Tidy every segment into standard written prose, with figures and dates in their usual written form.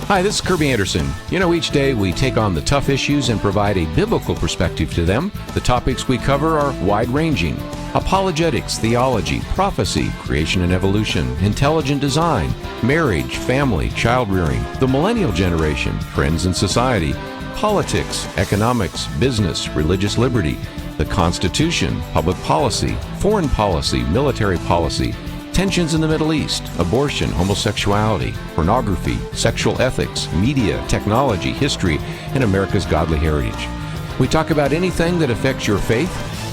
Hi, this is Kerby Anderson. You know, each day we take on the tough issues and provide a biblical perspective to them. The topics we cover are wide-ranging: apologetics, theology, prophecy, creation and evolution, intelligent design, marriage, family, child-rearing, the millennial generation, trends in society, politics, economics, business, religious liberty, the Constitution, public policy, foreign policy, military policy, tensions in the Middle East, abortion, homosexuality, pornography, sexual ethics, media, technology, history, and America's godly heritage. We talk about anything that affects your faith,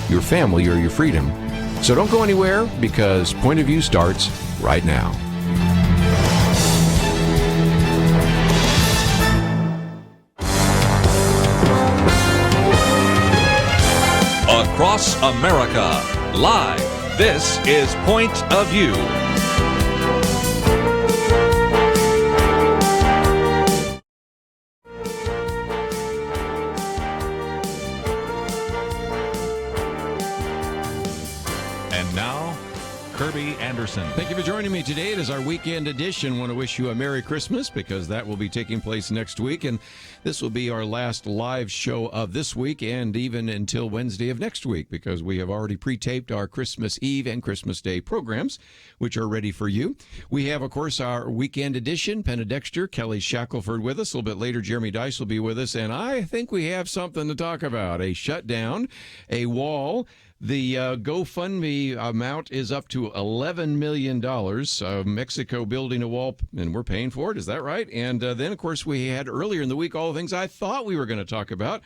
your family, or your freedom. So don't go anywhere, because Point of View starts right now. Across America, live. This is Point of View. And now, Kerby Anderson. Thank you for joining me today. It is our weekend edition. I want to wish you a Merry Christmas, because that will be taking place next week, and this will be our last live show of this week and even until Wednesday of next week, because we have already pre-taped our Christmas Eve and Christmas Day programs, which are ready for you. We have, of course, our weekend edition, Penna Dexter, Kelly Shackelford with us. A little bit later, Jeremy Dys will be with us, and I think we have something to talk about: a shutdown, a wall. The GoFundMe amount is up to $11 million. Mexico building a wall, and we're paying for it. Is that right? And then, of course, we had earlier in the week all the things I thought we were going to talk about.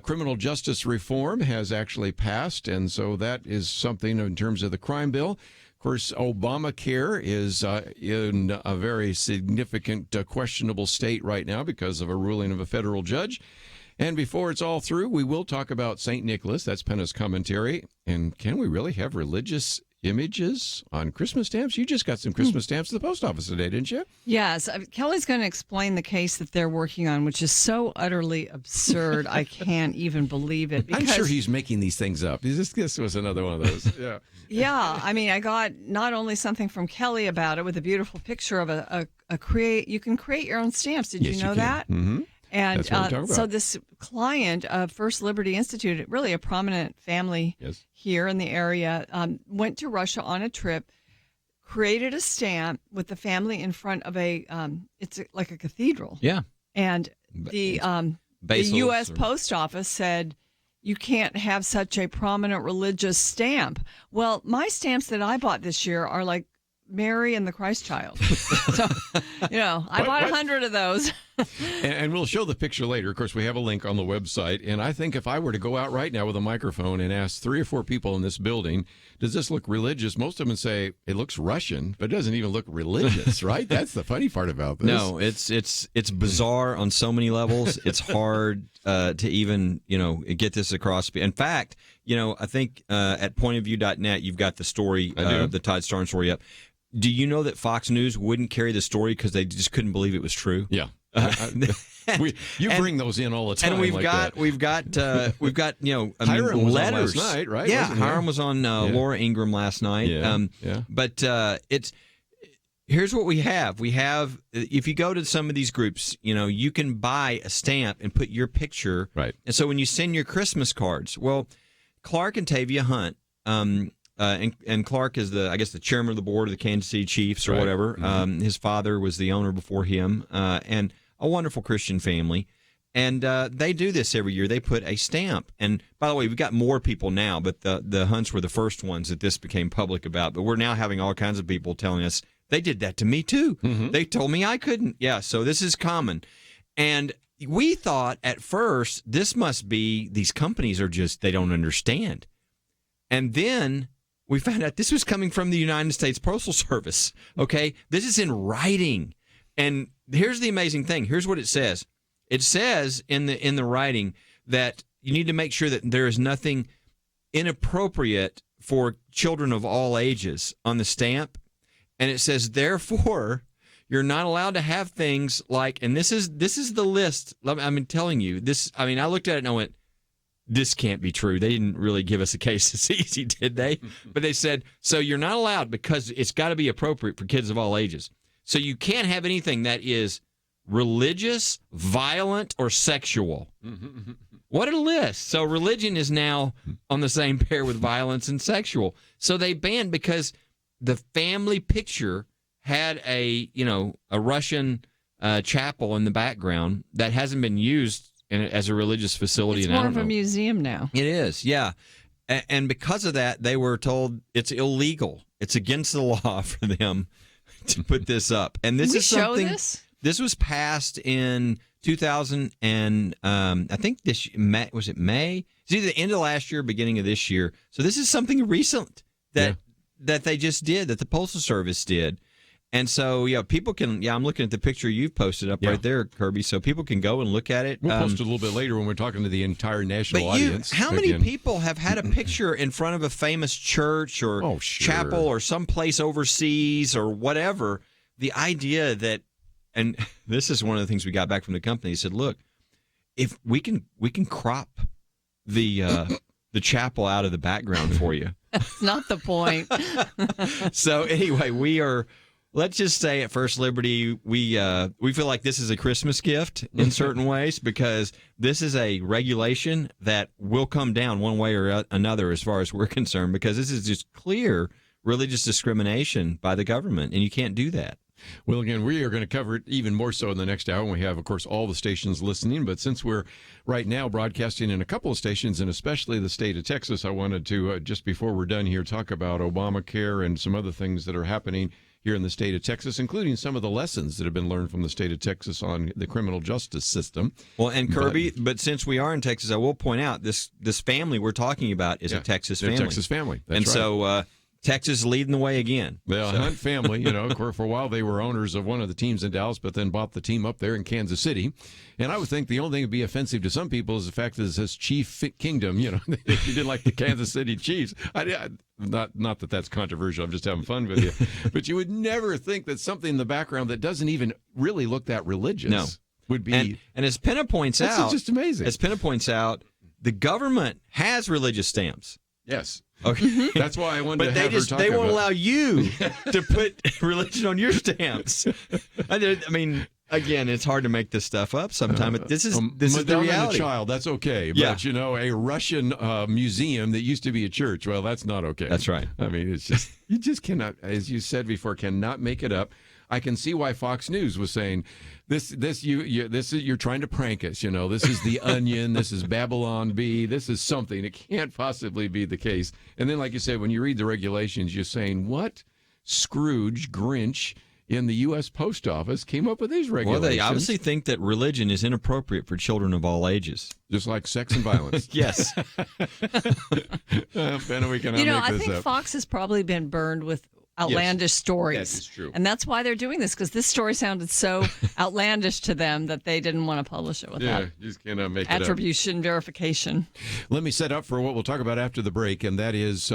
Criminal justice reform has actually passed, and so that is something in terms of the crime bill. Of course, Obamacare is in a very significant questionable state right now because of a ruling of a federal judge. And before it's all through, we will talk about St. Nicholas. That's Penna's commentary. And can we really have religious images on Christmas stamps? You just got some Christmas stamps at the post office today, didn't you? Yes. Kelly's going to explain the case that they're working on, which is so utterly absurd. I can't even believe it. I'm sure he's making these things up. This was another one of those. Yeah. Yeah. I mean, I got not only something from Kelly about it with a beautiful picture of you can create your own stamps. Did you know that? Mm-hmm. And so this client of First Liberty Institute, really a prominent family here in the area, went to Russia on a trip, created a stamp with the family in front of it's like a cathedral. Yeah. And the U.S. Post Office said, you can't have such a prominent religious stamp. Well, my stamps that I bought this year are like Mary and the Christ Child. So, I bought 100 of those. And we'll show the picture later. Of course, we have a link on the website. And I think if I were to go out right now with a microphone and ask 3 or 4 people in this building, does this look religious? Most of them say it looks Russian, but it doesn't even look religious, right? That's the funny part about this. No, it's bizarre on so many levels. It's hard to even, get this across. In fact, I think at pointofview.net, you've got the story, the Todd Starnes story up. Do you know that Fox News wouldn't carry the story because they just couldn't believe it was true? Yeah. You bring those in all the time. And we've got Hiram was on letters last night, right? Yeah, Hiram was on Laura Ingraham last night. Yeah. But here's what we have. We have, if you go to some of these groups, you can buy a stamp and put your picture. Right. And so when you send your Christmas cards, well, Clark and Tavia Hunt. And Clark is the chairman of the board of the Kansas City Chiefs or whatever. Mm-hmm. His father was the owner before him, and a wonderful Christian family. And they do this every year. They put a stamp. And by the way, we've got more people now, but the Hunts were the first ones that this became public about. But we're now having all kinds of people telling us they did that to me too. Mm-hmm. They told me I couldn't. Yeah, so this is common. And we thought at first this must be these companies are just, they don't understand. And then we found out this was coming from the United States Postal Service, okay? This is in writing. And here's the amazing thing. Here's what it says. It says in the writing that you need to make sure that there is nothing inappropriate for children of all ages on the stamp. And it says, therefore, you're not allowed to have things like, and this is the list. I'm telling you, I looked at it and I went, this can't be true. They didn't really give us a case that's easy, did they? But they said, so you're not allowed because it's got to be appropriate for kids of all ages. So you can't have anything that is religious, violent, or sexual. What a list. So religion is now on the same pair with violence and sexual. So they banned because the family picture had a Russian chapel in the background that hasn't been used as a religious facility. It's more of a museum now. It is, yeah. And because of that, they were told it's illegal. It's against the law for them to put this up. And this is something. This was passed in 2000, and I think was it May? It's either the end of last year, or beginning of this year. So this is something recent that they just did, that the Postal Service did. And so, people can, I'm looking at the picture you've posted up right there, Kirby, so people can go and look at it. We'll post it a little bit later when we're talking to the entire national audience. How many people have had a picture in front of a famous church or chapel or someplace overseas or whatever? The idea that, and this is one of the things we got back from the company, he said, look, if we can crop the chapel out of the background for you. That's not the point. So anyway, let's just say at First Liberty, we feel like this is a Christmas gift in certain ways, because this is a regulation that will come down one way or another as far as we're concerned, because this is just clear religious discrimination by the government, and you can't do that. Well, again, we are going to cover it even more so in the next hour. And we have, of course, all the stations listening. But since we're right now broadcasting in a couple of stations, and especially the state of Texas, I wanted to, just before we're done here, talk about Obamacare and some other things that are happening here in the state of Texas, including some of the lessons that have been learned from the state of Texas on the criminal justice system. Well, and Kirby, but since we are in Texas, I will point out this family we're talking about is a Texas family. Texas family. That's right. So Texas leading the way again. The Hunt family, for a while they were owners of one of the teams in Dallas, but then bought the team up there in Kansas City. And I would think the only thing that would be offensive to some people is the fact that it says Chief Kingdom. You didn't like the Kansas City Chiefs. Not that that's controversial. I'm just having fun with you. But you would never think that something in the background that doesn't even really look that religious would be. And as Penna points out, it's just amazing. As Penna points out, the government has religious stamps. Yes. Okay. That's why I wanted to have her talk they won't about. allow you to put religion on your stamps. I mean, again, it's hard to make this stuff up sometimes. But this is the reality. A child, that's okay. But a Russian museum that used to be a church, well, that's not okay. That's right. I mean, it's just you just cannot, as you said before, cannot make it up. I can see why Fox News was saying this is you're trying to prank us. This is The Onion. This is Babylon Bee. This is something. It can't possibly be the case. And then, like you said, when you read the regulations, you're saying, what Scrooge, Grinch in the U.S. Post Office came up with these regulations? Well, they obviously think that religion is inappropriate for children of all ages. Just like sex and violence. Yes. Penna, we cannot make this I think up. Fox has probably been burned with outlandish stories. That is true. And that's why they're doing this, because this story sounded so outlandish to them that they didn't want to publish it without you just cannot make it up. attribution verification. Let me set up for what we'll talk about after the break, and that is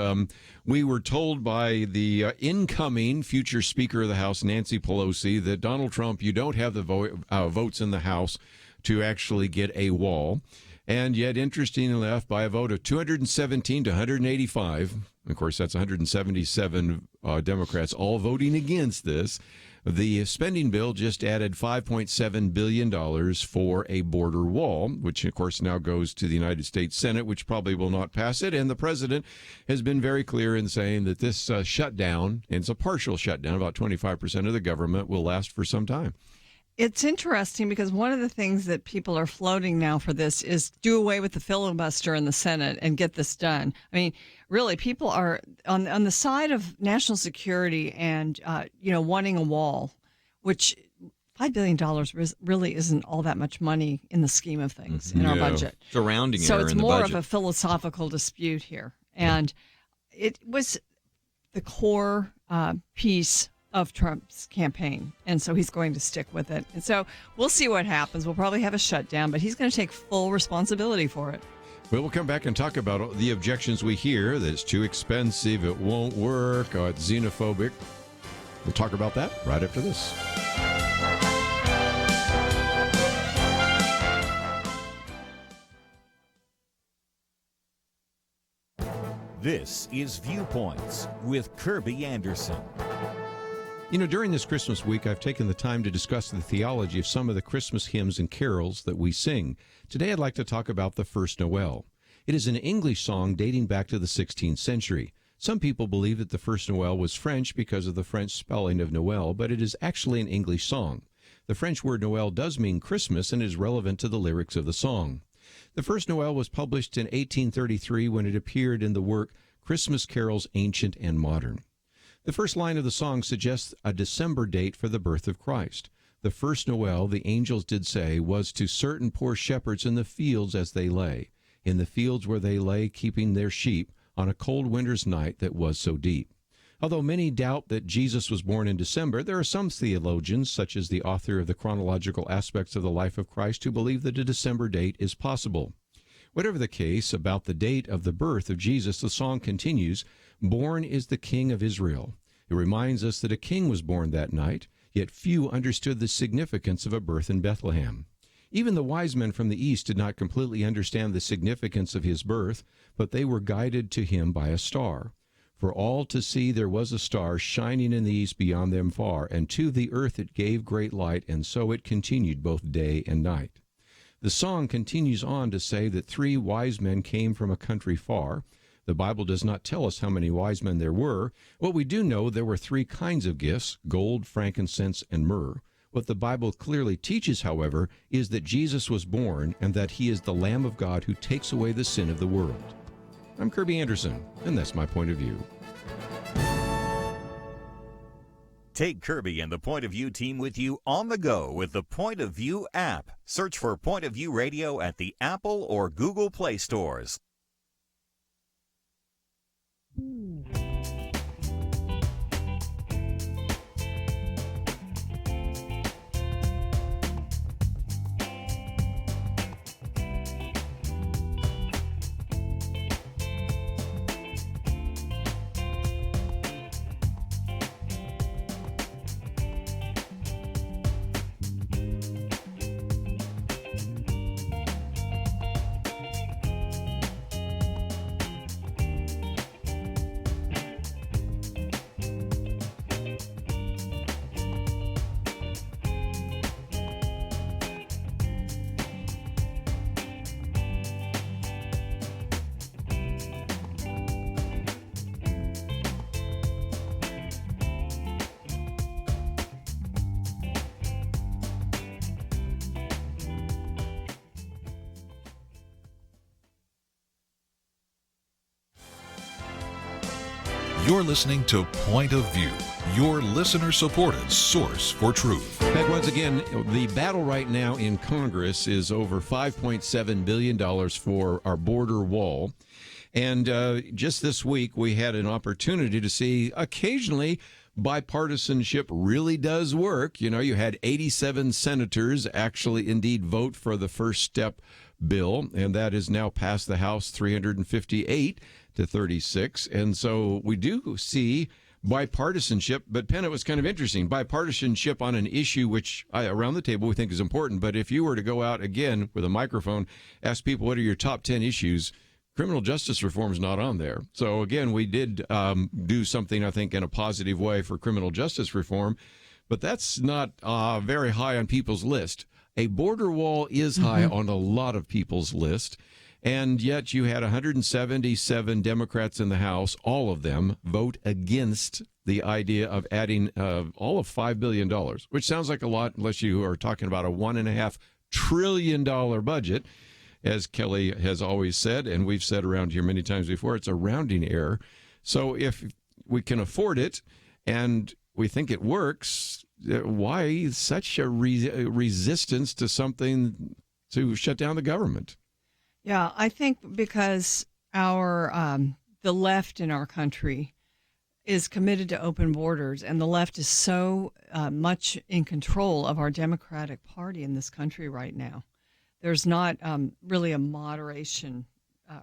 we were told by the incoming future Speaker of the House, Nancy Pelosi, that Donald Trump, you don't have the votes in the House to actually get a wall. And yet, interestingly enough, by a vote of 217 to 185, of course, that's 177 Democrats all voting against this, the spending bill just added $5.7 billion for a border wall, which, of course, now goes to the United States Senate, which probably will not pass it. And the president has been very clear in saying that this shutdown, and it's a partial shutdown, about 25% of the government, will last for some time. It's interesting because one of the things that people are floating now for this is do away with the filibuster in the Senate and get this done. I mean, really, people are on the side of national security and, wanting a wall, which $5 billion really isn't all that much money in the scheme of things in our budget. Surrounding so it's in the more budget. of a philosophical dispute here. And it was the core piece of Trump's campaign, and so he's going to stick with it. And so we'll see what happens. We'll probably have a shutdown, but he's going to take full responsibility for it. Well, we'll come back and talk about the objections we hear, that it's too expensive, it won't work, or it's xenophobic. We'll talk about that right after this. This is Viewpoints with Kerby Anderson. During this Christmas week, I've taken the time to discuss the theology of some of the Christmas hymns and carols that we sing. Today, I'd like to talk about the First Noel. It is an English song dating back to the 16th century. Some people believe that the First Noel was French because of the French spelling of Noel, but it is actually an English song. The French word Noel does mean Christmas and is relevant to the lyrics of the song. The First Noel was published in 1833 when it appeared in the work Christmas Carols Ancient and Modern. The first line of the song suggests a December date for the birth of Christ. The first Noel, the angels did say, was to certain poor shepherds in the fields as they lay, in the fields where they lay keeping their sheep on a cold winter's night that was so deep. Although many doubt that Jesus was born in December, there are some theologians, such as the author of the chronological aspects of the life of Christ, who believe that a December date is possible. Whatever the case about the date of the birth of Jesus, the song continues, "Born is the King of Israel." It reminds us that a king was born that night, yet few understood the significance of a birth in Bethlehem. Even the wise men from the east did not completely understand the significance of his birth, but they were guided to him by a star. For all to see there was a star shining in the east beyond them far, and to the earth it gave great light, and so it continued both day and night. The song continues on to say that 3 wise men came from a country far. The Bible does not tell us how many wise men there were. What we do know, there were 3 kinds of gifts, gold, frankincense, and myrrh. What the Bible clearly teaches, however, is that Jesus was born and that he is the Lamb of God who takes away the sin of the world. I'm Kerby Anderson, and that's my point of view. Take Kerby and the Point of View team with you on the go with the Point of View app. Search for Point of View Radio at the Apple or Google Play stores. You're listening to Point of View, your listener-supported source for truth. Back once again, the battle right now in Congress is over $5.7 billion for our border wall. And just this week, we had an opportunity to see occasionally bipartisanship really does work. You had 87 senators actually indeed vote for the First Step bill, and that is now passed the House 358 to 36. And so we do see bipartisanship, but Penna, it was kind of interesting. Bipartisanship on an issue which around the table we think is important, but if you were to go out again with a microphone, ask people what are your top 10 issues, criminal justice reform is not on there. So again, we did do something, I think, in a positive way for criminal justice reform, but that's not very high on people's list. A border wall is high on a lot of people's list. And yet you had 177 Democrats in the House, all of them, vote against the idea of adding all of $5 billion, which sounds like a lot unless you are talking about a $1.5 trillion budget. As Kelly has always said, and we've said around here many times before, it's a rounding error. So if we can afford it and we think it works, why such a resistance to something to shut down the government? Yeah, I think because the left in our country is committed to open borders, and the left is so much in control of our Democratic Party in this country right now. There's not really a moderation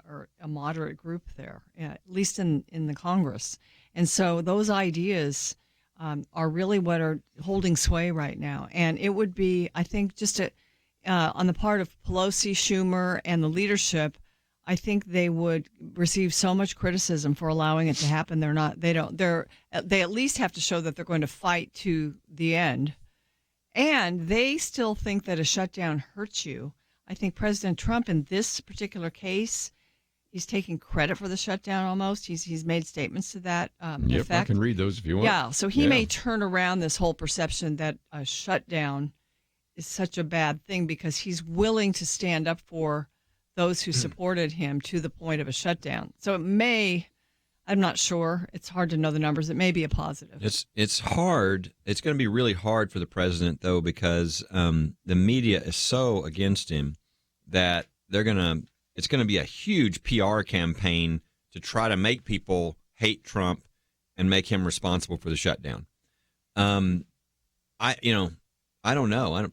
or a moderate group there, at least in the Congress. And so those ideas are really what are holding sway right now. And it would be, I think, just on the part of Pelosi, Schumer, and the leadership, I think they would receive so much criticism for allowing it to happen. They at least have to show that they're going to fight to the end. And they still think that a shutdown hurts you. I think President Trump in this particular case, he's taking credit for the shutdown almost. He's made statements to that effect. I can read those if you want. Yeah, so he may turn around this whole perception that a shutdown is such a bad thing because he's willing to stand up for those who supported him to the point of a shutdown. So it may, I'm not sure. It's hard to know the numbers. It may be a positive. It's hard. It's going to be really hard for the president, though, because the media is so against him that it's going to be a huge PR campaign to try to make people hate Trump and make him responsible for the shutdown. I don't know.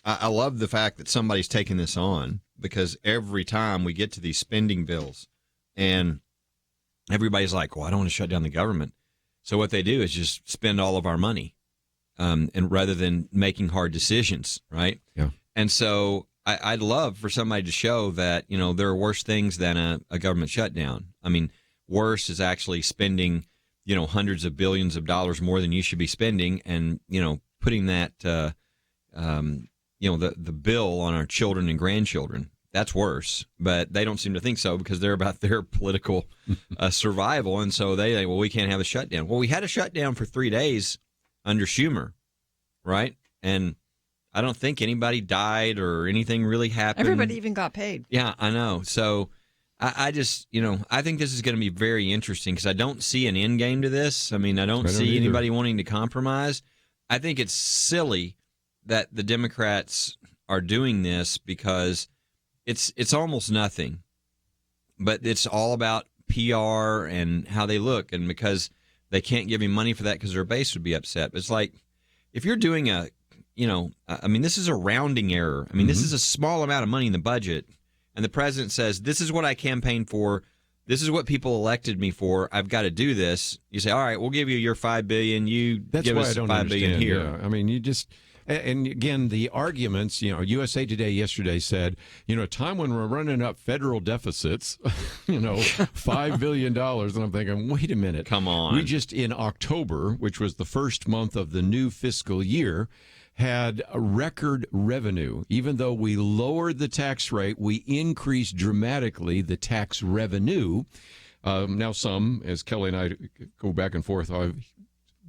I love the fact that somebody's taking this on, because every time we get to these spending bills and everybody's like, well, I don't want to shut down the government. So what they do is just spend all of our money, and rather than making hard decisions, right? Yeah. And so I'd love for somebody to show that, there are worse things than a government shutdown. I mean, worse is actually spending, hundreds of billions of dollars more than you should be spending, and, putting that, the bill on our children and grandchildren. That's worse, but they don't seem to think so because they're about their political survival. And so they think, well, we can't have a shutdown. Well, we had a shutdown for 3 days under Schumer, right? And I don't think anybody died or anything really happened. Everybody even got paid. Yeah, I know. So I just, I think this is going to be very interesting because I don't see an end game to this. I mean, I don't see anybody wanting to compromise. I think it's silly that the Democrats are doing this because it's almost nothing, but it's all about PR and how they look, and because they can't give him money for that because their base would be upset. But it's like, if you're doing this is a rounding error. I mean, this is a small amount of money in the budget, and the president says, this is what I campaigned for. This is what people elected me for. I've got to do this. You say, all right, we'll give you your $5 billion. That's give why us I don't $5 billion understand. here. Yeah. I mean, you just. And again, the arguments, USA Today yesterday said, a time when we're running up federal deficits, $5 billion. And I'm thinking, wait a minute. Come on. We just, in October, which was the first month of the new fiscal year, had a record revenue. Even though we lowered the tax rate, we increased dramatically the tax revenue. Now some, as Kelly and I go back and forth,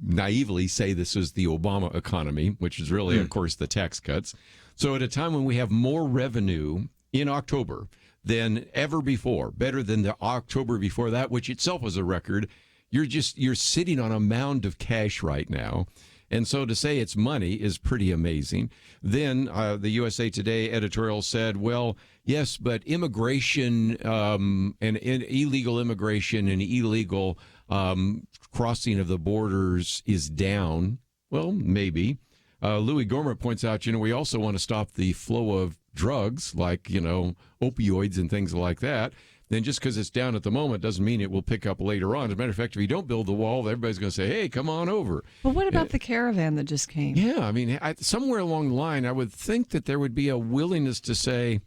naively say this is the Obama economy, which is really, of course, the tax cuts. So at a time when we have more revenue in October than ever before, better than the October before that, which itself was a record, you're sitting on a mound of cash right now. And so to say it's money is pretty amazing. Then the USA Today editorial said, well, yes, but immigration and illegal immigration and illegal crossing of the borders is down. Well, maybe. Louis Gohmert points out, we also want to stop the flow of drugs like, opioids and things like that. Then just because it's down at the moment doesn't mean it will pick up later on. As a matter of fact, if you don't build the wall, everybody's going to say, hey, come on over. But what about the caravan that just came? Yeah, I mean, somewhere along the line, I would think that there would be a willingness to say,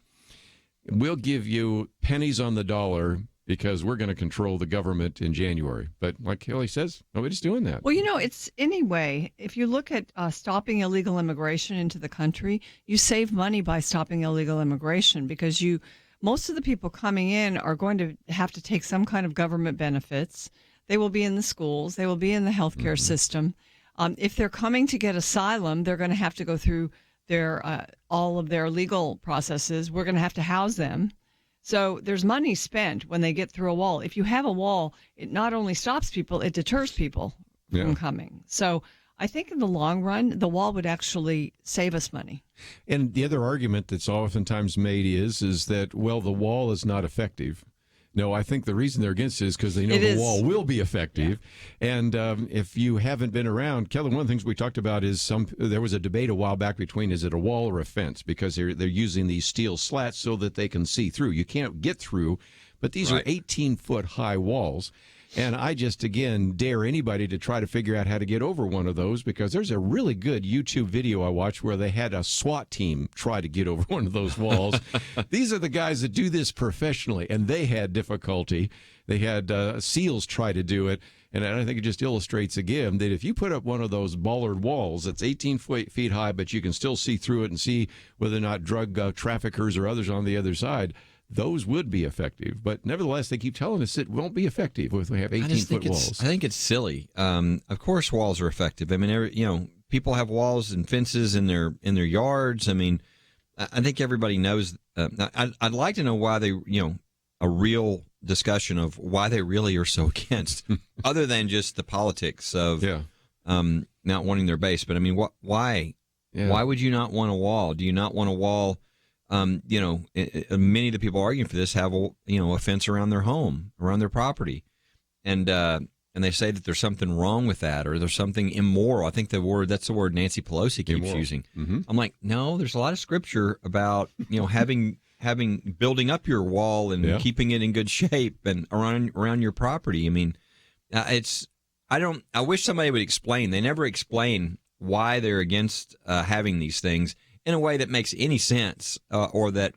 we'll give you pennies on the dollar because we're going to control the government in January. But like Kelly says, nobody's doing that. Well, it's anyway, if you look at stopping illegal immigration into the country, you save money by stopping illegal immigration because most of the people coming in are going to have to take some kind of government benefits. They will be in the schools. They will be in the healthcare system. If they're coming to get asylum, they're going to have to go through all of their legal processes. We're going to have to house them. So there's money spent when they get through a wall. If you have a wall, it not only stops people, it deters people from coming. So I think in the long run, the wall would actually save us money. And the other argument that's oftentimes made is that, well, the wall is not effective. No, I think the reason they're against it is because they know the wall will be effective. Yeah. And if you haven't been around, Kelly, one of the things we talked about is there was a debate a while back between is it a wall or a fence, because they're using these steel slats so that they can see through. You can't get through, but these are 18-foot high walls. And I just, again, dare anybody to try to figure out how to get over one of those, because there's a really good YouTube video I watched where they had a SWAT team try to get over one of those walls. These are the guys that do this professionally, and they had difficulty. They had SEALs try to do it. And I think it just illustrates again that if you put up one of those bollard walls that's 18 feet high, but you can still see through it and see whether or not drug traffickers or others on the other side, those would be effective. But nevertheless, they keep telling us it won't be effective if we have 18-foot walls. I think it's silly. Of course, walls are effective. I mean, people have walls and fences in their yards. I mean, I think everybody knows. I'd like to know why they, a real discussion of why they really are so against, other than just the politics of not wanting their base. But I mean, why? Yeah. Why would you not want a wall? Do you not want a wall? Many of the people arguing for this have a fence around their home, around their property, and they say that there's something wrong with that, or there's something immoral. I think that's the word Nancy Pelosi keeps using. Mm-hmm. I'm like, no, there's a lot of scripture about building up your wall and keeping it in good shape and around your property. I mean, I wish somebody would explain. They never explain why they're against having these things in a way that makes any sense, or that,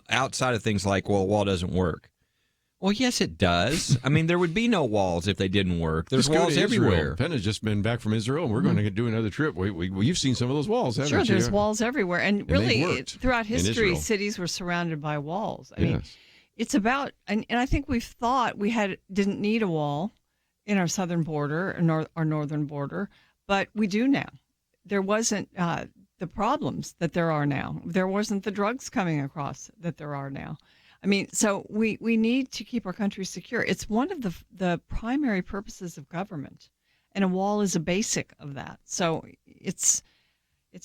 outside of things like, well, a wall doesn't work. Well, yes, it does. I mean, there would be no walls if they didn't work. There's walls everywhere. Penna's just been back from Israel, and we're going to do another trip. You've seen some of those walls, haven't you? Sure, there's walls everywhere. And really, throughout history, cities were surrounded by walls. I mean, it's about, and I think we've thought we didn't need a wall in our southern border, our northern border, but we do now. There wasn't the problems that there are now. There wasn't the drugs coming across that there are now. I mean, so we need to keep our country secure. It's one of the primary purposes of government, and a wall is a basic of that. So it's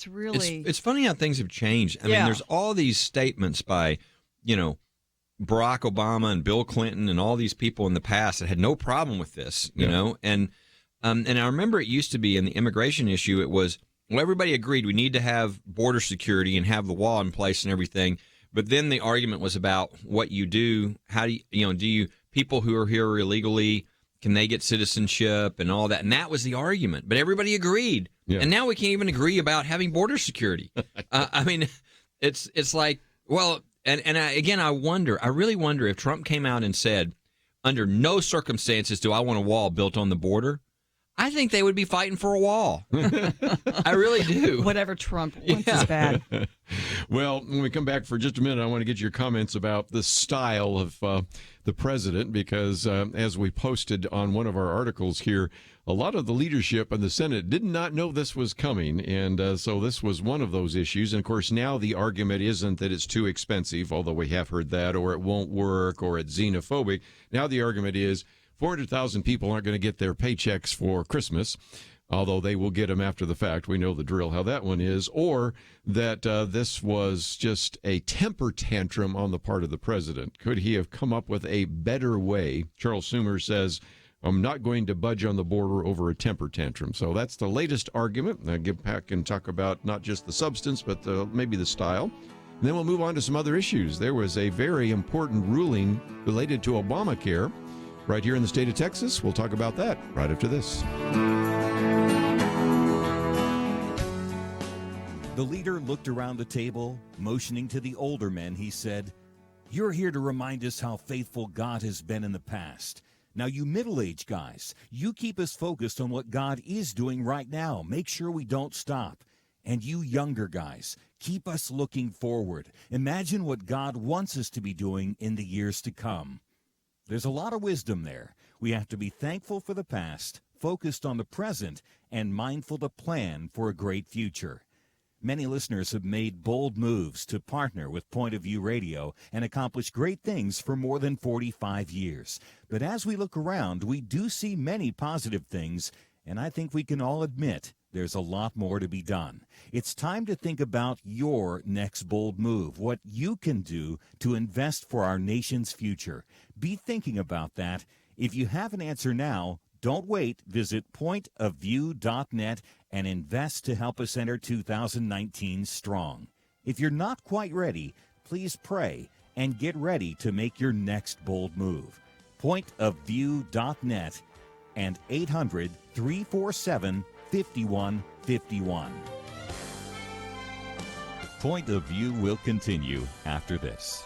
really... It's funny how things have changed. I mean, there's all these statements by, Barack Obama and Bill Clinton and all these people in the past that had no problem with this, you know? And I remember it used to be in the immigration issue, it was, well, everybody agreed we need to have border security and have the wall in place and everything. But then the argument was about what you do. How do you people who are here illegally, can they get citizenship and all that? And that was the argument. But everybody agreed. Yeah. And now we can't even agree about having border security. I mean, it's like, well, and I really wonder if Trump came out and said, under no circumstances do I want a wall built on the border. I think they would be fighting for a wall. I really do. Whatever Trump wants is bad. Well, when we come back for just a minute, I want to get your comments about the style of the president, because as we posted on one of our articles here, a lot of the leadership in the Senate did not know this was coming. And so this was one of those issues. And, of course, now the argument isn't that it's too expensive, although we have heard that, or it won't work, or it's xenophobic. Now the argument is 400,000 people aren't going to get their paychecks for Christmas, although they will get them after the fact. We know the drill, how that one is. Or that this was just a temper tantrum on the part of the president. Could he have come up with a better way? Charles Schumer says, I'm not going to budge on the border over a temper tantrum. So that's the latest argument. I'll get back and talk about not just the substance, but maybe the style. And then we'll move on to some other issues. There was a very important ruling related to Obamacare right here in the state of Texas. We'll talk about that right after this. The leader looked around the table, motioning to the older men. He said, "You're here to remind us how faithful God has been in the past. Now, you middle-aged guys, you keep us focused on what God is doing right now. Make sure we don't stop. And you younger guys, keep us looking forward. Imagine what God wants us to be doing in the years to come." There's a lot of wisdom there. We have to be thankful for the past, focused on the present, and mindful to plan for a great future. Many listeners have made bold moves to partner with Point of View Radio and accomplish great things for more than 45 years. But as we look around, we do see many positive things, and I think we can all admit there's a lot more to be done. It's time to think about your next bold move, what you can do to invest for our nation's future. Be thinking about that. If you have an answer now, don't wait. Visit pointofview.net and invest to help us enter 2019 strong. If you're not quite ready, please pray and get ready to make your next bold move. pointofview.net, and 800-347-5151. Point of View will continue after this.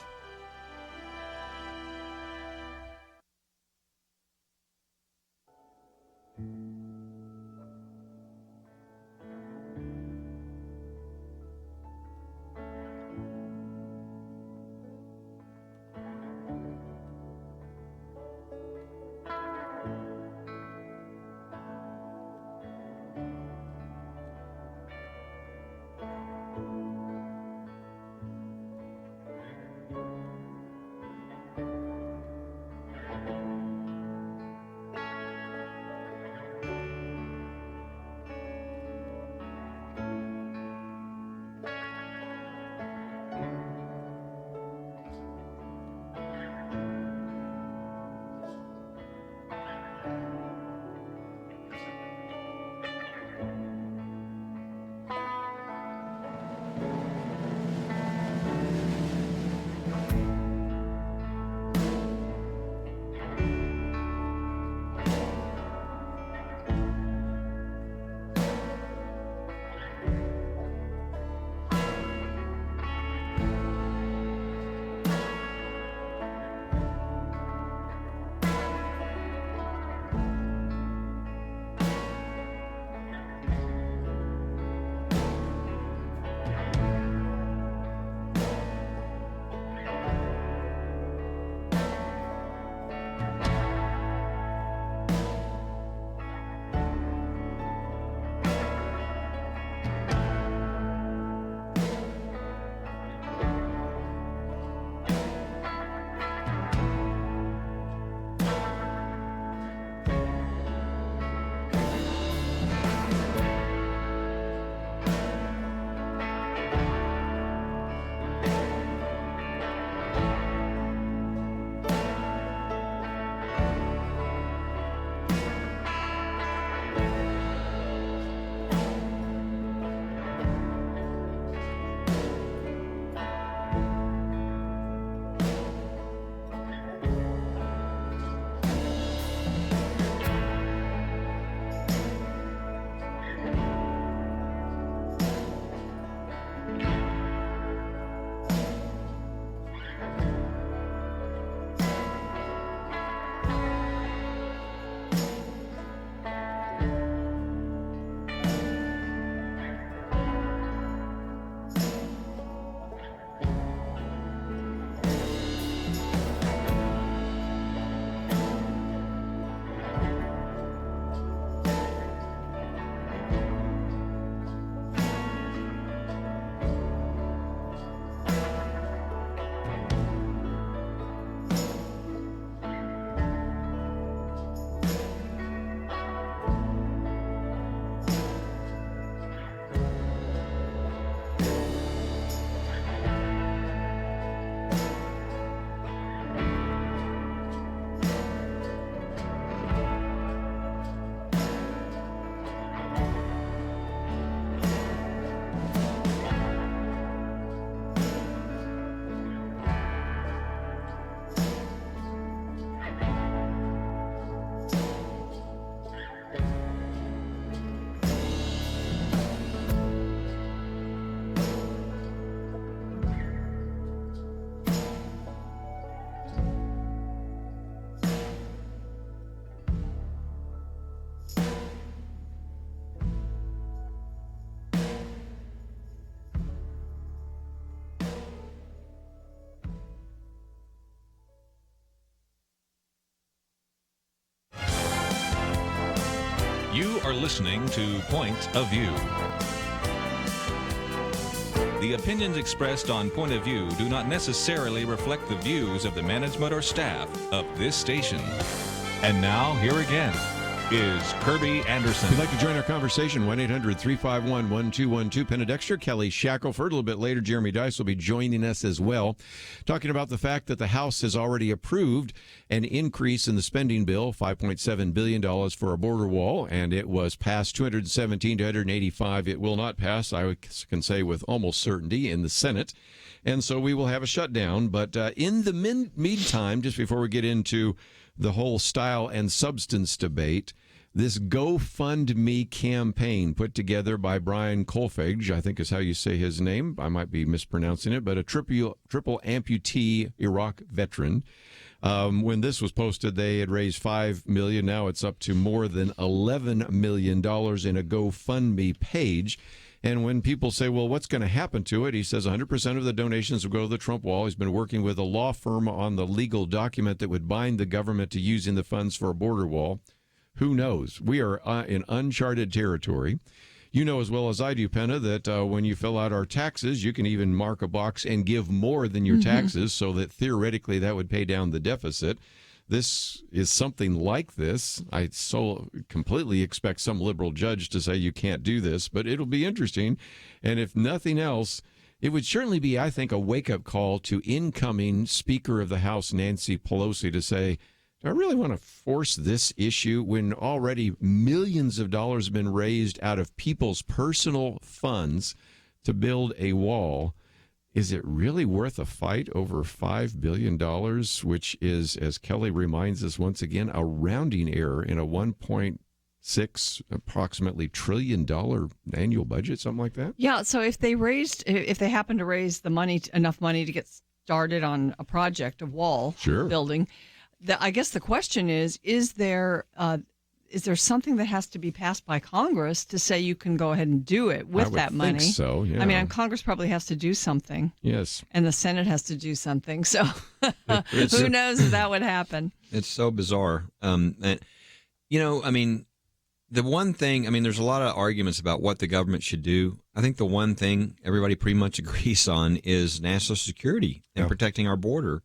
You are listening to Point of View. The opinions expressed on Point of View do not necessarily reflect the views of the management or staff of this station. And now, here again is Kerby Anderson. If you'd like to join our conversation, 1-800-351-1212. Penna Dexter, Kelly Shackelford. A little bit later, Jeremy Dys will be joining us as well, talking about the fact that the House has already approved an increase in the spending bill, $5.7 billion for a border wall, and it was passed 217 to 185. It will not pass, I can say with almost certainty, in the Senate. And so we will have a shutdown. But in the meantime, just before we get into the whole style and substance debate. This GoFundMe campaign put together by Brian Kolfage, I think is how you say his name. I might be mispronouncing it, but a triple amputee Iraq veteran. When this was posted, they had raised $5 million. Now it's up to more than $11 million in a GoFundMe page. And when people say, well, what's going to happen to it? He says 100% of the donations will go to the Trump wall. He's been working with a law firm on the legal document that would bind the government to using the funds for a border wall. Who knows? We are in uncharted territory. You know as well as I do, Penna, that when you fill out our taxes, you can even mark a box and give more than your taxes so that theoretically that would pay down the deficit. This is something like this. I so completely expect some liberal judge to say you can't do this, but it'll be interesting. And if nothing else, it would certainly be, I think, a wake-up call to incoming Speaker of the House, Nancy Pelosi, to say, do I really want to force this issue when already millions of dollars have been raised out of people's personal funds to build a wall? Is it really worth a fight over $5 billion, which is, as Kelly reminds us once again, a rounding error in a $1.6 approximately $1 trillion annual budget, something like that? Yeah, so if they happen to raise the money, enough money to get started on a project, a wall building, I guess the question is there something that has to be passed by Congress to say you can go ahead and do it with that money? I think so, yeah. I mean, Congress probably has to do something. Yes. And the Senate has to do something. So who knows if that would happen? It's so bizarre. The one thing, there's a lot of arguments about what the government should do. I think the one thing everybody pretty much agrees on is national security and protecting our border.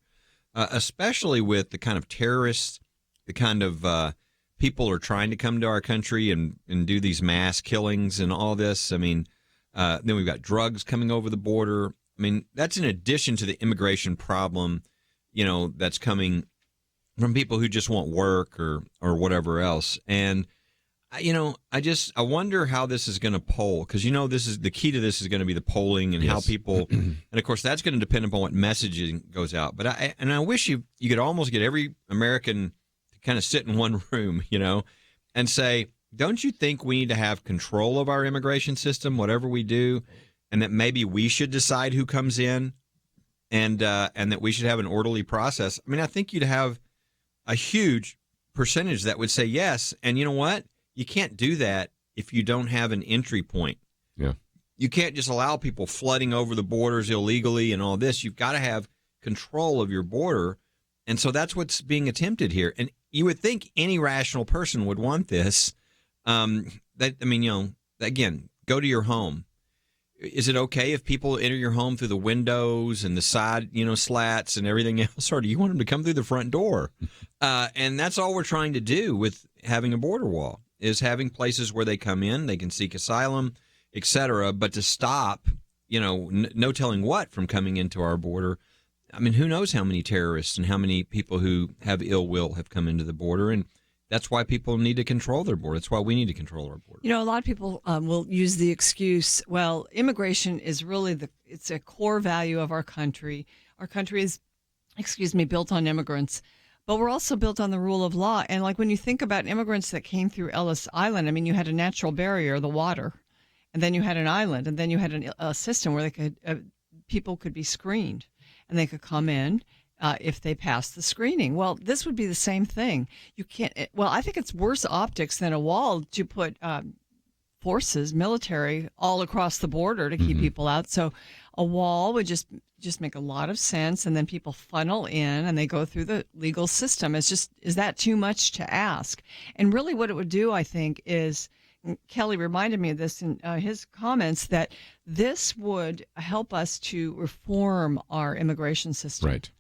Especially with the kind of terrorists, the kind of people are trying to come to our country and do these mass killings and all this. Then we've got drugs coming over the border. That's in addition to the immigration problem, that's coming from people who just want work or whatever else. And, I wonder how this is going to poll, because, this is the key to this is going to be the polling and how people, and of course that's going to depend upon what messaging goes out. But I wish you could almost get every American to kind of sit in one room, and say, don't you think we need to have control of our immigration system, whatever we do, and that maybe we should decide who comes in, and that we should have an orderly process? I think you'd have a huge percentage that would say yes. And you know what? You can't do that if you don't have an entry point. Yeah. You can't just allow people flooding over the borders illegally and all this. You've got to have control of your border. And so that's what's being attempted here. And you would think any rational person would want this. Again, go to your home. Is it okay if people enter your home through the windows and the side, slats and everything else? Or do you want them to come through the front door? And that's all we're trying to do with having a border wall, is having places where they come in, they can seek asylum, etc. But to stop, no telling what from coming into our border. Who knows how many terrorists and how many people who have ill will have come into the border. And that's why people need to control their border. That's why we need to control our border. A lot of people will use the excuse, well, immigration is really it's a core value of our country. Our country is, built on immigrants. But we're also built on the rule of law. And like when you think about immigrants that came through Ellis Island, you had a natural barrier, the water, and then you had an island, and then you had a system where people could be screened, and they could come in if they passed the screening. Well, this would be the same thing. You can't. I think it's worse optics than a wall to put forces, military, all across the border to keep people out. So a wall would just make a lot of sense, and then people funnel in and they go through the legal system. Is that too much to ask? And really what it would do, I think, is, Kelly reminded me of this in his comments, that this would help us to reform our immigration system. Right.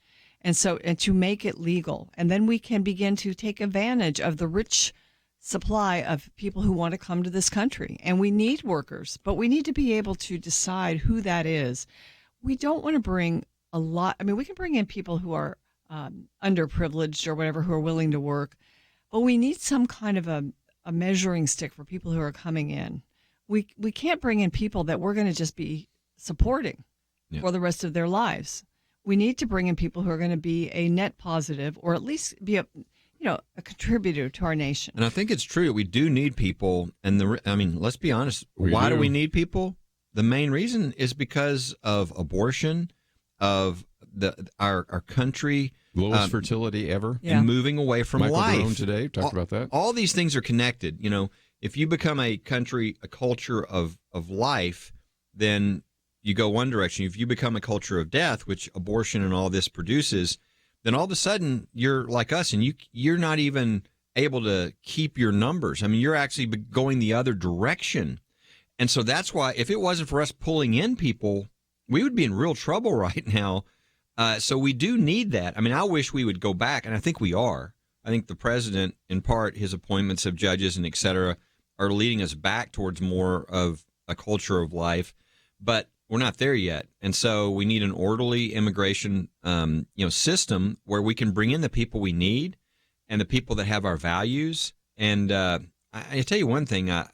And to make it legal. And then we can begin to take advantage of the rich supply of people who want to come to this country. And we need workers, but we need to be able to decide who that is. We don't want to bring a lot. We can bring in people who are underprivileged or whatever, who are willing to work, but we need some kind of a measuring stick for people who are coming in. We can't bring in people that we're going to just be supporting for the rest of their lives. We need to bring in people who are going to be a net positive, or at least be a contributor to our nation. And I think it's true. We do need people. And let's be honest. Why do we need people? The main reason is because of abortion, of our country. Lowest fertility ever. Yeah. And moving away from Michael life. Jerome today talked about that. All these things are connected. If you become a culture of life, then you go one direction. If you become a culture of death, which abortion and all this produces, then all of a sudden you're like us, and you're not even able to keep your numbers. I mean, you're actually going the other direction. And so that's why, if it wasn't for us pulling in people, we would be in real trouble right now. So we do need that. I mean, I wish we would go back, and I think we are. I think the president, in part, his appointments of judges and et cetera, are leading us back towards more of a culture of life. But we're not there yet. And so we need an orderly immigration system where we can bring in the people we need and the people that have our values. And I tell you one thing I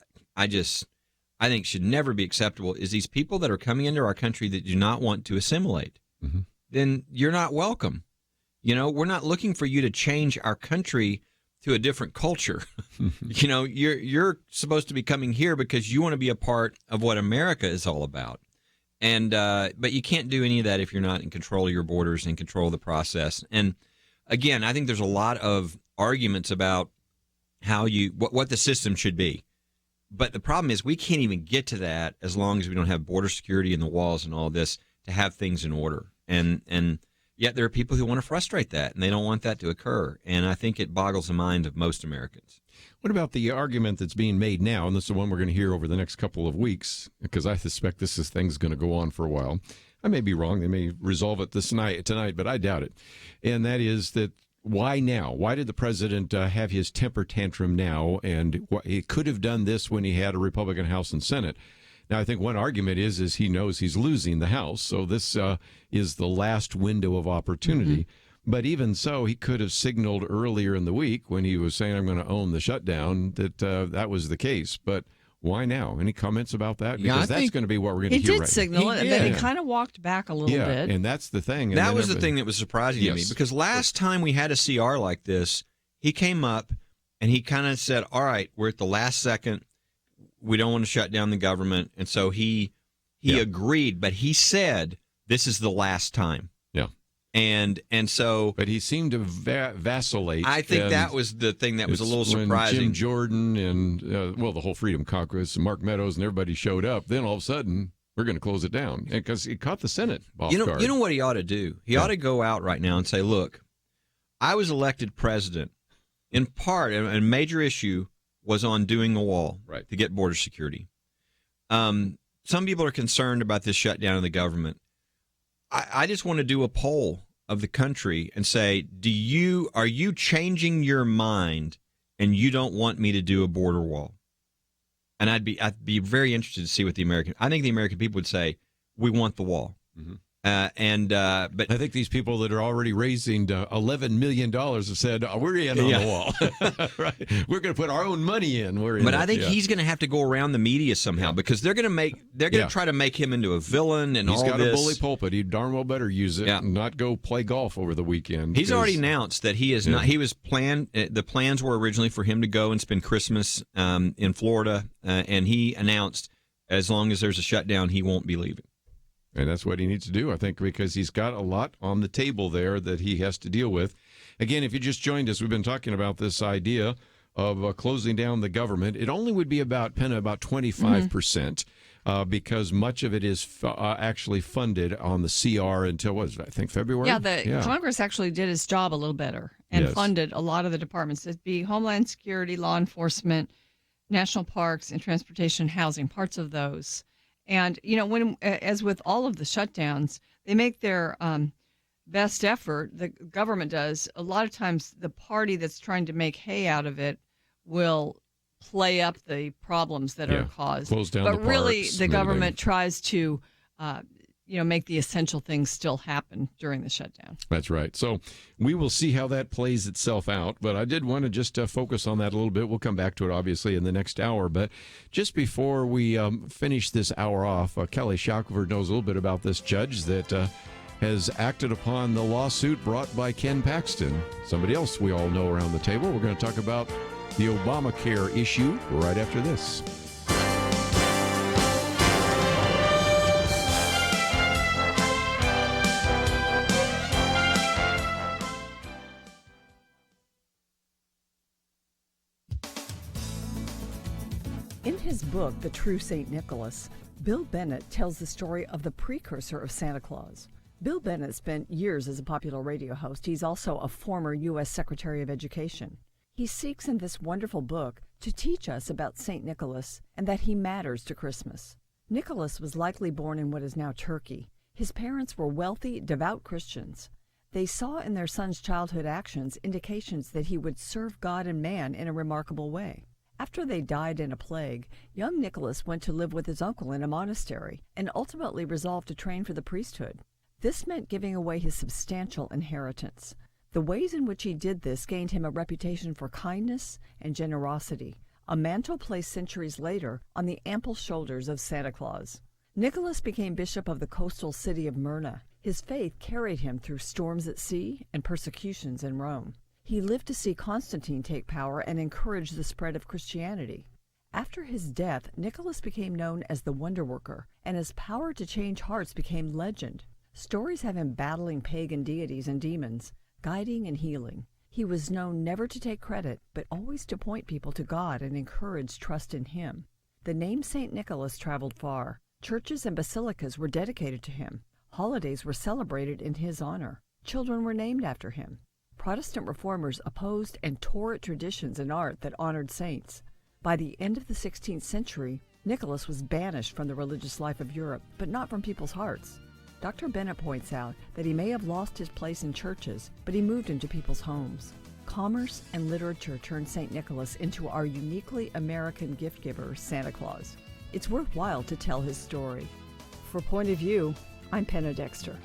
think should never be acceptable is these people that are coming into our country that do not want to assimilate. Mm-hmm. Then you're not welcome. We're not looking for you to change our country to a different culture. You're supposed to be coming here because you want to be a part of what America is all about. And but you can't do any of that if you're not in control of your borders and control of the process. And again, I think there's a lot of arguments about how what the system should be. But the problem is we can't even get to that as long as we don't have border security and the walls and all this to have things in order. And yet there are people who want to frustrate that, and they don't want that to occur. And I think it boggles the mind of most Americans. What about the argument that's being made now, and this is the one we're going to hear over the next couple of weeks, because I suspect this thing's going to go on for a while. I may be wrong. They may resolve it tonight, but I doubt it. And that is that why now? Why did the president have his temper tantrum now? And he could have done this when he had a Republican House and Senate. Now, I think one argument is he knows he's losing the House, so this is the last window of opportunity. Mm-hmm. But even so, he could have signaled earlier in the week when he was saying, I'm going to own the shutdown, that that was the case. But why now? Any comments about that? Because that's going to be what we're going to hear right now. He did signal it, and then he kind of walked back a little bit. And that's the thing. And that was the thing that was surprising to me, because last time we had a CR like this, he came up and he kind of said, all right, we're at the last second. We don't want to shut down the government. And so he agreed, but he said, this is the last time. Yeah. And so, but he seemed to vacillate. I think that was the thing that was a little surprising. When Jim Jordan and the whole Freedom Caucus, and Mark Meadows, and everybody showed up. Then all of a sudden, we're going to close it down because it caught the Senate off guard. You know what he ought to do? He ought to go out right now and say, "Look, I was elected president. In part, a major issue was on doing a wall to get border security. Some people are concerned about this shutdown of the government. I just want to do a poll of the country and say, are you changing your mind and you don't want me to do a border wall? And I'd be very interested to see what I think the American people would say, we want the wall. Mm-hmm. But I think these people that are already raising $11 million have said, we're in on the wall. Right? We're going to put our own money in. But I think he's going to have to go around the media somehow because they're going to try to make him into a villain and all this. He's got a bully pulpit. He darn well better use it and not go play golf over the weekend. He's already announced that he is not. He was planned. The plans were originally for him to go and spend Christmas in Florida, and he announced as long as there's a shutdown, he won't be leaving. And that's what he needs to do, I think, because he's got a lot on the table there that he has to deal with. Again, if you just joined us, we've been talking about this idea of closing down the government. It only would be about 25%, because much of it is actually funded on the CR until, what is it, I think February? Yeah, Congress actually did its job a little better and funded a lot of the departments. It'd be Homeland Security, law enforcement, national parks, and transportation, housing, parts of those. And, when, as with all of the shutdowns, they make their best effort, the government does. A lot of times the party that's trying to make hay out of it will play up the problems that are caused. Close down but the really, parks, the government tries to, make the essential things still happen during the shutdown. That's right. So we will see how that plays itself out. But I did want to just focus on that a little bit. We'll come back to it, obviously, in the next hour. But just before we finish this hour off, Kelly Shackelford knows a little bit about this judge that has acted upon the lawsuit brought by Ken Paxton, somebody else we all know around the table. We're going to talk about the Obamacare issue right after this. In his book, The True St. Nicholas, Bill Bennett tells the story of the precursor of Santa Claus. Bill Bennett spent years as a popular radio host. He's also a former U.S. Secretary of Education. He seeks in this wonderful book to teach us about St. Nicholas and that he matters to Christmas. Nicholas was likely born in what is now Turkey. His parents were wealthy, devout Christians. They saw in their son's childhood actions indications that he would serve God and man in a remarkable way. After they died in a plague, young Nicholas went to live with his uncle in a monastery and ultimately resolved to train for the priesthood. This meant giving away his substantial inheritance. The ways in which he did this gained him a reputation for kindness and generosity, a mantle placed centuries later on the ample shoulders of Santa Claus. Nicholas became bishop of the coastal city of Myrna. His faith carried him through storms at sea and persecutions in Rome. He lived to see Constantine take power and encourage the spread of Christianity. After his death, Nicholas became known as the Wonder Worker, and his power to change hearts became legend. Stories have him battling pagan deities and demons, guiding and healing. He was known never to take credit, but always to point people to God and encourage trust in Him. The name St. Nicholas traveled far. Churches and basilicas were dedicated to him. Holidays were celebrated in his honor. Children were named after him. Protestant reformers opposed and tore at traditions and art that honored saints. By the end of the 16th century, Nicholas was banished from the religious life of Europe, but not from people's hearts. Dr. Bennett points out that he may have lost his place in churches, but he moved into people's homes. Commerce and literature turned St. Nicholas into our uniquely American gift giver, Santa Claus. It's worthwhile to tell his story. For Point of View, I'm Penna Dexter.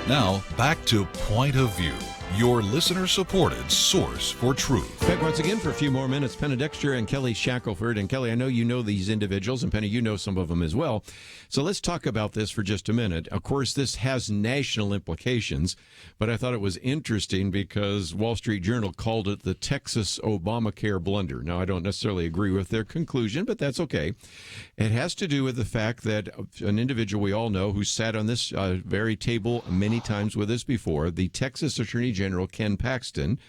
Now, back to Point of View, your listener-supported source for truth. Back once again for a few more minutes, Penna Dexter and Kelly Shackelford. And Kelly, I know you know these individuals, and Penny, you know some of them as well. So let's talk about this for just a minute. Of course, this has national implications, but I thought it was interesting because Wall Street Journal called it the Texas Obamacare blunder. Now, I don't necessarily agree with their conclusion, but that's okay. It has to do with the fact that an individual we all know who sat on this very table many times with us before, the Texas Attorney General Ken Paxton,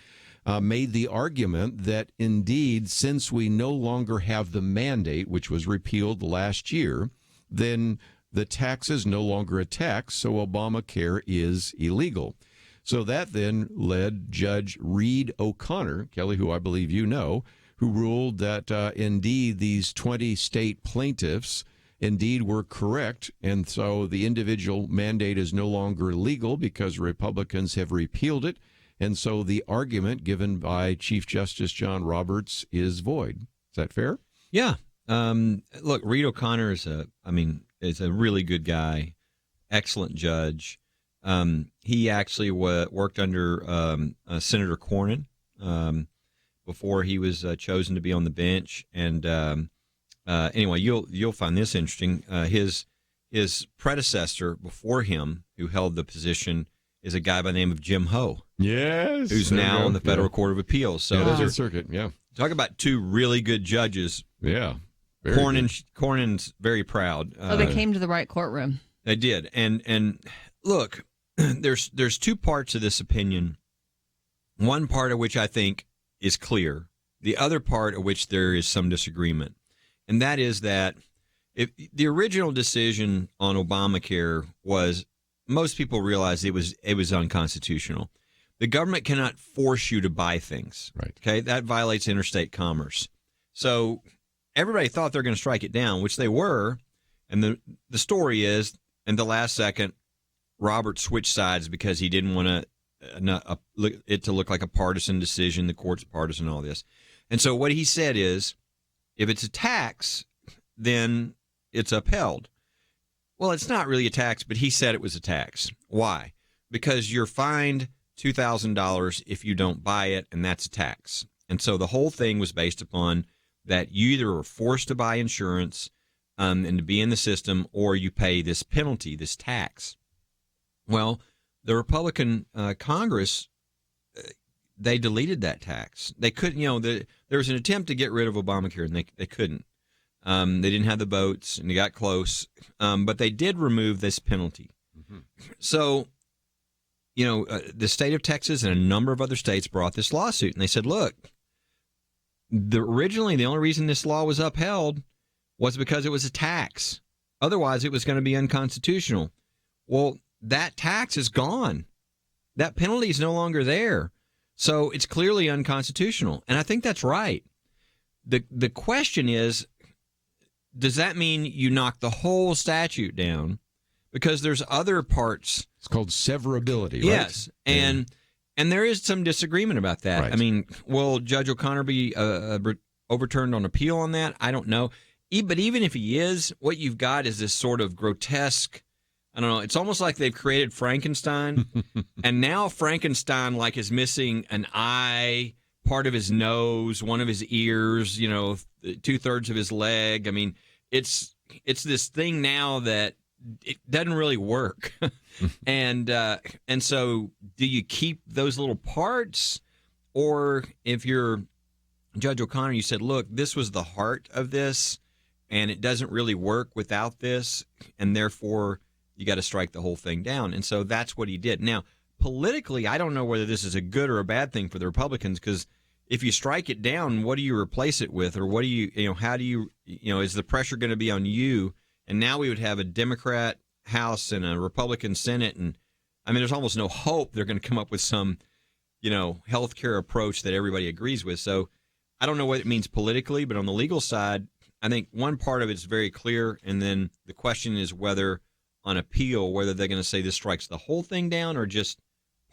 made the argument that indeed, since we no longer have the mandate, which was repealed last year, then the tax is no longer a tax, so Obamacare is illegal. So that then led Judge Reed O'Connor, Kelly, who I believe you know, who ruled that indeed these 20 state plaintiffs indeed were correct, and so the individual mandate is no longer legal because Republicans have repealed it, and so the argument given by Chief Justice John Roberts is void. Is that fair? Yeah. Look, Reed O'Connor is a really good guy, excellent judge. He actually worked under Senator Cornyn before he was chosen to be on the bench. And anyway, you'll find this interesting. His predecessor before him, who held the position, is a guy by the name of Jim Ho. Yes. Who's now on the Federal Court of Appeals. So there's a circuit, yeah. Talk about two really good judges. Yeah. Cornyn's very proud. They came to the right courtroom. They did. And look, there's two parts of this opinion. One part of which I think is clear. The other part of which there is some disagreement. And that is that if the original decision on Obamacare was, most people realized it was unconstitutional. The government cannot force you to buy things. Right. Okay, that violates interstate commerce. So everybody thought they're going to strike it down, which they were. And the story is, in the last second, Robert switched sides because he didn't want it to look like a partisan decision. The court's partisan, all this. And so what he said is, if it's a tax, then it's upheld. Well, it's not really a tax, but he said it was a tax. Why? Because you're fined $2,000 if you don't buy it, and that's a tax. And so the whole thing was based upon that you either are forced to buy insurance and to be in the system, or you pay this penalty, this tax. Well, the Republican Congress, they deleted that tax. They couldn't, there was an attempt to get rid of Obamacare, and they couldn't. They didn't have the votes, and they got close, but they did remove this penalty. Mm-hmm. So, the state of Texas and a number of other states brought this lawsuit, and they said, look, originally the only reason this law was upheld was because it was a tax. Otherwise, it was going to be unconstitutional. Well, that tax is gone. That penalty is no longer there. So it's clearly unconstitutional, and I think that's right. The question is, does that mean you knock the whole statute down? Because there's other parts. It's called severability, right? Yes, and there is some disagreement about that. Right. I mean, will Judge O'Connor be overturned on appeal on that? I don't know. But even if he is, what you've got is this sort of grotesque, I don't know, it's almost like they've created Frankenstein, and now Frankenstein is missing an eye, part of his nose, one of his ears, 2/3 of his leg. I mean, it's this thing now that it doesn't really work. And so do you keep those little parts? Or if you're Judge O'Connor, you said, look, this was the heart of this, and it doesn't really work without this, and therefore you got to strike the whole thing down. And so that's what he did. Now, politically, I don't know whether this is a good or a bad thing for the Republicans, because if you strike it down, what do you replace it with? Or what do you, how do you, is the pressure going to be on you? And now we would have a Democrat House and a Republican Senate. And I mean, there's almost no hope they're going to come up with some, healthcare approach that everybody agrees with. So I don't know what it means politically, but on the legal side, I think one part of it's very clear. And then the question is whether on appeal, whether they're going to say this strikes the whole thing down or just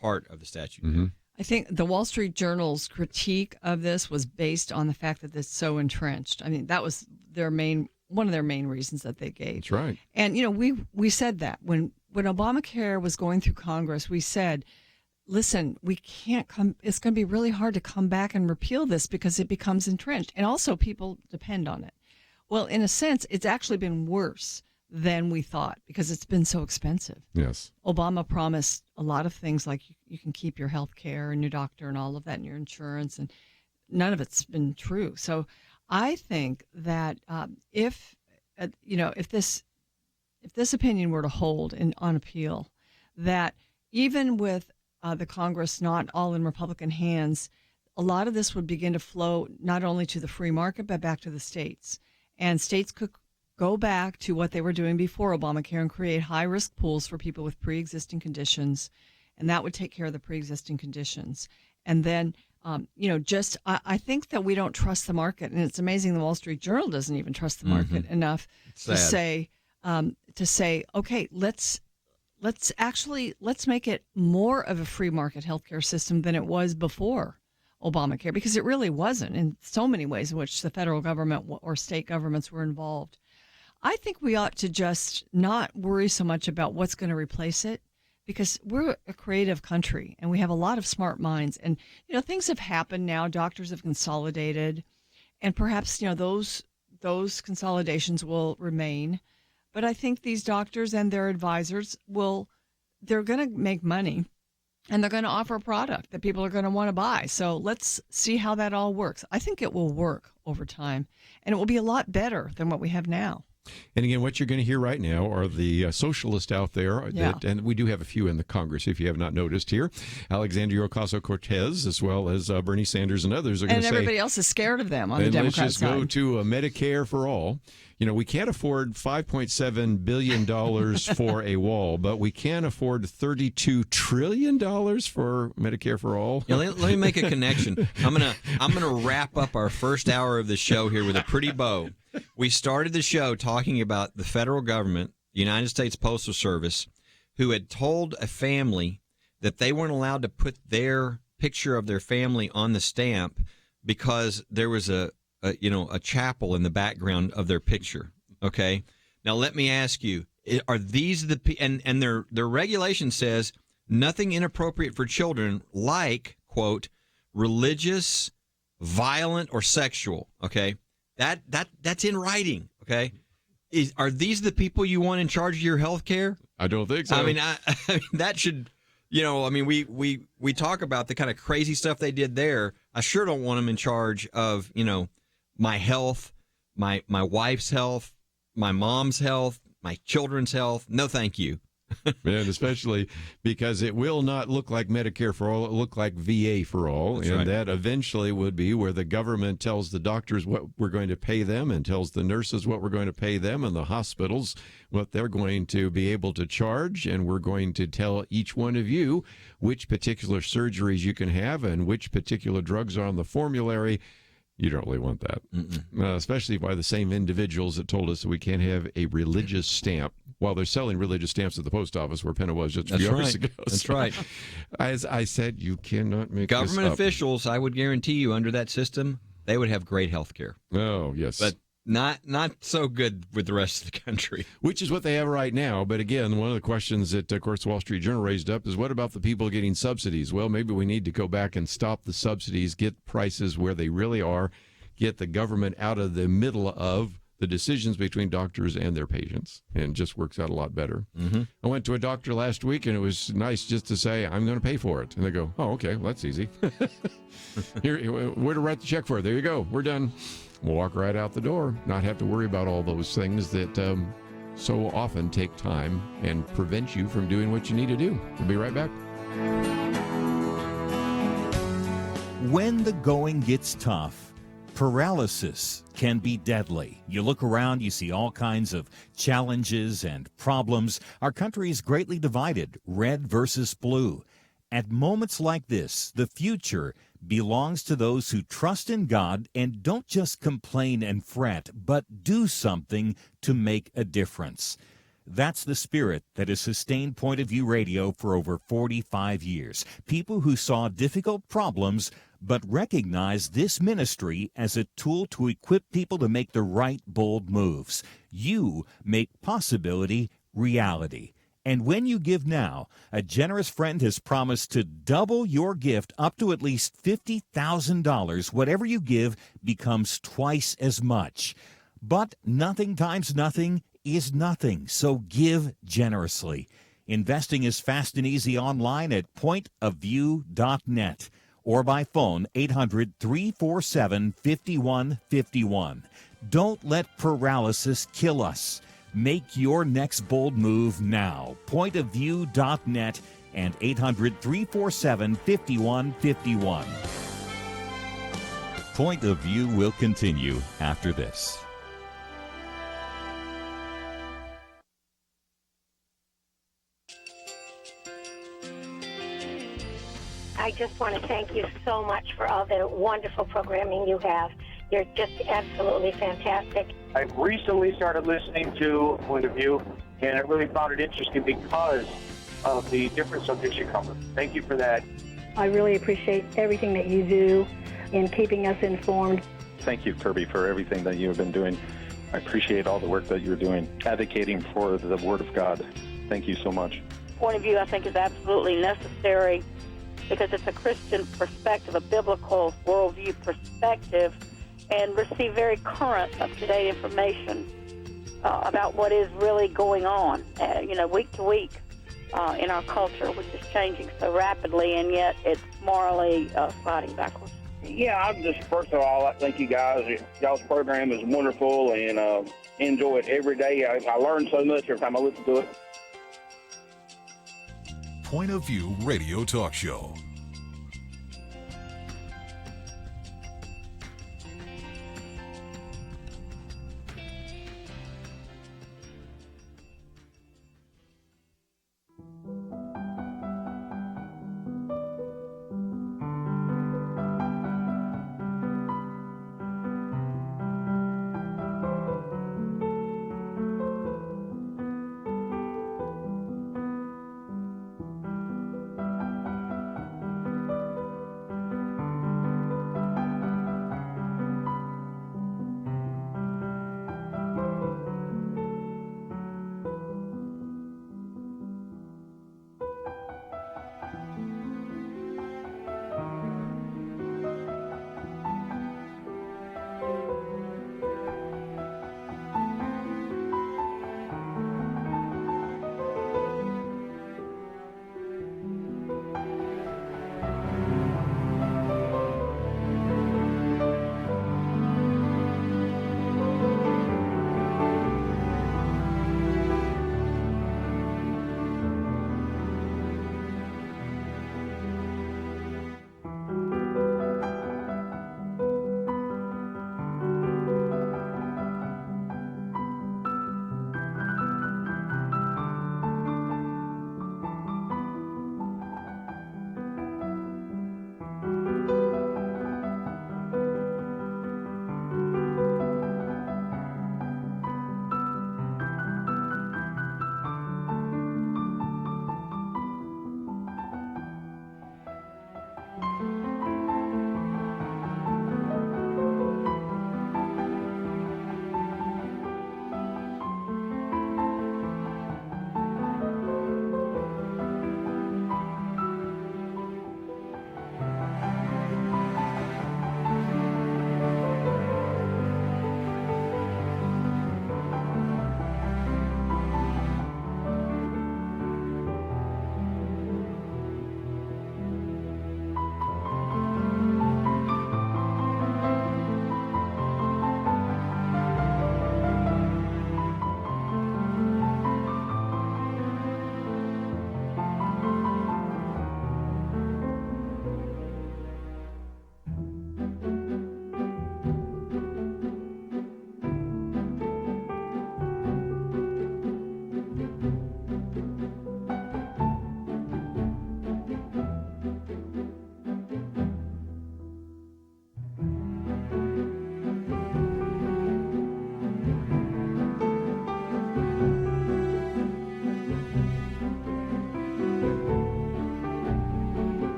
part of the statute. Mm-hmm. I think the Wall Street Journal's critique of this was based on the fact that it's so entrenched. I mean, that was one of their main reasons that they gave. That's right. And, we said that when Obamacare was going through Congress, we said, listen, we can't it's going to be really hard to come back and repeal this because it becomes entrenched. And also people depend on it. Well, in a sense, it's actually been worse than we thought because it's been so expensive. Yes. Obama promised a lot of things like you can keep your health care and your doctor and all of that and your insurance, and none of it's been true. So I think that if this opinion were to hold on appeal, that even with the Congress not all in Republican hands, a lot of this would begin to flow not only to the free market but back to the states, and states could go back to what they were doing before Obamacare and create high-risk pools for people with pre-existing conditions, and that would take care of the pre-existing conditions. And then, I think that we don't trust the market, and it's amazing the Wall Street Journal doesn't even trust the market enough to say, okay, let's make it more of a free market healthcare system than it was before Obamacare, because it really wasn't in so many ways in which the federal government or state governments were involved. I think we ought to just not worry so much about what's going to replace it, because we're a creative country and we have a lot of smart minds. And, things have happened now. Doctors have consolidated, and perhaps, those consolidations will remain. But I think these doctors and their advisors they're going to make money. And they're going to offer a product that people are going to want to buy. So let's see how that all works. I think it will work over time, and it will be a lot better than what we have now. And again, what you're going to hear right now are the socialists out there, and we do have a few in the Congress, if you have not noticed here. Alexandria Ocasio-Cortez, as well as Bernie Sanders and others are going to say... And everybody else is scared of them on the Democrat side. Let's just go to Medicare for all. You know, we can't afford $5.7 billion for a wall, but we can afford $32 trillion for Medicare for all. Yeah, let me make a connection. I'm gonna wrap up our first hour of the show here with a pretty bow. We started the show talking about the federal government, the United States Postal Service, who had told a family that they weren't allowed to put their picture of their family on the stamp because there was a chapel in the background of their picture. Okay. Now let me ask you: are these and their regulation says nothing inappropriate for children, like quote religious, violent, or sexual. Okay. That's in writing, okay? Are these the people you want in charge of your health care? I don't think so. I mean, that should, we talk about the kind of crazy stuff they did there. I sure don't want them in charge of, my health, my wife's health, my mom's health, my children's health. No, thank you. And especially because it will not look like Medicare for all, it will look like VA for all. That's and right. That eventually would be where the government tells the doctors what we're going to pay them and tells the nurses what we're going to pay them and the hospitals what they're going to be able to charge. And we're going to tell each one of you which particular surgeries you can have and which particular drugs are on the formulary. You don't really want that, especially by the same individuals that told us that we can't have a religious stamp while they're selling religious stamps at the post office where Penna was just a few hours ago. That's right. As I said, you cannot make government this up. officials, I would guarantee you, under that system, they would have great health care. Oh, yes. But not so good with the rest of the country. Which is what they have right now. But again, one of the questions that, of course, Wall Street Journal raised up is what about the people getting subsidies? Well, maybe we need to go back and stop the subsidies, get prices where they really are, get the government out of the middle of the decisions between doctors and their patients, and it just works out a lot better. Mm-hmm. I went to a doctor last week, and it was nice just to say, I'm going to pay for it. And they go, oh, okay, well, that's easy. Here, where to write the check for? There you go. We're done. We'll walk right out the door, not have to worry about all those things that so often take time and prevent you from doing what you need to do. We'll be right back. When the going gets tough, paralysis can be deadly. You look around, you see all kinds of challenges and problems. Our country is greatly divided, red versus blue. At moments like this, the future belongs to those who trust in God and don't just complain and fret, but do something to make a difference. That's the spirit that has sustained Point of View Radio for over 45 years. People who saw difficult problems but recognize this ministry as a tool to equip people to make the right, bold moves. You make possibility reality. And when you give now, a generous friend has promised to double your gift up to at least $50,000. Whatever you give becomes twice as much. But nothing times nothing is nothing, so give generously. Investing is fast and easy online at pointofview.net or by phone 800-347-5151. Don't let paralysis kill us. Make your next bold move now. Pointofview.net and 800-347-5151. Point of View will continue after this. I just want to thank you so much for all the wonderful programming you have. You're just absolutely fantastic. I recently started listening to Point of View, and I really found it interesting because of the different subjects you cover. Thank you for that. I really appreciate everything that you do in keeping us informed. Thank you, Kerby, for everything that you have been doing. I appreciate all the work that you're doing, advocating for the Word of God. Thank you so much. Point of View, I think, is absolutely necessary because it's a Christian perspective, a biblical worldview perspective, and receive very current, up-to-date information about what is really going on, week to week. in our culture, which is changing so rapidly, and yet it's morally sliding backwards. Yeah, I'm just, first of all, I thank you guys. Y'all's program is wonderful, and enjoy it every day. I learn so much every time I listen to it. Point of View Radio Talk Show.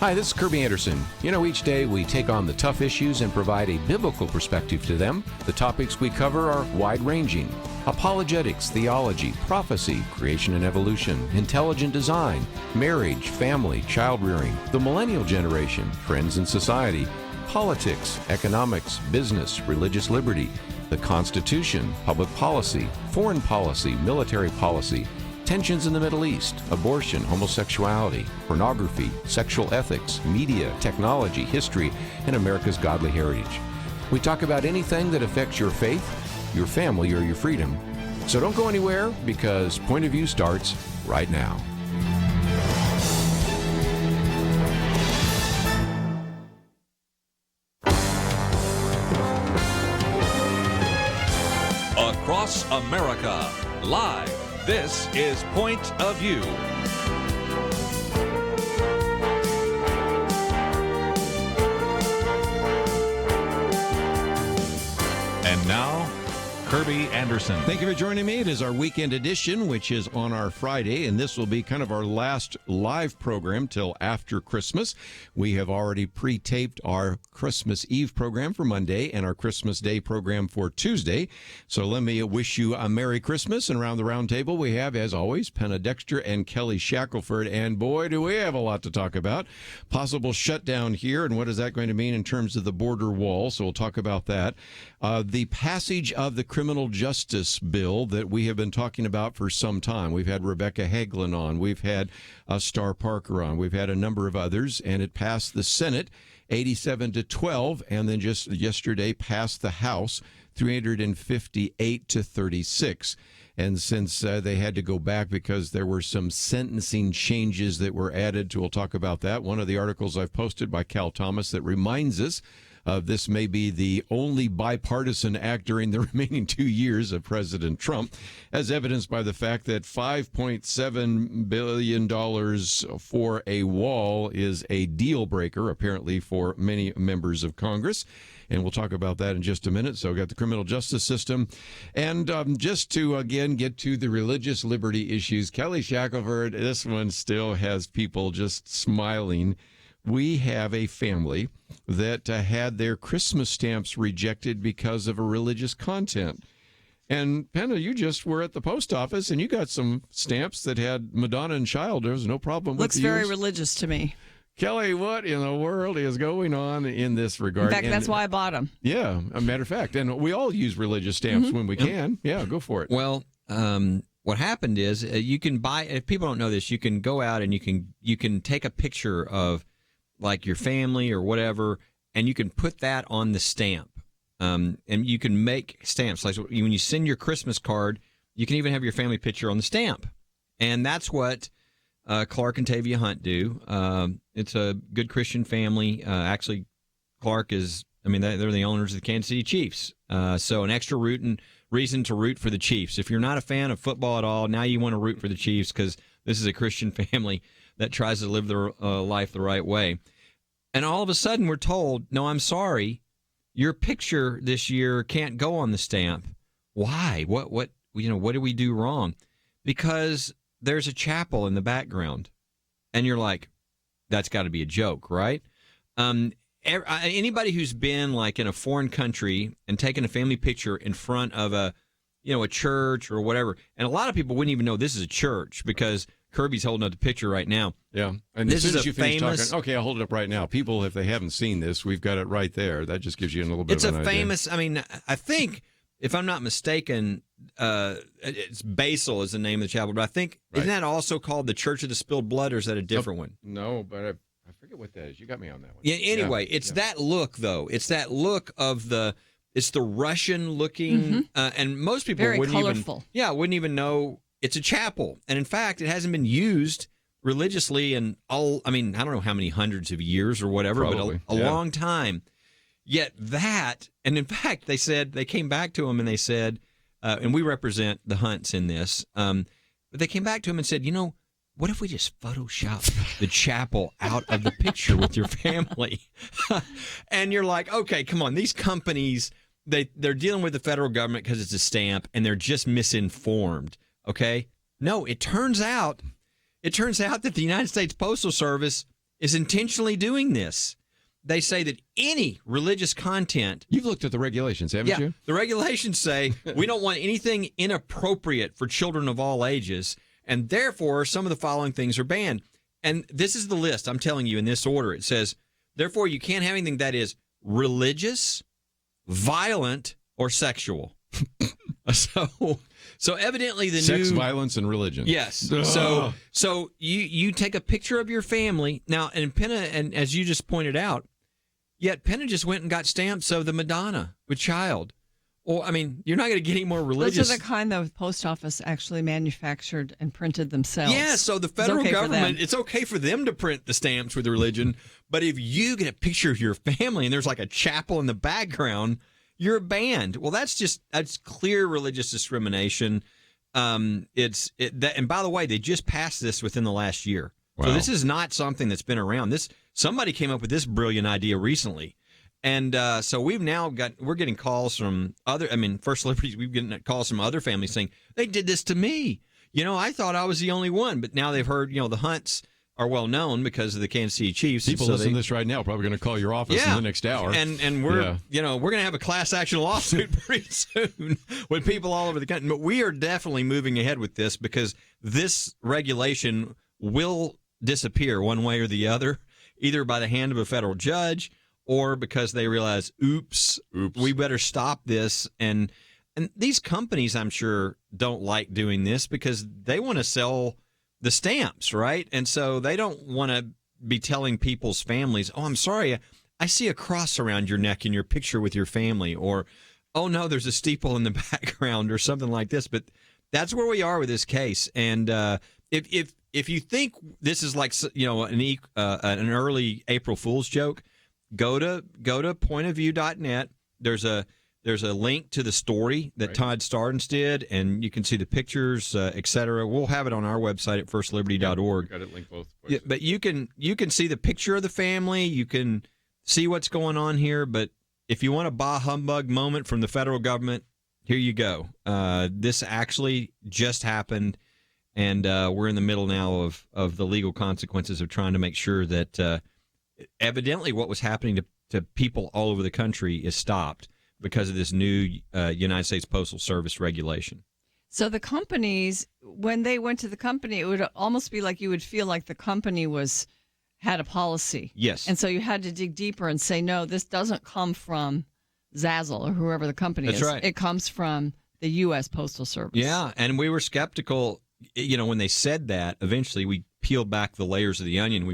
Hi, this is Kerby Anderson. You know, each day we take on the tough issues and provide a biblical perspective to them. The topics we cover are wide-ranging: apologetics, theology, prophecy, creation and evolution, intelligent design, marriage, family, child-rearing, the millennial generation, trends in society, politics, economics, business, religious liberty, the Constitution, public policy, foreign policy, military policy, tensions in the Middle East, abortion, homosexuality, pornography, sexual ethics, media, technology, history, and America's godly heritage. We talk about anything that affects your faith, your family, or your freedom. So don't go anywhere, because Point of View starts right now. Across America, live. This is Point of View. And now, Kerby Anderson. Thank you for joining me. It is our weekend edition, which is on our Friday, and this will be kind of our last live program till after Christmas. We have already pre-taped our Christmas Eve program for Monday and our Christmas Day program for Tuesday. So let me wish you a Merry Christmas. And around the round table we have, as always, Penna Dexter and Kelly Shackelford. And boy, do we have a lot to talk about. Possible shutdown here, and what is that going to mean in terms of the border wall? So we'll talk about that. The passage of the criminal justice bill that we have been talking about for some time. We've had Rebecca Hagelin on. We've had Star Parker on. We've had a number of others, and it passed the Senate 87-12, and then just yesterday passed the House 358-36. And since they had to go back because there were some sentencing changes that were added to, we'll talk about that. One of the articles I've posted by Cal Thomas that reminds us this may be the only bipartisan act during the remaining 2 years of President Trump, as evidenced by the fact that $5.7 billion for a wall is a deal breaker, apparently, for many members of Congress. And we'll talk about that in just a minute. So we've got the criminal justice system. And just to, again, get to the religious liberty issues, Kelly Shackelford, this one still has people just smiling. We have a family that had their Christmas stamps rejected because of a religious content. And Penna, you just were at the post office and you got some stamps that had Madonna and Child. There was no problem with Looks very religious to me. Kelly, what in the world is going on in this regard? In fact, that's why I bought them. Yeah, a matter of fact. And we all use religious stamps when we can. Yeah, go for it. Well, what happened is you can buy, if people don't know this, you can go out and you can take a picture of like your family or whatever, and you can put that on the stamp. And you can make stamps. Like when you send your Christmas card, you can even have your family picture on the stamp. And that's what Clark and Tavia Hunt do. It's a good Christian family. Actually, Clark is, they're the owners of the Kansas City Chiefs. So an extra reason to root for the Chiefs. If you're not a fan of football at all, now you want to root for the Chiefs because this is a Christian family that tries to live their life the right way. And all of a sudden we're told, no, I'm sorry, your picture this year can't go on the stamp. Why? What did we do wrong? Because there's a chapel in the background. And you're like, that's got to be a joke, right? Anybody who's been like in a foreign country and taken a family picture in front of a church or whatever, and a lot of people wouldn't even know this is a church because Kirby's holding up the picture right now. Yeah, and this as soon is as you a finish famous. Talking, okay, I'll hold it up right now. People, if they haven't seen this, we've got it right there. That just gives you a little bit. It's of a an famous. I think, if I'm not mistaken, it's Basil is the name of the chapel. But I think isn't that also called the Church of the Spilled Blood, or is that a different one? No, but I forget what that is. You got me on that one. Yeah. Anyway, it's that look though. It's that look of it's the Russian looking, and most people Very wouldn't colorful. wouldn't even know it's a chapel. And in fact, it hasn't been used religiously in I don't know how many hundreds of years or whatever, Probably, but a long time. Yet that, and in fact, they came back to him and they said, and we represent the Hunts in this, but they came back to him and said, what if we just Photoshop the chapel out of the picture with your family? And you're like, okay, come on. These companies, they're dealing with the federal government because it's a stamp, and they're just misinformed, okay? No, it turns out that the United States Postal Service is intentionally doing this. They say that any religious content... You've looked at the regulations, haven't you? The regulations say we don't want anything inappropriate for children of all ages, and therefore some of the following things are banned. And this is the list, I'm telling you, in this order. It says, therefore, you can't have anything that is religious, violent, or sexual. So evidently the Sex, violence, and religion. Yes. Ugh. So you take a picture of your family now, and Penna, and as you just pointed out, yet Penna just went and got stamps of the Madonna with child. Well, I mean, you're not going to get any more religious. Those are the kind the post office actually manufactured and printed themselves. Yeah, so the federal government, it's okay for them to print the stamps with the religion, but if you get a picture of your family and there's like a chapel in the background, you're banned. Well, that's clear religious discrimination. And by the way, they just passed this within the last year. Wow. So this is not something that's been around. Somebody came up with this brilliant idea recently. And so we're getting calls from First Liberties, we've getting calls from other families saying, they did this to me. I thought I was the only one, but now they've heard, the Hunts are well known because of the Kansas City Chiefs. People listening to this right now are probably going to call your office in the next hour. And we're we're going to have a class action lawsuit pretty soon with people all over the country. But we are definitely moving ahead with this because this regulation will disappear one way or the other, either by the hand of a federal judge or because they realize, oops, we better stop this. And these companies, I'm sure, don't like doing this because they want to sell the stamps, right? And so they don't want to be telling people's families, oh, I'm sorry, I see a cross around your neck in your picture with your family, or, oh, no, there's a steeple in the background or something like this. But that's where we are with this case. And if you think this is like, an early April Fool's joke, go to pointofview.net. There's a link to the story that Todd Stardens did, and you can see the pictures, et cetera. We'll have it on our website at firstliberty.org. Got it linked both places. Yeah, but you can see the picture of the family. You can see what's going on here. But if you want a bah humbug moment from the federal government, here you go. This actually just happened, and we're in the middle now of the legal consequences of trying to make sure that evidently what was happening to people all over the country is stopped because of this new United States Postal Service regulation. So the companies, when they went to the company, it would almost be like you would feel like the company had a policy. Yes. And so you had to dig deeper and say, no, this doesn't come from Zazzle or whoever the company is. That's right. It comes from the U.S. Postal Service. Yeah, and we were skeptical, when they said that. Eventually, we peeled back the layers of the onion.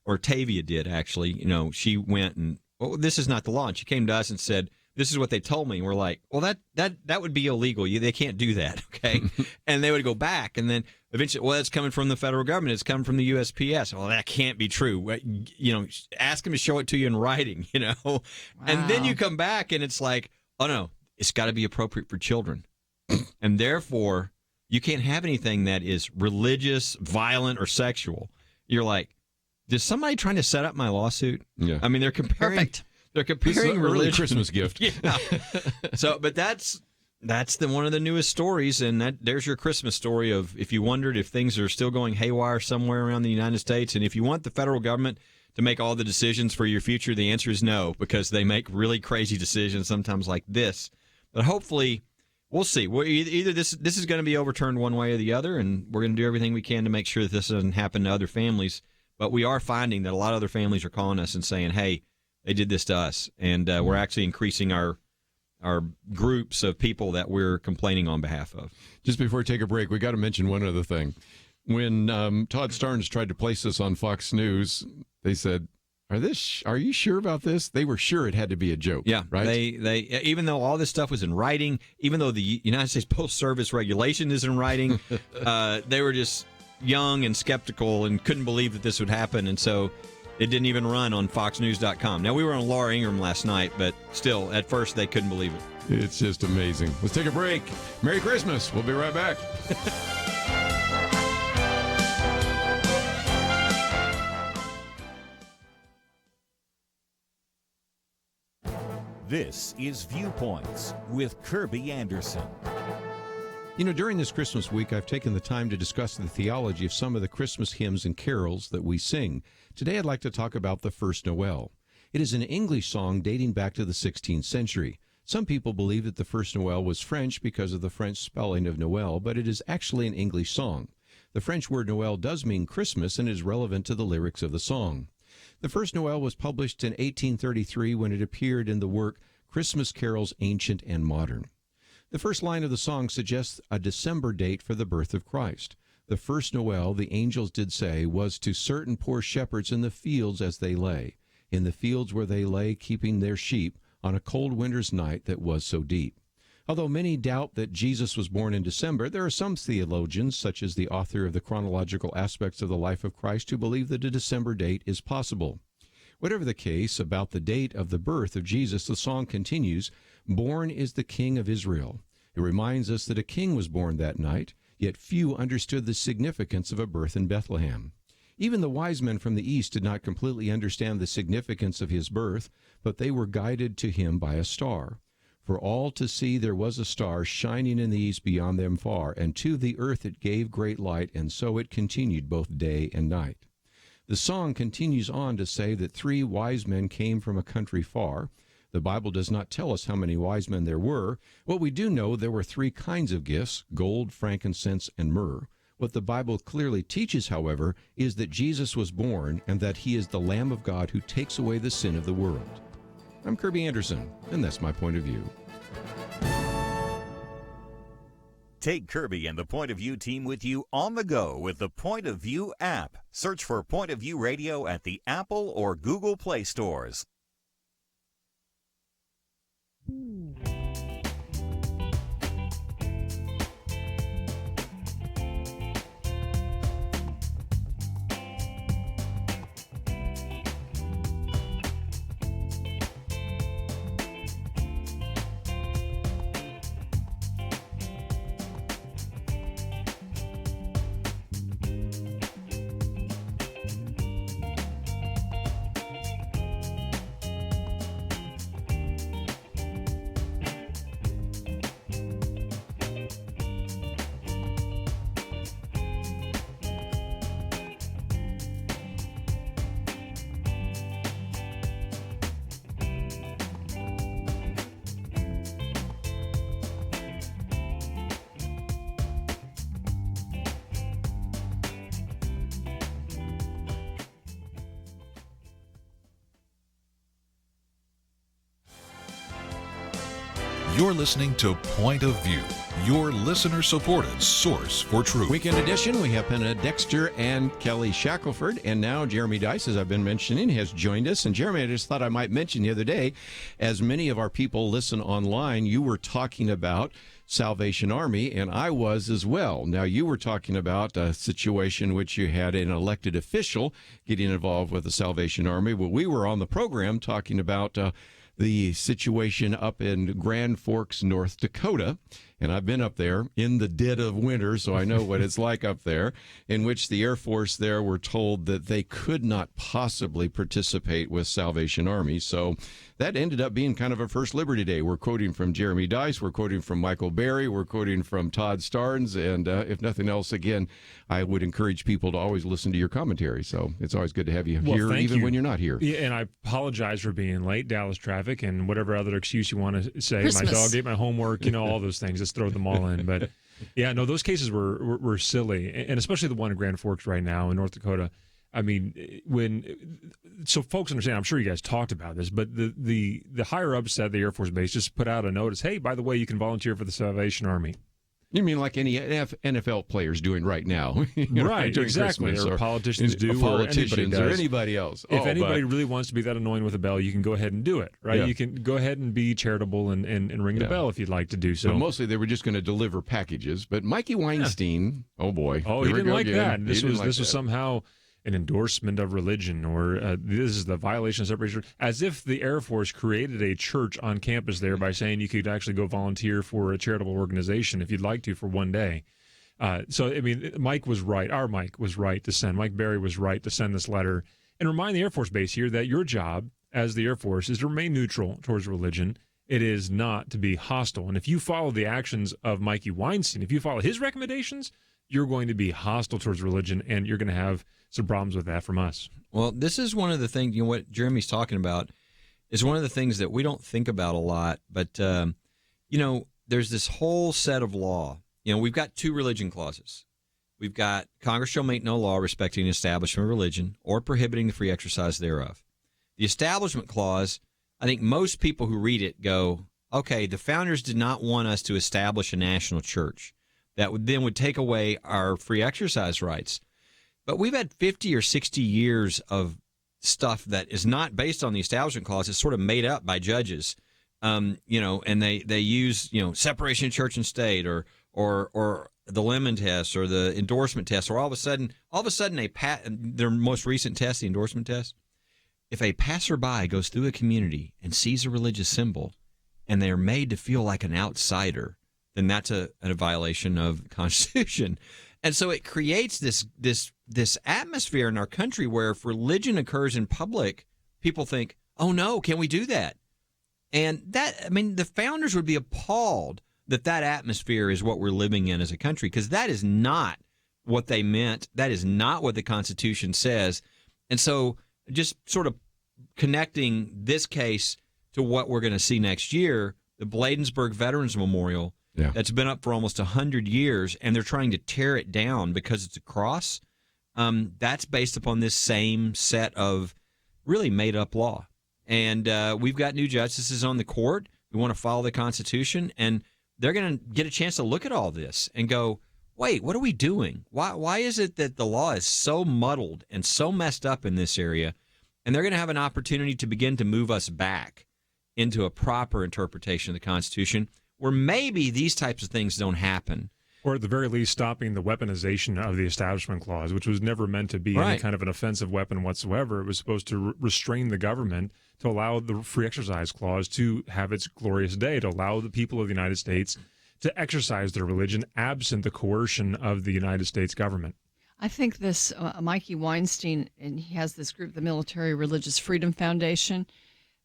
Or Tavia did, actually. She went and, this is not the law. And she came to us and said, this is what they told me. And we're like, well, that would be illegal. They can't do that, okay? And they would go back. And then eventually, well, it's coming from the federal government. It's coming from the USPS. Well, that can't be true. Ask them to show it to you in writing, Wow. And then you come back and it's like, oh, no, it's got to be appropriate for children. And therefore, you can't have anything that is religious, violent, or sexual. You're like, is somebody trying to set up my lawsuit? Yeah. I mean, they're comparing. Perfect. They're comparing an early religion. Christmas gift. Yeah. So, but that's one of the newest stories, and there's your Christmas story of if you wondered if things are still going haywire somewhere around the United States, and if you want the federal government to make all the decisions for your future, the answer is no, because they make really crazy decisions sometimes like this. But hopefully, we'll see. Either this is going to be overturned one way or the other, and we're going to do everything we can to make sure that this doesn't happen to other families. But we are finding that a lot of other families are calling us and saying, hey, they did this to us. And we're actually increasing our groups of people that we're complaining on behalf of. Just before we take a break, we got to mention one other thing. When Todd Starnes tried to place this on Fox News, they said, are you sure about this? They were sure it had to be a joke. Yeah, right? They even though all this stuff was in writing, even though the United States Postal Service regulation is in writing, they were just young and skeptical and couldn't believe that this would happen, and so it didn't even run on foxnews.com. Now, we were on Laura Ingraham last night, but still, at first, they couldn't believe it. It's just amazing. Let's take a break. Merry Christmas. We'll be right back. This is Viewpoints with Kerby Anderson. You know, during this Christmas week, I've taken the time to discuss the theology of some of the Christmas hymns and carols that we sing. Today, I'd like to talk about the First Noel. It is an English song dating back to the 16th century. Some people believe that the First Noel was French because of the French spelling of Noel, but it is actually an English song. The French word Noel does mean Christmas and is relevant to the lyrics of the song. The First Noel was published in 1833 when it appeared in the work Christmas Carols Ancient and Modern. The first line of the song suggests a December date for the birth of Christ. The first Noel, the angels did say, was to certain poor shepherds in the fields as they lay, in the fields where they lay keeping their sheep on a cold winter's night that was so deep. Although many doubt that Jesus was born in December, there are some theologians, such as the author of the chronological aspects of the life of Christ, who believe that a December date is possible. Whatever the case about the date of the birth of Jesus, the song continues, "Born is the King of Israel." It reminds us that a king was born that night, yet few understood the significance of a birth in Bethlehem. Even the wise men from the east did not completely understand the significance of his birth, but they were guided to him by a star. For all to see there was a star shining in the east beyond them far, and to the earth it gave great light, and so it continued both day and night. The song continues on to say that 3 wise men came from a country far. The Bible does not tell us how many wise men there were. What we do know, there were 3 kinds of gifts, gold, frankincense, and myrrh. What the Bible clearly teaches, however, is that Jesus was born and that he is the Lamb of God who takes away the sin of the world. I'm Kerby Anderson, and that's my point of view. Take Kerby and the Point of View team with you on the go with the Point of View app. Search for Point of View Radio at the Apple or Google Play stores. You're listening to Point of View, your listener-supported source for truth. Weekend edition, we have Penna Dexter and Kelly Shackelford, and now Jeremy Dys, as I've been mentioning, has joined us. And Jeremy, I just thought I might mention the other day, as many of our people listen online, you were talking about Salvation Army, and I was as well. Now, you were talking about a situation which you had an elected official getting involved with the Salvation Army. Well, we were on the program talking about the situation up in Grand Forks, North Dakota. And I've been up there in the dead of winter, so I know what it's like up there, in which the Air Force there were told that they could not possibly participate with Salvation Army. So that ended up being kind of a First Liberty Day. We're quoting from Jeremy Dys, we're quoting from Michael Berry, we're quoting from Todd Starnes, and if nothing else, again, I would encourage people to always listen to your commentary. So it's always good to have you here, even when you're not here. Yeah, and I apologize for being late, Dallas traffic, and whatever other excuse you want to say. Christmas. My dog ate my homework, all those things. Just throw them all in. But yeah, no, those cases were silly, and especially the one in Grand Forks right now in North Dakota. I mean, so folks understand, I'm sure you guys talked about this, but the higher ups at the Air Force Base just put out a notice, hey, by the way, you can volunteer for the Salvation Army. You mean like any NFL players doing right now? Right, exactly. Christmas, or politicians do, politicians, or anybody else. If anybody really wants to be that annoying with a bell, you can go ahead and do it, right? Yeah. You can go ahead and be charitable and ring the bell if you'd like to do so. But mostly they were just going to deliver packages. But Mikey Weinstein, oh boy. Oh, he didn't like again. that. This was somehow an endorsement of religion, or this is the violation of separation, as if the Air Force created a church on campus there by saying you could actually go volunteer for a charitable organization if you'd like to for one day. So, I mean, Mike was right. Our Mike was right to send. Mike Berry was right to send this letter and remind the Air Force Base here that your job as the Air Force is to remain neutral towards religion It is not to be hostile. And if you follow the actions of Mikey Weinstein, if you follow his recommendations, you're going to be hostile towards religion, and you're going to have some problems with that from us. Well, this is one of the things, what Jeremy's talking about is one of the things that we don't think about a lot. But, there's this whole set of law. We've got 2 religion clauses. We've got Congress shall make no law respecting the establishment of religion or prohibiting the free exercise thereof. The Establishment Clause, I think most people who read it go, okay, the founders did not want us to establish a national church. That would take away our free exercise rights. But we've had 50 or 60 years of stuff that is not based on the Establishment Clause. It's sort of made up by judges, and they use, separation of church and state or the Lemon test or the endorsement test, or all of a sudden their most recent test, the endorsement test. If a passerby goes through a community and sees a religious symbol and they're made to feel like an outsider, then that's a violation of the Constitution. And so it creates this atmosphere in our country where if religion occurs in public, people think, oh no, can we do that? And the founders would be appalled that atmosphere is what we're living in as a country, because that is not what they meant. That is not what the Constitution says. And so just sort of connecting this case to what we're going to see next year, the Bladensburg Veterans Memorial, that's been up for almost 100 years, and they're trying to tear it down because it's a cross. That's based upon this same set of really made-up law. And we've got new justices on the court. We want to follow the Constitution, and they're going to get a chance to look at all this and go, wait, what are we doing? Why is it that the law is so muddled and so messed up in this area? And they're going to have an opportunity to begin to move us back into a proper interpretation of the Constitution where maybe these types of things don't happen. Or at the very least, stopping the weaponization of the Establishment Clause, which was never meant to be any kind of an offensive weapon whatsoever. It was supposed to restrain the government, to allow the Free Exercise Clause to have its glorious day, to allow the people of the United States to exercise their religion absent the coercion of the United States government. I think this Mikey Weinstein, and he has this group, the Military Religious Freedom Foundation,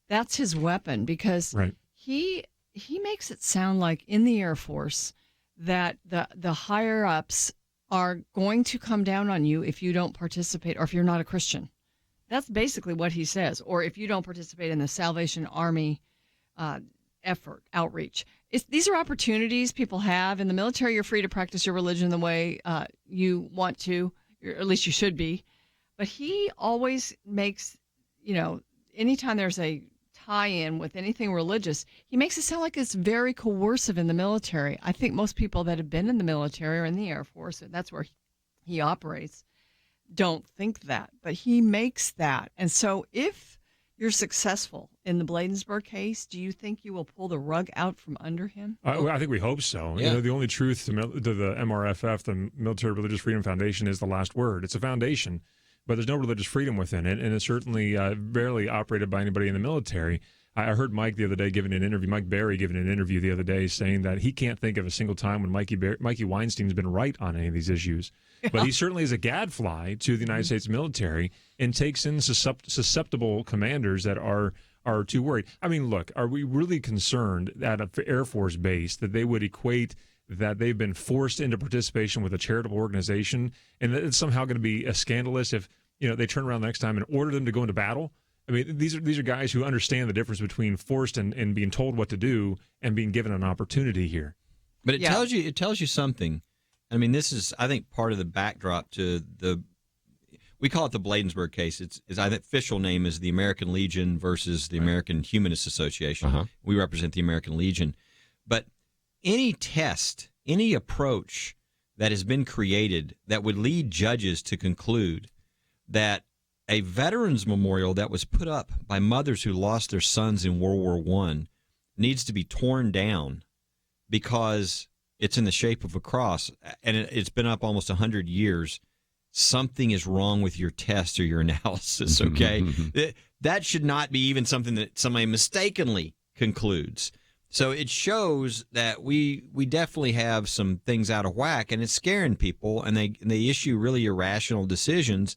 that's his weapon, because he makes it sound like in the Air Force that the higher ups are going to come down on you if you don't participate or if you're not a Christian. That's basically what he says. Or if you don't participate in the Salvation Army effort, outreach. These are opportunities people have. In the military, you're free to practice your religion the way you want to, or at least you should be. But he always makes, anytime there's a tie-in with anything religious, he makes it sound like it's very coercive in the military. I think most people that have been in the military or in the Air Force, and that's where he operates, don't think that. But he makes that. And so if you're successful in the Bladensburg case, do you think you will pull the rug out from under him? I think we hope so. Yeah. The only truth to the MRFF, the Military Religious Freedom Foundation, is the last word. It's a foundation, but there's no religious freedom within it, and it's certainly barely operated by anybody in the military. I heard Mike the other day giving an interview, Mike Berry giving an interview the other day, saying that he can't think of a single time when Mikey Weinstein's been right on any of these issues. But he certainly is a gadfly to the United States military and takes in susceptible commanders that are too worried. I mean, look, are we really concerned at an Air Force base that they would equate that they've been forced into participation with a charitable organization, and that it's somehow going to be scandalous if they turn around the next time and order them to go into battle? I mean, these are guys who understand the difference between forced and being told what to do and being given an opportunity here. But it tells you something. I mean, this is, I think, part of the backdrop to we call it the Bladensburg case. It's I think official name is the American Legion versus the American Humanist Association. Uh-huh. We represent the American Legion. But any test, any approach that has been created that would lead judges to conclude that a veterans memorial that was put up by mothers who lost their sons in World War I needs to be torn down because it's in the shape of a cross, and it's been up almost 100 years. Something is wrong with your test or your analysis, okay? That should not be even something that somebody mistakenly concludes. So it shows that we definitely have some things out of whack, and it's scaring people, and they issue really irrational decisions.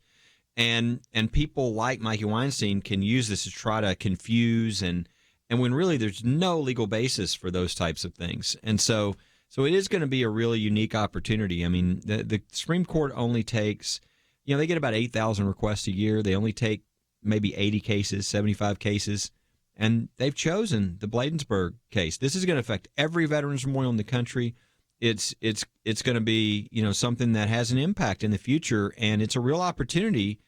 And people like Mikey Weinstein can use this to try to confuse and and when really there's no legal basis for those types of things. And so it is going to be a really unique opportunity. I mean, the Supreme Court only takes, they get about 8,000 requests a year. They only take maybe 80 cases, 75 cases, and they've chosen the Bladensburg case. This is going to affect every veterans memorial in the country. It's going to be, something that has an impact in the future, and it's a real opportunity.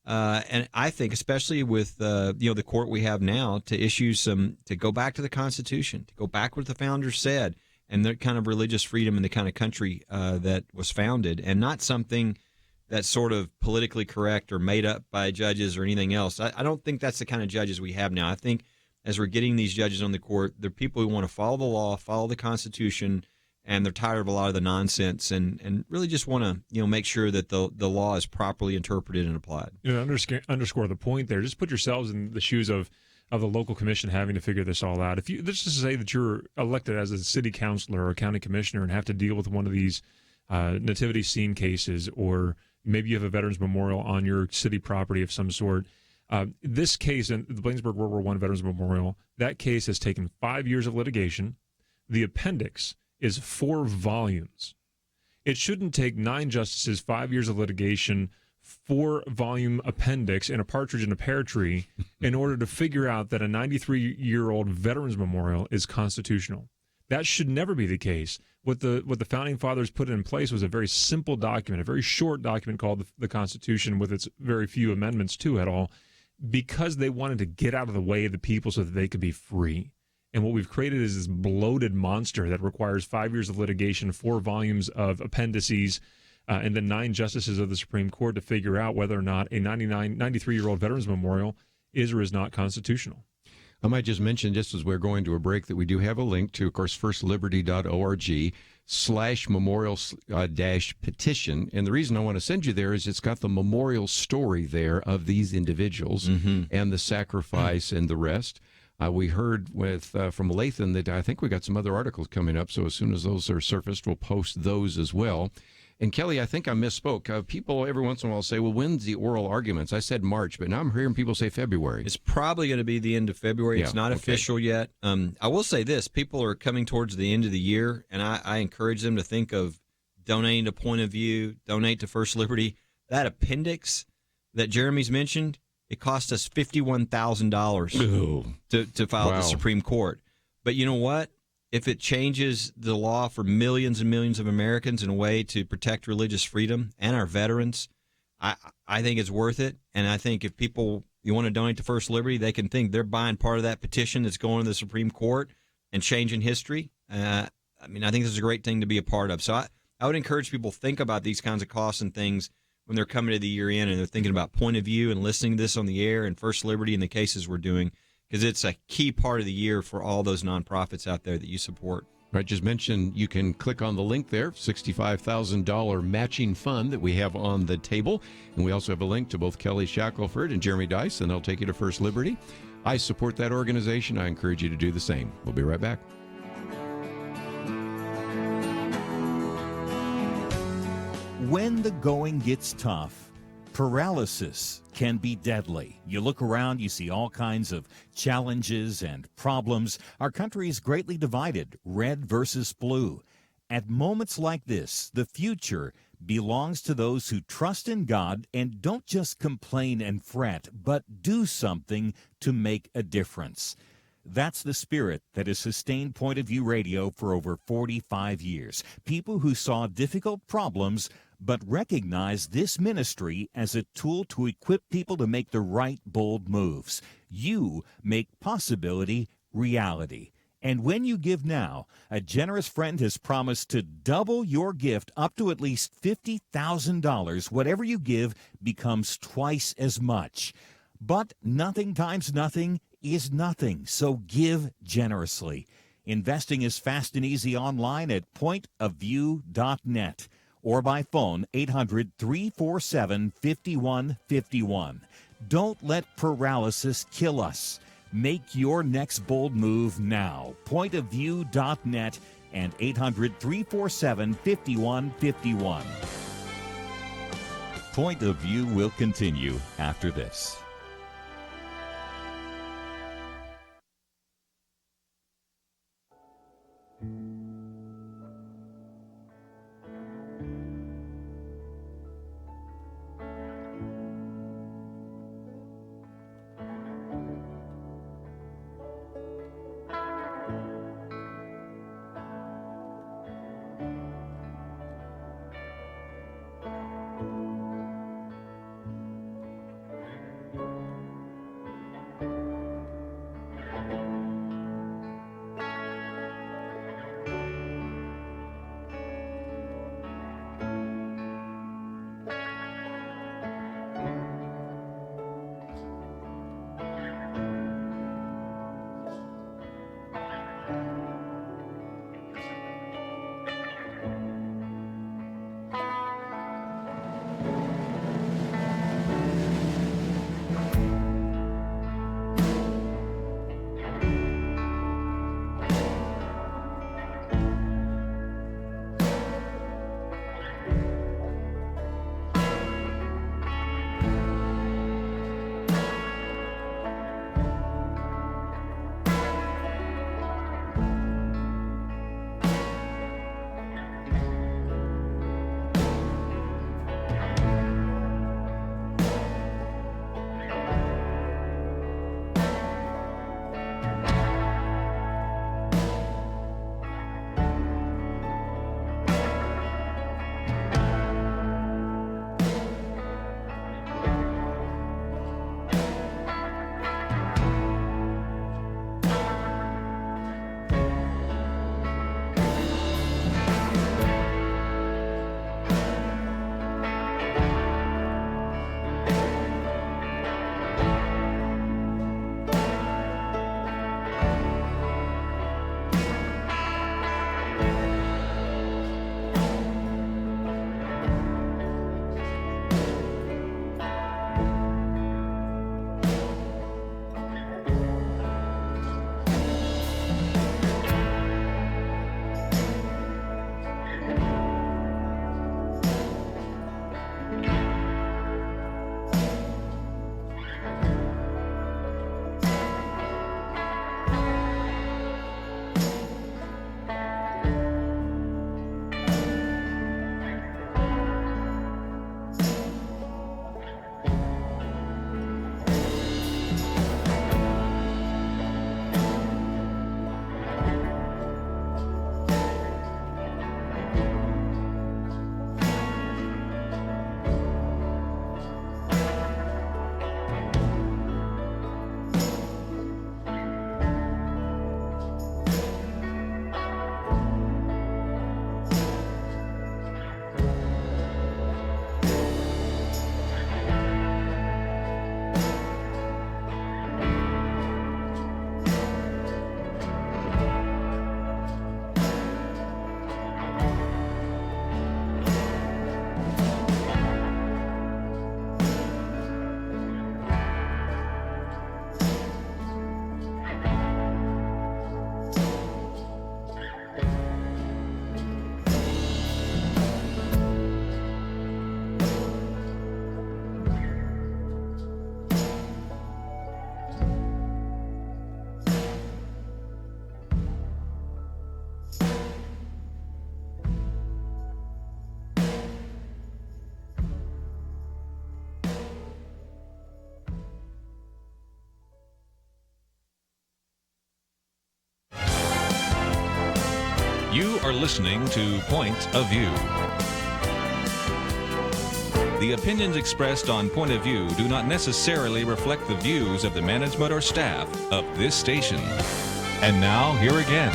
And I think, especially with the court we have now, to go back to the Constitution, to go back what the founders said, and the kind of religious freedom and the kind of country that was founded, and not something that's sort of politically correct or made up by judges or anything else. I don't think that's the kind of judges we have now. I think as we're getting these judges on the court, they're people who want to follow the law, follow the Constitution, and they're tired of a lot of the nonsense and really just want to make sure that the law is properly interpreted and applied. Underscore the point there. Just put yourselves in the shoes of the local commission having to figure this all out. If you let's just say that you're elected as a city councilor or a county commissioner and have to deal with one of these nativity scene cases, or maybe you have a veterans memorial on your city property of some sort. This case, in the Bladensburg World War I Veterans Memorial, that case has taken 5 years of litigation. The appendix is 4 volumes. It shouldn't take 9 justices 5 years of litigation, 4-volume appendix in a partridge in a pear tree in order to figure out that a 93-year-old veterans memorial is constitutional. That should never be the case. What the founding fathers put in place was a very simple document, a very short document called the Constitution, with its very few amendments to it all, because they wanted to get out of the way of the people so that they could be free. And what we've created is this bloated monster that requires 5 years of litigation, 4 volumes of appendices, and then 9 justices of the Supreme Court to figure out whether or not a 93-year-old veterans memorial is or is not constitutional. I might just mention, just as we're going to a break, that we do have a link to, of course, firstliberty.org/memorial-petition. And the reason I want to send you there is it's got the memorial story there of these individuals and the sacrifice and the rest. We heard from Lathan that I think we got some other articles coming up, so as soon as those are surfaced, we'll post those as well. And Kelly, I think I misspoke. People every once in a while say, well, when's the oral arguments? I said March, but now I'm hearing people say February. It's probably going to be the end of February. It's not official yet. I will say this. People are coming towards the end of the year, and I encourage them to think of donating to Point of View, donate to First Liberty. That appendix that Jeremy's mentioned, it cost us $51,000 to file at the Supreme Court. But you know what? If it changes the law for millions and millions of Americans in a way to protect religious freedom and our veterans, I think it's worth it. And I think if you want to donate to First Liberty, they can think they're buying part of that petition that's going to the Supreme Court and changing history. I think this is a great thing to be a part of. So I would encourage people to think about these kinds of costs and things when they're coming to the year end and they're thinking about Point of View and listening to this on the air and First Liberty and the cases we're doing, because it's a key part of the year for all those nonprofits out there that you support. I just mentioned you can click on the link there, $65,000 matching fund that we have on the table. And we also have a link to both Kelly Shackelford and Jeremy Dys, and they'll take you to First Liberty. I support that organization. I encourage you to do the same. We'll be right back. When the going gets tough, paralysis can be deadly. You look around, you see all kinds of challenges and problems. Our country is greatly divided, red versus blue. At moments like this, the future belongs to those who trust in God and don't just complain and fret, but do something to make a difference. That's the spirit that has sustained Point of View Radio for over 45 years. People who saw difficult problems but recognize this ministry as a tool to equip people to make the right, bold moves. You make possibility reality. And when you give now, a generous friend has promised to double your gift up to at least $50,000. Whatever you give becomes twice as much. But nothing times nothing is nothing, so give generously. Investing is fast and easy online at pointofview.net. or by phone 800-347-5151. Don't let paralysis kill us. Make your next bold move now. Pointofview.net and 800-347-5151. Point of View will continue after this. are listening to Point of View. The opinions expressed on Point of View do not necessarily reflect the views of the management or staff of this station. And now, here again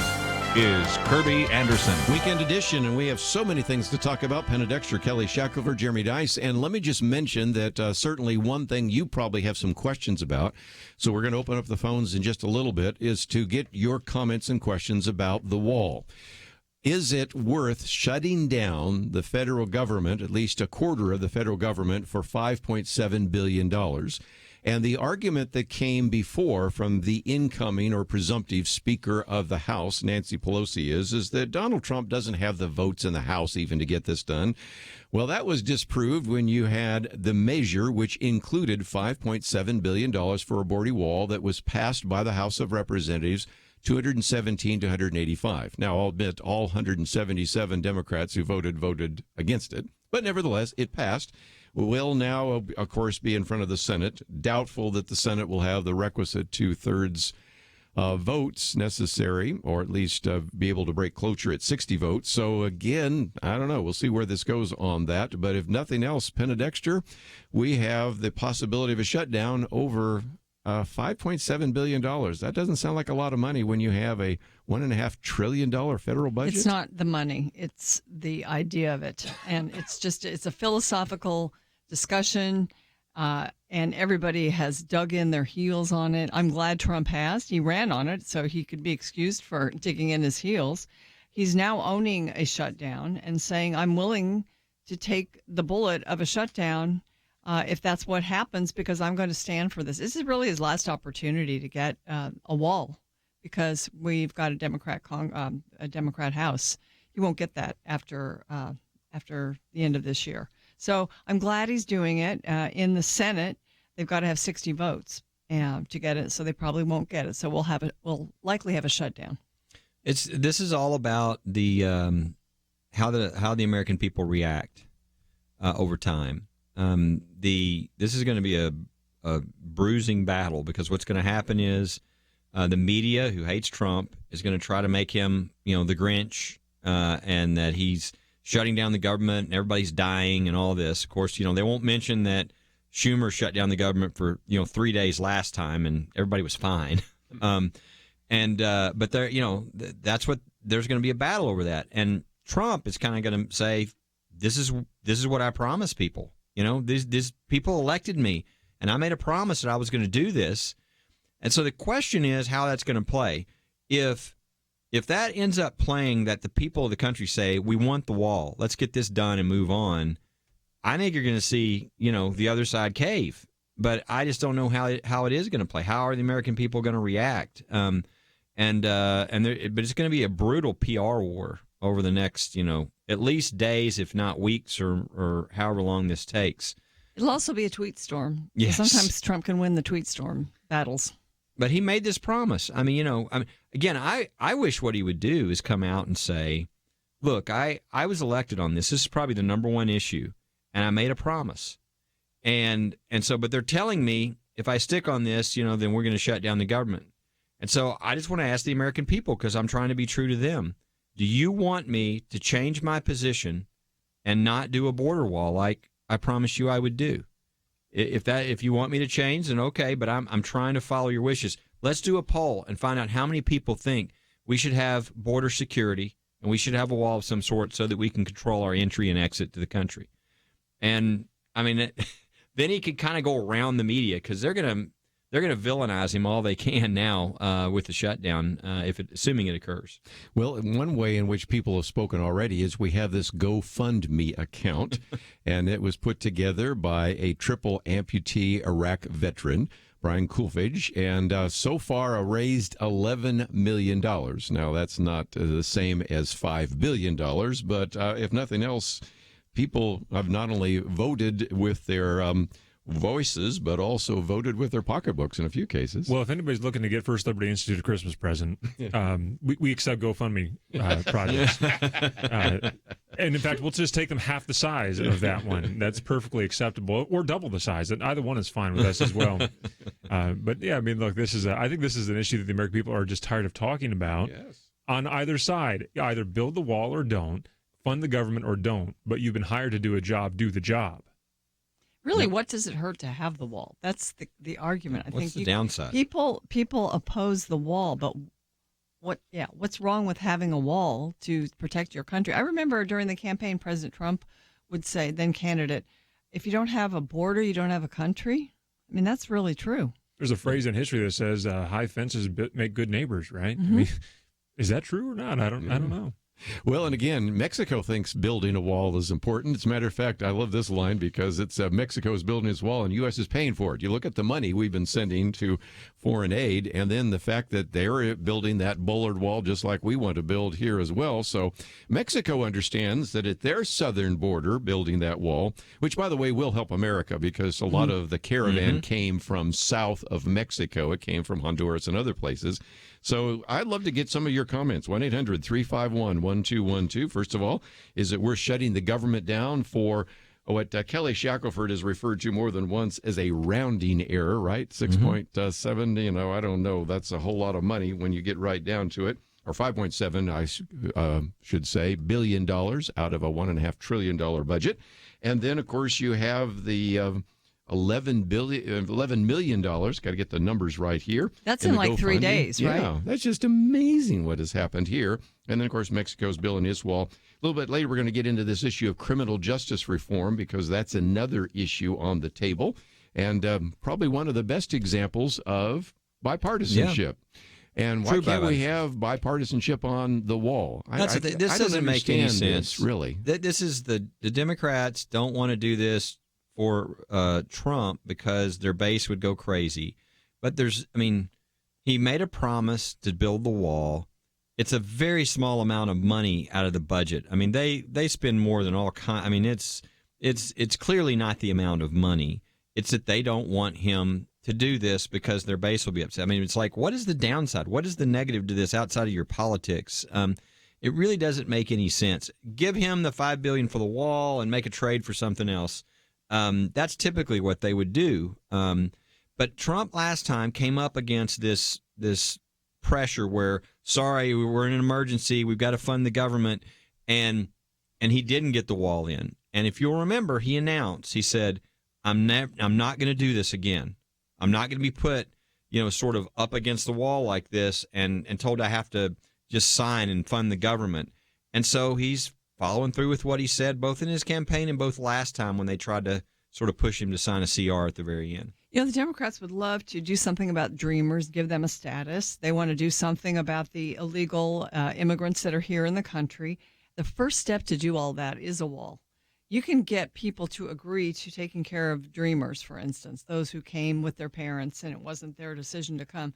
is Kerby Anderson. Weekend edition, and we have so many things to talk about. Penna Dexter, Kelly Shackelford, Jeremy Dys. And let me just mention that certainly one thing you probably have some questions about, so we're going to open up the phones in just a little bit, is to get your comments and questions about the wall. Is it worth shutting down the federal government, at least a quarter of the federal government, for $5.7 billion? And the argument that came before from the incoming or presumptive Speaker of the House, Nancy Pelosi, is that Donald Trump doesn't have the votes in the House even to get this done. Well, that was disproved when you had the measure, which included $5.7 billion for a border wall that was passed by the House of Representatives, 217 to 185. Now, I'll admit all 177 Democrats who voted against it, but nevertheless, it passed. Will now, of course, be in front of the Senate. Doubtful that the Senate will have the requisite two-thirds votes necessary, or at least be able to break cloture at 60 votes. So, again, I don't know. We'll see where this goes on that. But if nothing else, Penna Dexter, we have the possibility of a shutdown over $5.7 billion. That doesn't sound like a lot of money when you have a $1.5 trillion federal budget. It's not the money. It's the idea of it. And it's a philosophical discussion, and everybody has dug in their heels on it. I'm glad Trump has. He ran on it, so he could be excused for digging in his heels. He's now owning a shutdown and saying, I'm willing to take the bullet of a shutdown if that's what happens, because I'm going to stand for this. This is really his last opportunity to get a wall, because we've got a Democrat House. He won't get that after the end of this year. So I'm glad he's doing it. In the Senate, they've got to have 60 votes to get it, so they probably won't get it. So we'll likely have a shutdown. This is all about the how the American people react over time. This is going to be a bruising battle, because what's going to happen is the media, who hates Trump, is going to try to make him, the Grinch, and that he's shutting down the government and everybody's dying and all this. Of course, they won't mention that Schumer shut down the government for 3 days last time and everybody was fine. But there, that's what there's going to be a battle over that. And Trump is kind of going to say, this is what I promised people. These people elected me, and I made a promise that I was going to do this. And so the question is how that's going to play. If that ends up playing that the people of the country say, we want the wall, let's get this done and move on, I think you're going to see, the other side cave. But I just don't know how it is going to play. How are the American people going to react? But it's going to be a brutal PR war over the next, at least days, if not weeks, or however long this takes. It'll also be a tweet storm. Yes. Sometimes Trump can win the tweet storm battles. But he made this promise. Again, I wish what he would do is come out and say, look, I was elected on this. This is probably the number one issue, and I made a promise. And so, but they're telling me if I stick on this, then we're going to shut down the government. And so I just want to ask the American people, because I'm trying to be true to them. Do you want me to change my position and not do a border wall like I promised you I would do? If you want me to change, then okay, but I'm trying to follow your wishes. Let's do a poll and find out how many people think we should have border security and we should have a wall of some sort so that we can control our entry and exit to the country. And then he could kind of go around the media, because they're going to villainize him all they can now with the shutdown, assuming it occurs. Well, one way in which people have spoken already is we have this GoFundMe account, and it was put together by a triple amputee Iraq veteran, Brian Coolidge, and so far raised $11 million. Now, that's not the same as $5 billion, but if nothing else, people have not only voted with their voices, but also voted with their pocketbooks in a few cases. Well, if anybody's looking to get First Liberty Institute a Christmas present, we accept GoFundMe projects. And in fact, we'll just take them half the size of that one. That's perfectly acceptable, or double the size. And either one is fine with us as well. But yeah, look, I think this is an issue that the American people are just tired of talking about. Yes. on either side. Either build the wall or don't, fund the government or don't, but you've been hired to do a job, do the job. Really, what does it hurt to have the wall? That's the argument. What's the downside? People oppose the wall, but what's wrong with having a wall to protect your country? I remember during the campaign, President Trump would say, then candidate, if you don't have a border, you don't have a country. I mean, that's really true. There's a phrase in history that says high fences make good neighbors, right? Mm-hmm. I mean, is that true or not? I don't know. Well, and again, Mexico thinks building a wall is important. As a matter of fact, I love this line because it's Mexico is building its wall and U.S. is paying for it. You look at the money we've been sending to foreign aid, and then the fact that they're building that Bullard wall just like we want to build here as well. So Mexico understands that at their southern border, building that wall, which, by the way, will help America because a lot of the caravan came from south of Mexico. It came from Honduras and other places. So I'd love to get some of your comments. 1-800-351-1212. First of all, is it worth shutting the government down for what Kelly Shackelford has referred to more than once as a rounding error, right? 6.7, I don't know. That's a whole lot of money when you get right down to it. Or 5.7, I should say, billion dollars out of a $1.5 trillion budget. And then, of course, you have the $11 million. Got to get the numbers right here. That's in like 3 days, right? Yeah, that's just amazing what has happened here. And then, of course, Mexico's building its wall. A little bit later, we're going to get into this issue of criminal justice reform because that's another issue on the table and probably one of the best examples of bipartisanship. Yeah. And why can't we have bipartisanship on the wall? This doesn't make any sense, really. This is the Democrats don't want to do this for Trump because their base would go crazy. But he made a promise to build the wall. It's a very small amount of money out of the budget. I mean, they spend more than all kind. I mean, it's clearly not the amount of money. It's that they don't want him to do this because their base will be upset. I mean, it's like, what is the downside? What is the negative to this outside of your politics? It really doesn't make any sense. Give him the $5 billion for the wall and make a trade for something else. That's typically what they would do. But Trump last time came up against this pressure where, sorry, we're in an emergency, we've got to fund the government, and he didn't get the wall in. And if you'll remember, he announced, he said, I'm not going to do this again. I'm not going to be put, sort of up against the wall like this and told I have to just sign and fund the government. And so he's following through with what he said, both in his campaign and both last time when they tried to sort of push him to sign a CR at the very end. The Democrats would love to do something about dreamers, give them a status. They want to do something about the illegal immigrants that are here in the country. The first step to do all that is a wall. You can get people to agree to taking care of dreamers, for instance, those who came with their parents and it wasn't their decision to come.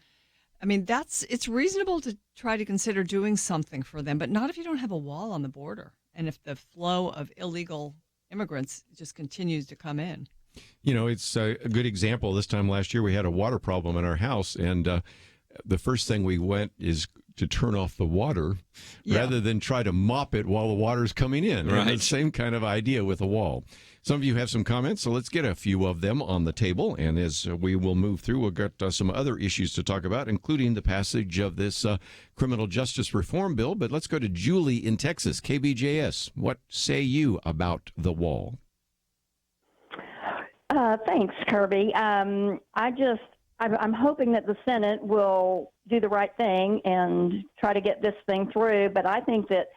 I mean, it's reasonable to try to consider doing something for them, but not if you don't have a wall on the border and if the flow of illegal immigrants just continues to come in. It's a good example. This time last year, we had a water problem in our house, and the first thing we went is to turn off the water rather than try to mop it while the water's coming in. Right. And the same kind of idea with a wall. Some of you have some comments, so let's get a few of them on the table. And as we will move through, we'll get some other issues to talk about, including the passage of this criminal justice reform bill. But let's go to Julie in Texas, KBJS. What say you about the wall? Thanks, Kerby. I'm hoping that the Senate will do the right thing and try to get this thing through. But I think that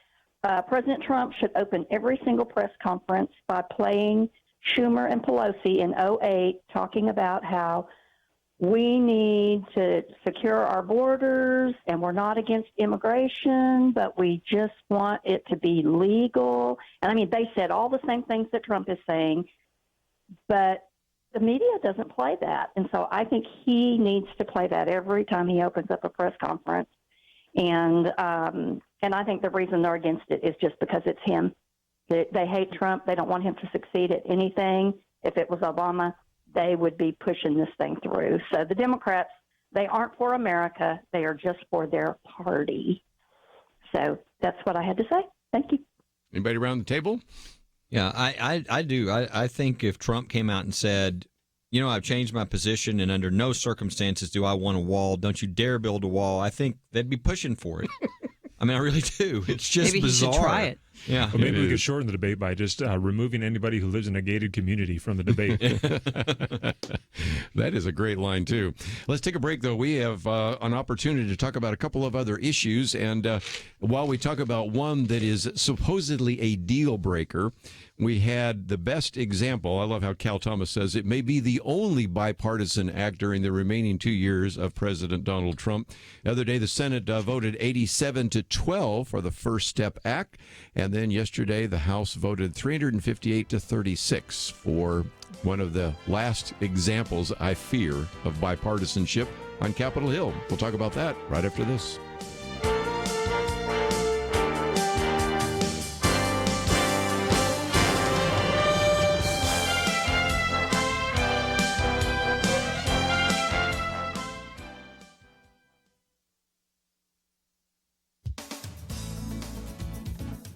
President Trump should open every single press conference by playing Schumer and Pelosi in 2008, talking about how we need to secure our borders and we're not against immigration, but we just want it to be legal. And I mean, they said all the same things that Trump is saying, but the media doesn't play that. And so I think he needs to play that every time he opens up a press conference. And I think the reason they're against it is just because it's him. They hate Trump. They don't want him to succeed at anything. If it was Obama, they would be pushing this thing through. So the Democrats, they aren't for America. They are just for their party. So that's what I had to say. Thank you. Anybody around the table? Yeah, I do. I think if Trump came out and said, I've changed my position and under no circumstances do I want a wall, don't you dare build a wall, I think they'd be pushing for it. I mean, I really do. It's just Maybe bizarre. He should try it. Yeah, well, maybe we could shorten the debate by just removing anybody who lives in a gated community from the debate. That is a great line, too. Let's take a break, though. We have an opportunity to talk about a couple of other issues. And while we talk about one that is supposedly a deal breaker, we had the best example. I love how Cal Thomas says it may be the only bipartisan act during the remaining 2 years of President Donald Trump. The other day, the Senate voted 87-12 for the First Step Act. And then yesterday, the House voted 358-36 for one of the last examples, I fear, of bipartisanship on Capitol Hill. We'll talk about that right after this.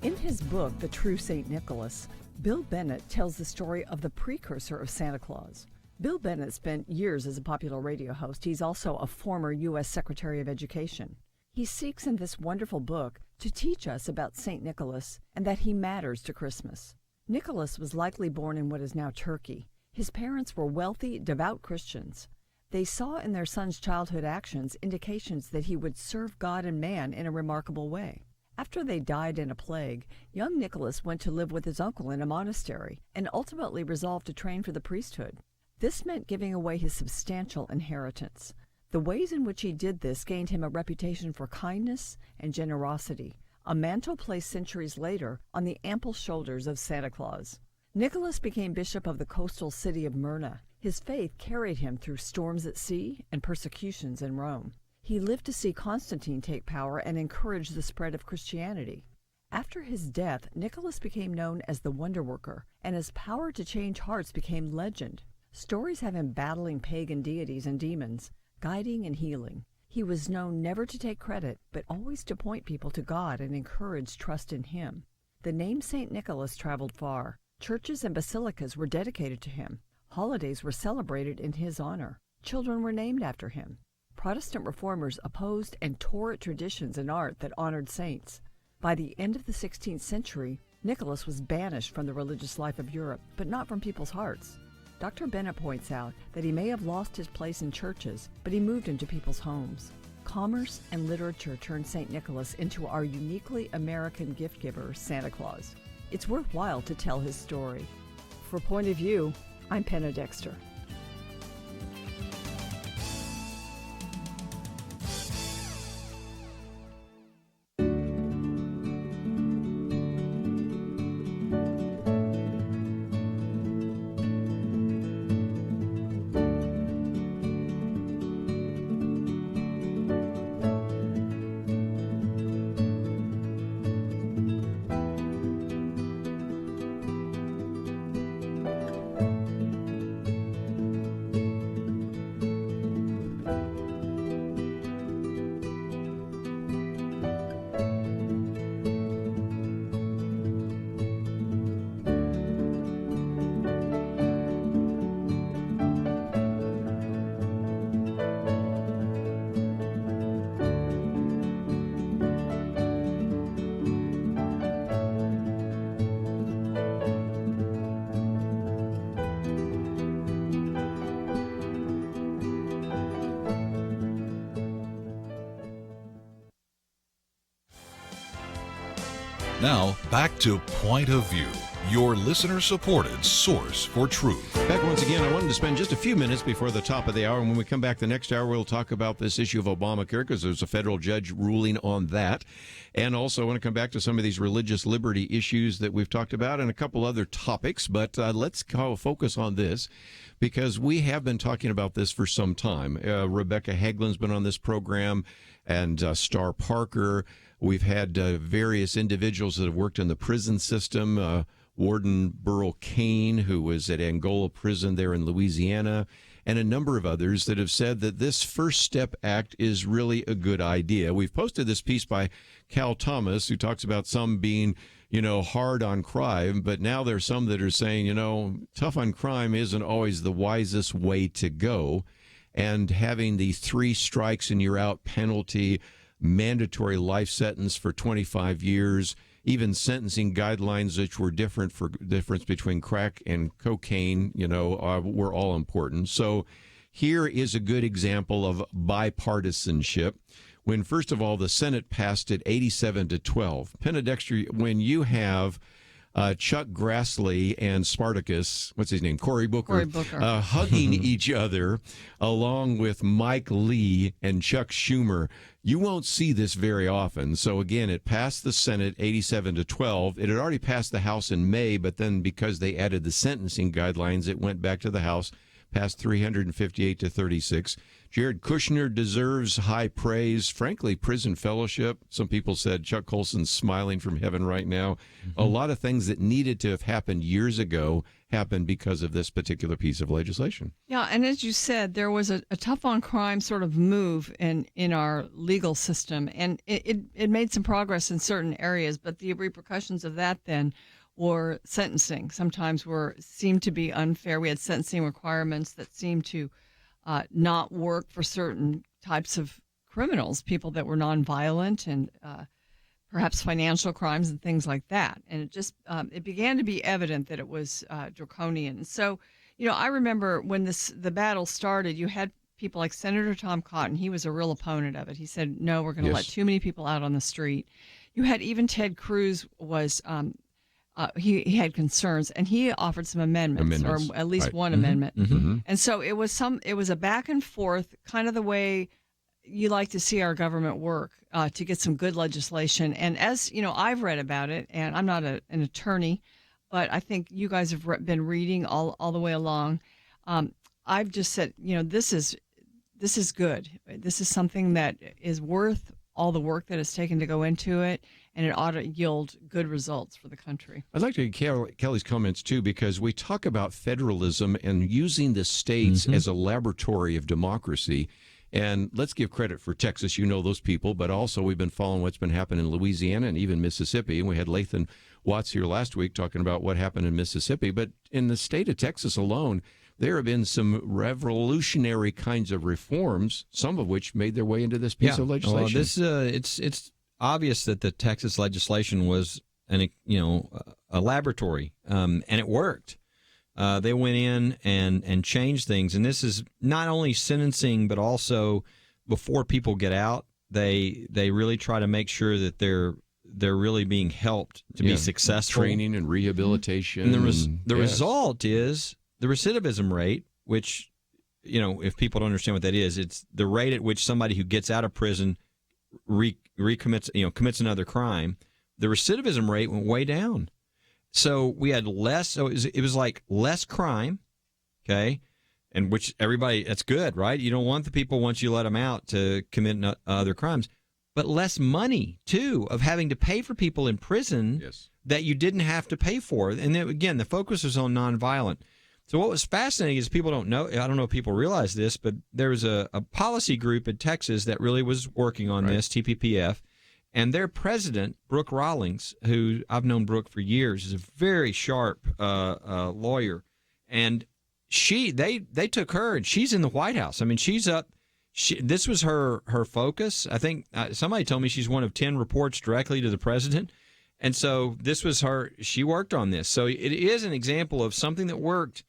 In his book, The True St. Nicholas, Bill Bennett tells the story of the precursor of Santa Claus. Bill Bennett spent years as a popular radio host. He's also a former U.S. Secretary of Education. He seeks in this wonderful book to teach us about St. Nicholas and that he matters to Christmas. Nicholas was likely born in what is now Turkey. His parents were wealthy, devout Christians. They saw in their son's childhood actions indications that he would serve God and man in a remarkable way. After they died in a plague, young Nicholas went to live with his uncle in a monastery and ultimately resolved to train for the priesthood. This meant giving away his substantial inheritance. The ways in which he did this gained him a reputation for kindness and generosity, a mantle placed centuries later on the ample shoulders of Santa Claus. Nicholas became bishop of the coastal city of Myrna. His faith carried him through storms at sea and persecutions in Rome. He lived to see Constantine take power and encourage the spread of Christianity. After his death, Nicholas became known as the Wonder Worker, and his power to change hearts became legend. Stories have him battling pagan deities and demons, guiding and healing. He was known never to take credit, but always to point people to God and encourage trust in Him. The name St. Nicholas traveled far. Churches and basilicas were dedicated to him. Holidays were celebrated in his honor. Children were named after him. Protestant reformers opposed and tore at traditions and art that honored saints. By the end of the 16th century, Nicholas was banished from the religious life of Europe, but not from people's hearts. Dr. Bennett points out that he may have lost his place in churches, but he moved into people's homes. Commerce and literature turned St. Nicholas into our uniquely American gift giver, Santa Claus. It's worthwhile to tell his story. For Point of View, I'm Penna Dexter. Now, back to Point of View, your listener-supported source for truth. Back once again, I wanted to spend just a few minutes before the top of the hour. And when we come back the next hour, we'll talk about this issue of Obamacare, because there's a federal judge ruling on that. And also I want to come back to some of these religious liberty issues that we've talked about and a couple other topics. But let's focus on this, because we have been talking about this for some time. Rebecca Hagelin's been on this program, and Star Parker. We've had various individuals that have worked in the prison system, Warden Burl Cain, who was at Angola Prison there in Louisiana, and a number of others that have said that this First Step Act is really a good idea. We've posted this piece by Cal Thomas, who talks about some being, hard on crime, but now there's some that are saying, tough on crime isn't always the wisest way to go. And having the 3 strikes and you're out penalty mandatory life sentence for 25 years, even sentencing guidelines which were different for difference between crack and cocaine, were all important. So here is a good example of bipartisanship. When, first of all, the Senate passed it 87-12. Penna Dexter, when you have Chuck Grassley and Spartacus, what's his name, Cory Booker, hugging each other, along with Mike Lee and Chuck Schumer, you won't see this very often. So again, it passed the Senate 87-12. It had already passed the House in May, but then because they added the sentencing guidelines, it went back to the House, passed 358-36. Jared Kushner deserves high praise. Frankly, prison fellowship. Some people said Chuck Colson's smiling from heaven right now. A lot of things that needed to have happened years ago happened because of this particular piece of legislation. Yeah, and as you said, there was a tough on crime sort of move in our legal system, and it made some progress in certain areas, but the repercussions of that then were sentencing. Sometimes seemed to be unfair. We had sentencing requirements that seemed to not work for certain types of criminals, people that were nonviolent and perhaps financial crimes and things like that. And it just it began to be evident that it was draconian. So, I remember when the battle started, you had people like Senator Tom Cotton. He was a real opponent of it. He said, no, we're going to let too many people out on the street. You had even Ted Cruz was he had concerns, and he offered some amendments. Or at least one amendment. And so it was a back and forth, kind of the way you like to see our government work, to get some good legislation. And as I've read about it, and I'm not an attorney, but I think you guys have been reading all the way along. I've just said, this is good. This is something that is worth all the work that it's taken to go into it, and it ought to yield good results for the country. I'd like to get Kelly's comments, too, because we talk about federalism and using the states as a laboratory of democracy. And let's give credit for Texas, those people, but also we've been following what's been happening in Louisiana and even Mississippi. And we had Lathan Watts here last week talking about what happened in Mississippi. But in the state of Texas alone, there have been some revolutionary kinds of reforms, some of which made their way into this piece of legislation. Well, it's obvious that the Texas legislation was a laboratory, and it worked. They went in and changed things, and this is not only sentencing, but also before people get out, they really try to make sure that they're really being helped to be successful. Training and rehabilitation. And the result is the recidivism rate, which, if people don't understand what that is, it's the rate at which somebody who gets out of prison commits another crime. The recidivism rate went way down. So we had less. So it was like less crime, okay, and which everybody, that's good, right? You don't want the people once you let them out to commit other crimes, but less money too of having to pay for people in prison that you didn't have to pay for. And then, again, the focus was on nonviolent. So what was fascinating is people don't know. I don't know if people realize this, but there was a policy group in Texas that really was working on this, TPPF. And their president, Brooke Rawlings, who I've known Brooke for years, is a very sharp lawyer. And they took her, and she's in the White House. I mean, she's up. This was her focus. I think somebody told me she's one of 10 reports directly to the president. And so this was her. She worked on this. So it is an example of something that worked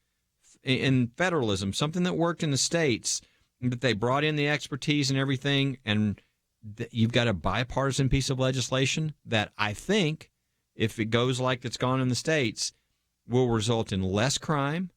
in federalism, something that worked in the states, that they brought in the expertise and everything, and you've got a bipartisan piece of legislation that I think, if it goes like it's gone in the states, will result in less crime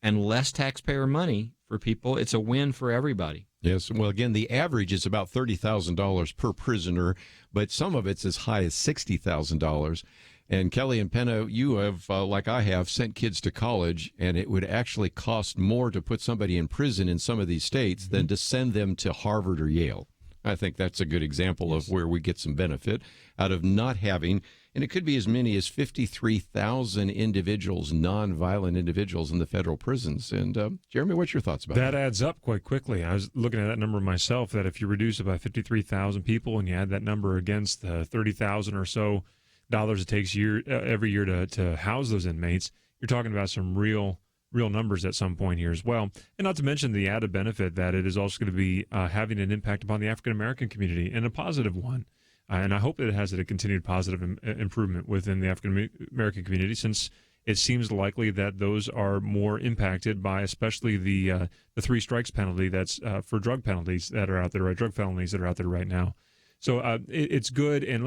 and less taxpayer money for people. It's a win for everybody. Yes. Well, again, the average is about $30,000 per prisoner, but some of it's as high as $60,000. And Kelly and Penna, you have, like I have, sent kids to college, and it would actually cost more to put somebody in prison in some of these states than to send them to Harvard or Yale. I think that's a good example of where we get some benefit out of not having, and it could be as many as 53,000 individuals, nonviolent individuals in the federal prisons. And Jeremy, what's your thoughts about that? That adds up quite quickly. I was looking at that number myself, that if you reduce it by 53,000 people and you add that number against the 30,000 or so dollars it takes every year to house those inmates, you're talking about some real real numbers at some point here as well. And not to mention the added benefit that it is also going to be having an impact upon the African American community, and a positive one. And I hope that it has a continued positive improvement within the African American community, since it seems likely that those are more impacted by especially the 3 strikes penalty that's for drug penalties that are out there, or drug felonies that are out there right now. So it's good, and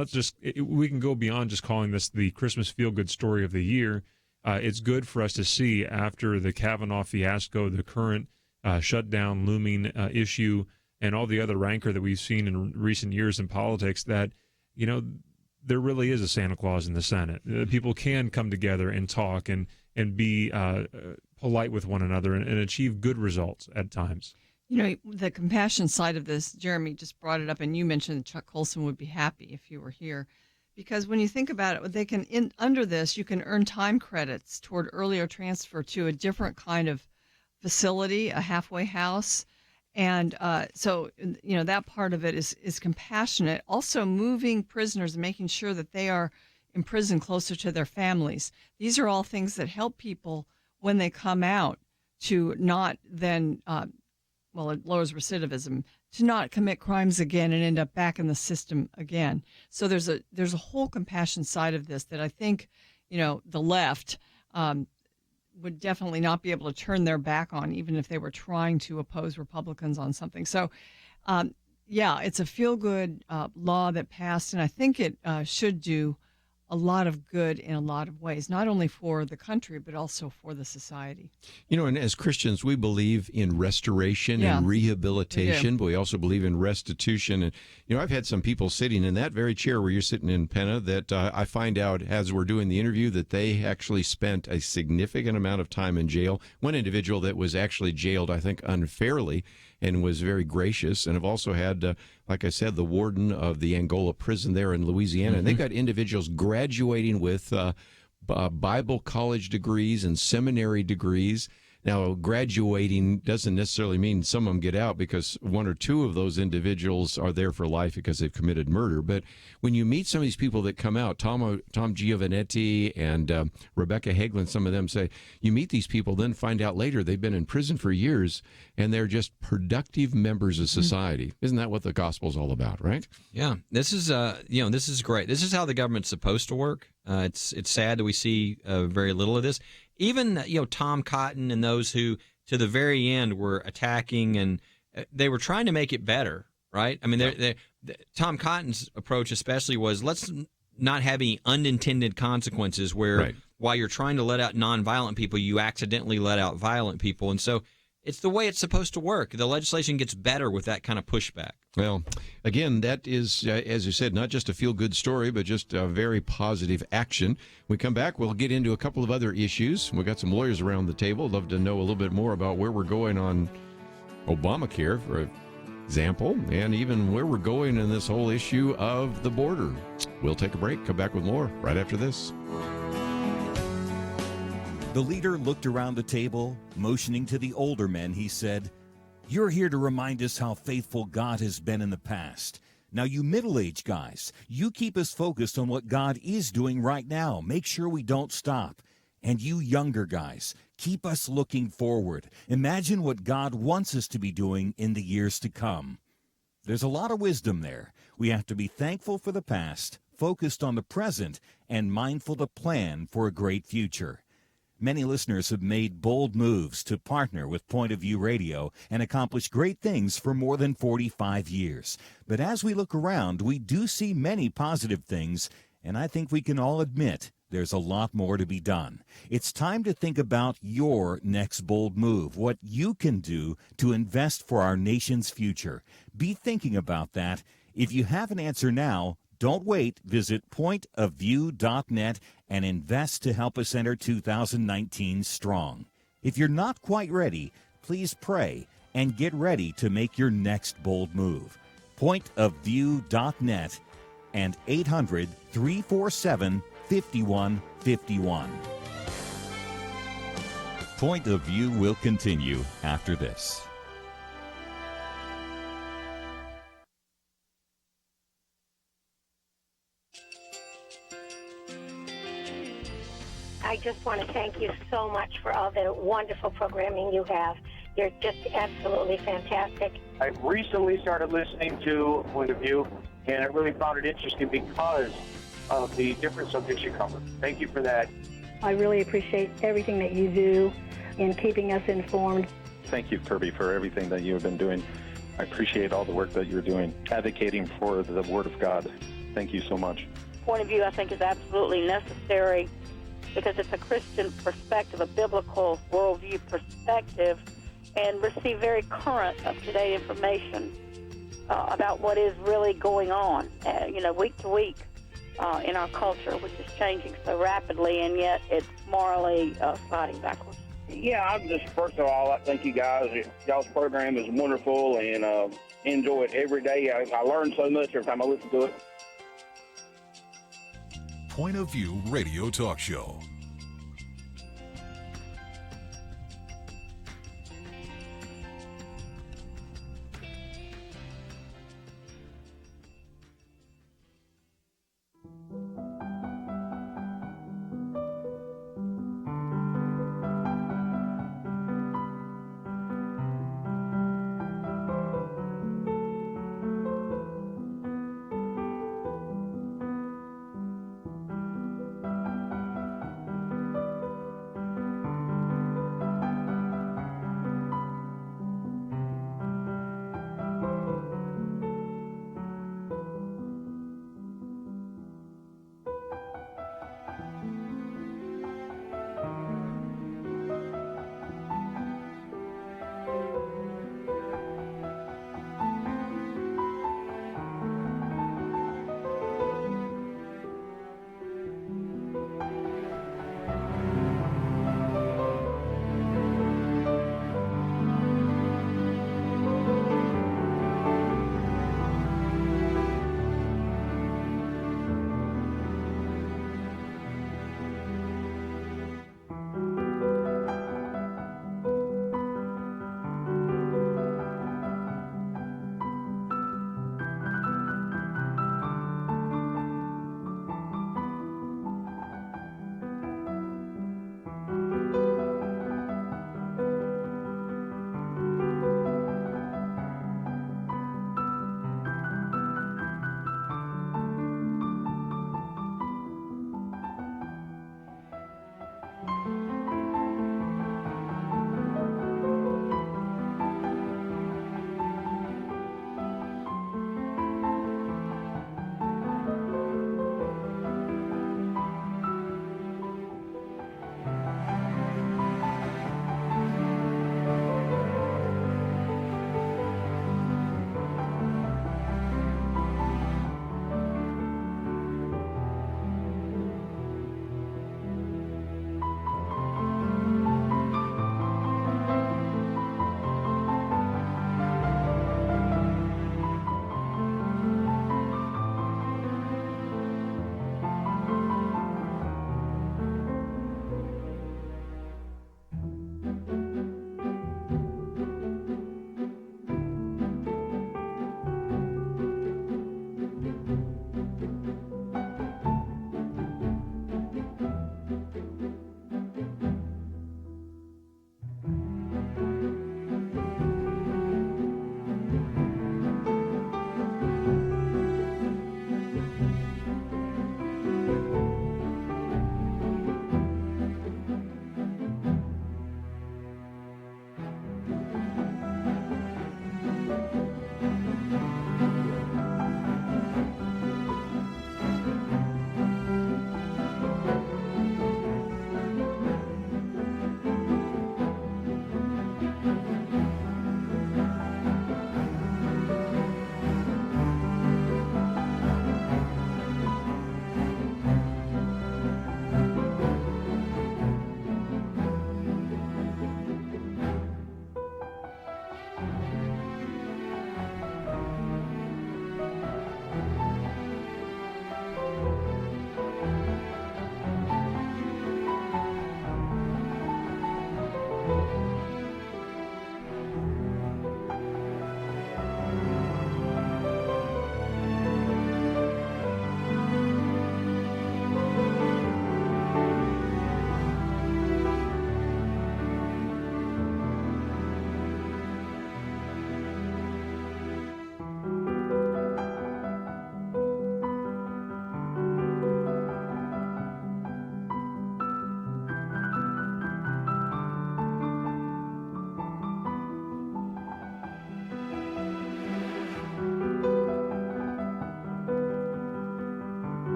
we can go beyond just calling this the Christmas feel-good story of the year. It's good for us to see, after the Kavanaugh fiasco, the current shutdown looming issue, and all the other rancor that we've seen in recent years in politics, that, there really is a Santa Claus in the Senate. People can come together and talk and be polite with one another and achieve good results at times. The compassion side of this, Jeremy just brought it up, and you mentioned that Chuck Colson would be happy if you were here. Because when you think about it, they can under this, you can earn time credits toward earlier transfer to a different kind of facility, a halfway house. And so, that part of it is compassionate. Also, moving prisoners and making sure that they are in prison closer to their families. These are all things that help people when they come out to not then, it lowers recidivism, to not commit crimes again and end up back in the system again. So there's a whole compassion side of this that I think, the left would definitely not be able to turn their back on, even if they were trying to oppose Republicans on something. So, it's a feel-good law that passed, and I think it should do a lot of good in a lot of ways, not only for the country, but also for the society. And as Christians, we believe in restoration and rehabilitation, but we also believe in restitution. And, I've had some people sitting in that very chair where you're sitting in, Penna, that I find out as we're doing the interview that they actually spent a significant amount of time in jail. One individual that was actually jailed, I think, unfairly, and was very gracious. And I've also had, like I said, the warden of the Angola prison there in Louisiana. And they've got individuals graduating with Bible college degrees and seminary degrees. Now, graduating doesn't necessarily mean some of them get out, because 1 or 2 of those individuals are there for life because they've committed murder. But when you meet some of these people that come out, Tom Giovanetti and Rebecca Hagelin, some of them say, you meet these people, then find out later they've been in prison for years, and they're just productive members of society. Isn't that what the gospel's all about, right? Yeah, this is this is great. This is how the government's supposed to work. It's sad that we see very little of this. Even, Tom Cotton and those who, to the very end, were attacking, and they were trying to make it better, right? I mean, Tom Cotton's approach especially was, let's not have any unintended consequences where while you're trying to let out nonviolent people, you accidentally let out violent people. And so it's the way it's supposed to work. The legislation gets better with that kind of pushback. Well, again, that is, as you said, not just a feel-good story, but just a very positive action. When we come back, we'll get into a couple of other issues. We've got some lawyers around the table. Love to know a little bit more about where we're going on Obamacare, for example, and even where we're going in this whole issue of the border. We'll take a break. Come back with more right after this. The leader looked around the table, motioning to the older men. He said, "You're here to remind us how faithful God has been in the past. Now, you middle-aged guys, you keep us focused on what God is doing right now. Make sure we don't stop. And you younger guys, keep us looking forward. Imagine what God wants us to be doing in the years to come." There's a lot of wisdom there. We have to be thankful for the past, focused on the present, and mindful to plan for a great future. Many listeners have made bold moves to partner with Point of View Radio and accomplish great things for more than 45 years. But as we look around, we do see many positive things, and I think we can all admit there's a lot more to be done. It's time to think about your next bold move, what you can do to invest for our nation's future. Be thinking about that. If you have an answer now, don't wait. Visit pointofview.net and invest to help us enter 2019 strong. If you're not quite ready, please pray and get ready to make your next bold move. Pointofview.net and 800-347-5151. Point of View will continue after this. I just want to thank you so much for all the wonderful programming you have. You're just absolutely fantastic. I recently started listening to Point of View, and I really found it interesting because of the different subjects you cover. Thank you for that. I really appreciate everything that you do in keeping us informed. Thank you, Kerby, for everything that you have been doing. I appreciate all the work that you're doing, advocating for the Word of God. Thank you so much. Point of view, I think, is absolutely necessary because it's a Christian perspective, a biblical worldview perspective, and receive very current, up-to-date information about what is really going on, week to week in our culture, which is changing so rapidly, and yet it's morally sliding backwards. Yeah, I'm just, first of all, I thank you guys. Y'all's program is wonderful, and enjoy it every day. I learn so much every time I listen to it. Point of View Radio Talk Show.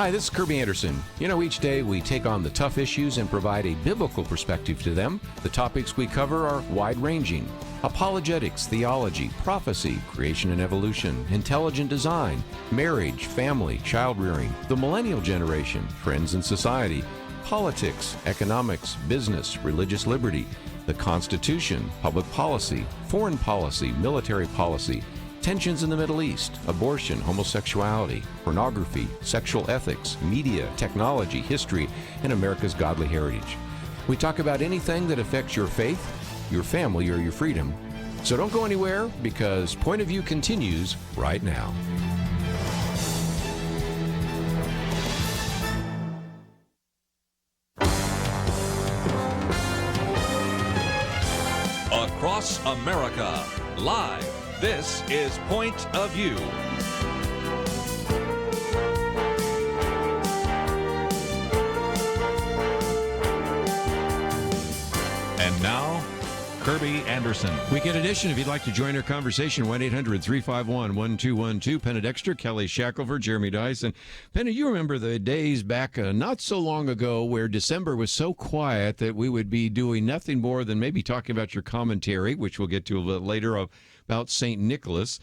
Hi, this is Kerby Anderson. Each day we take on the tough issues and provide a biblical perspective to them. The topics we cover are wide-ranging. Apologetics, theology, prophecy, creation and evolution, intelligent design, marriage, family, child-rearing, the millennial generation, trends in society, politics, economics, business, religious liberty, the Constitution, public policy, foreign policy, military policy, tensions in the Middle East, abortion, homosexuality, pornography, sexual ethics, media, technology, history, and America's godly heritage. We talk about anything that affects your faith, your family, or your freedom. So don't go anywhere, because Point of View continues right now. Across America, live. This is Point of View. And now, Kerby Anderson. Weekend edition. If you'd like to join our conversation, 1-800-351-1212. Penna Dexter, Kelly Shackelford, Jeremy Dys. And Penna, you remember the days back not so long ago where December was so quiet that we would be doing nothing more than maybe talking about your commentary, which we'll get to a little later, about St. Nicholas.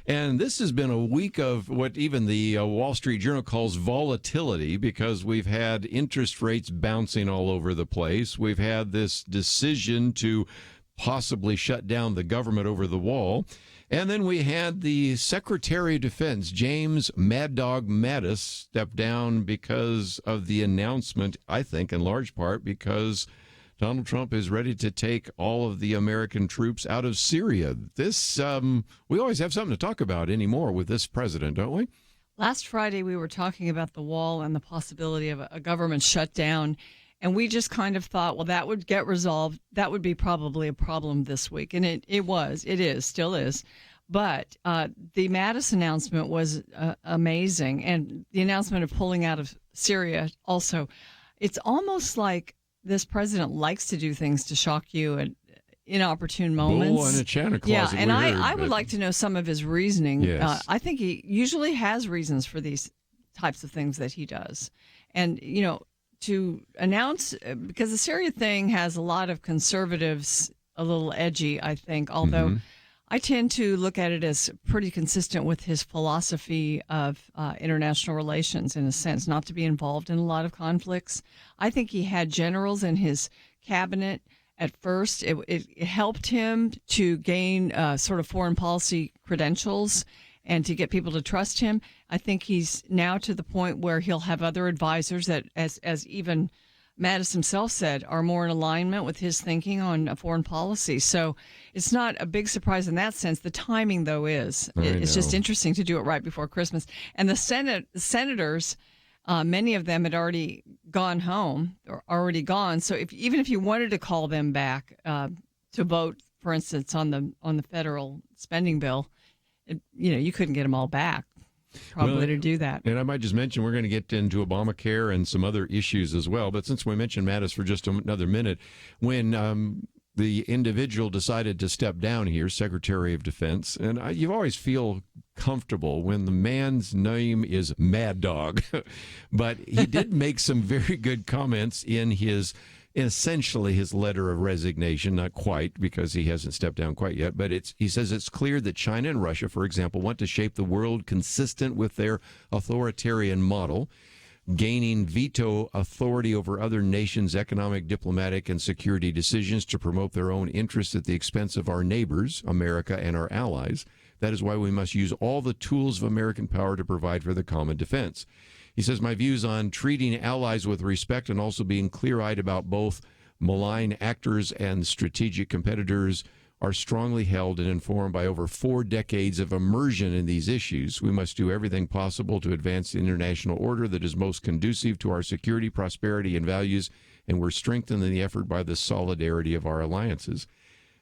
And this has been a week of what even the Wall Street Journal calls volatility, because we've had interest rates bouncing all over the place. We've had this decision to possibly shut down the government over the wall. And then we had the Secretary of Defense, James Mad Dog Mattis, step down because of the announcement, I think in large part because Donald Trump is ready to take all of the American troops out of Syria. This, we always have something to talk about anymore with this president, don't we? Last Friday, we were talking about the wall and the possibility of a government shutdown. And we just kind of thought, well, that would get resolved. That would be probably a problem this week. And it is, still is. But the Mattis announcement was amazing. And the announcement of pulling out of Syria also. It's almost like this president likes to do things to shock you at inopportune moments. Bull in a china closet. Yeah, and I would like to know some of his reasoning. Yes. I think he usually has reasons for these types of things that he does. And, to announce, because the Syria thing has a lot of conservatives a little edgy, I think, although I tend to look at it as pretty consistent with his philosophy of international relations, in a sense, not to be involved in a lot of conflicts. I think he had generals in his cabinet at first. It helped him to gain sort of foreign policy credentials and to get people to trust him. I think he's now to the point where he'll have other advisors that, as even Mattis himself said, are more in alignment with his thinking on foreign policy. So it's not a big surprise in that sense. The timing, though, is. It's just interesting to do it right before Christmas. And the senators, many of them had already gone home or already gone. So even if you wanted to call them back to vote, for instance, on the federal spending bill, you couldn't get them all back. Probably to do that. And I might just mention we're going to get into Obamacare and some other issues as well. But since we mentioned Mattis for just another minute, when the individual decided to step down here, Secretary of Defense, and you always feel comfortable when the man's name is Mad Dog. But he did make some very good comments in essentially his letter of resignation, not quite, because he hasn't stepped down quite yet, but he says it's clear that China and Russia, for example, want to shape the world consistent with their authoritarian model, gaining veto authority over other nations' economic, diplomatic, and security decisions to promote their own interests at the expense of our neighbors, America, and our allies. That is why we must use all the tools of American power to provide for the common defense. He says, my views on treating allies with respect and also being clear-eyed about both malign actors and strategic competitors are strongly held and informed by over 4 decades of immersion in these issues. We must do everything possible to advance the international order that is most conducive to our security, prosperity, and values, and we're strengthened in the effort by the solidarity of our alliances.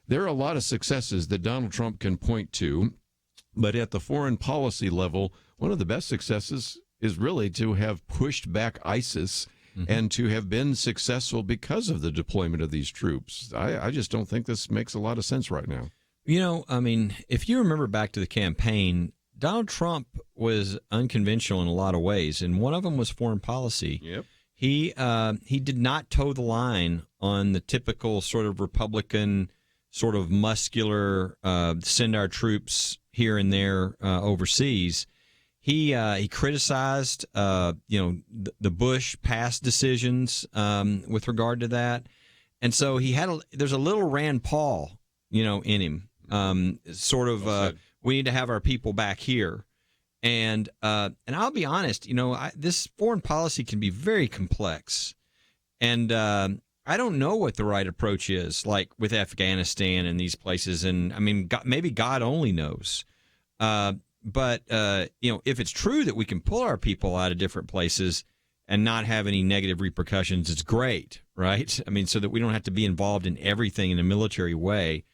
There are a lot of successes that Donald Trump can point to, but at the foreign policy level, one of the best successes is really to have pushed back ISIS and to have been successful because of the deployment of these troops. I just don't think this makes a lot of sense right now. If you remember back to the campaign, Donald Trump was unconventional in a lot of ways, and one of them was foreign policy. Yep. He did not toe the line on the typical sort of Republican, sort of muscular, send our troops here and there overseas. He criticized, the Bush past decisions with regard to that, and so there's a little Rand Paul, in him, we need to have our people back here, and I'll be honest, this foreign policy can be very complex, and I don't know what the right approach is, like with Afghanistan and these places, and I mean, maybe God only knows. But if it's true that we can pull our people out of different places and not have any negative repercussions, it's great, right? I mean, so that we don't have to be involved in everything in a military way.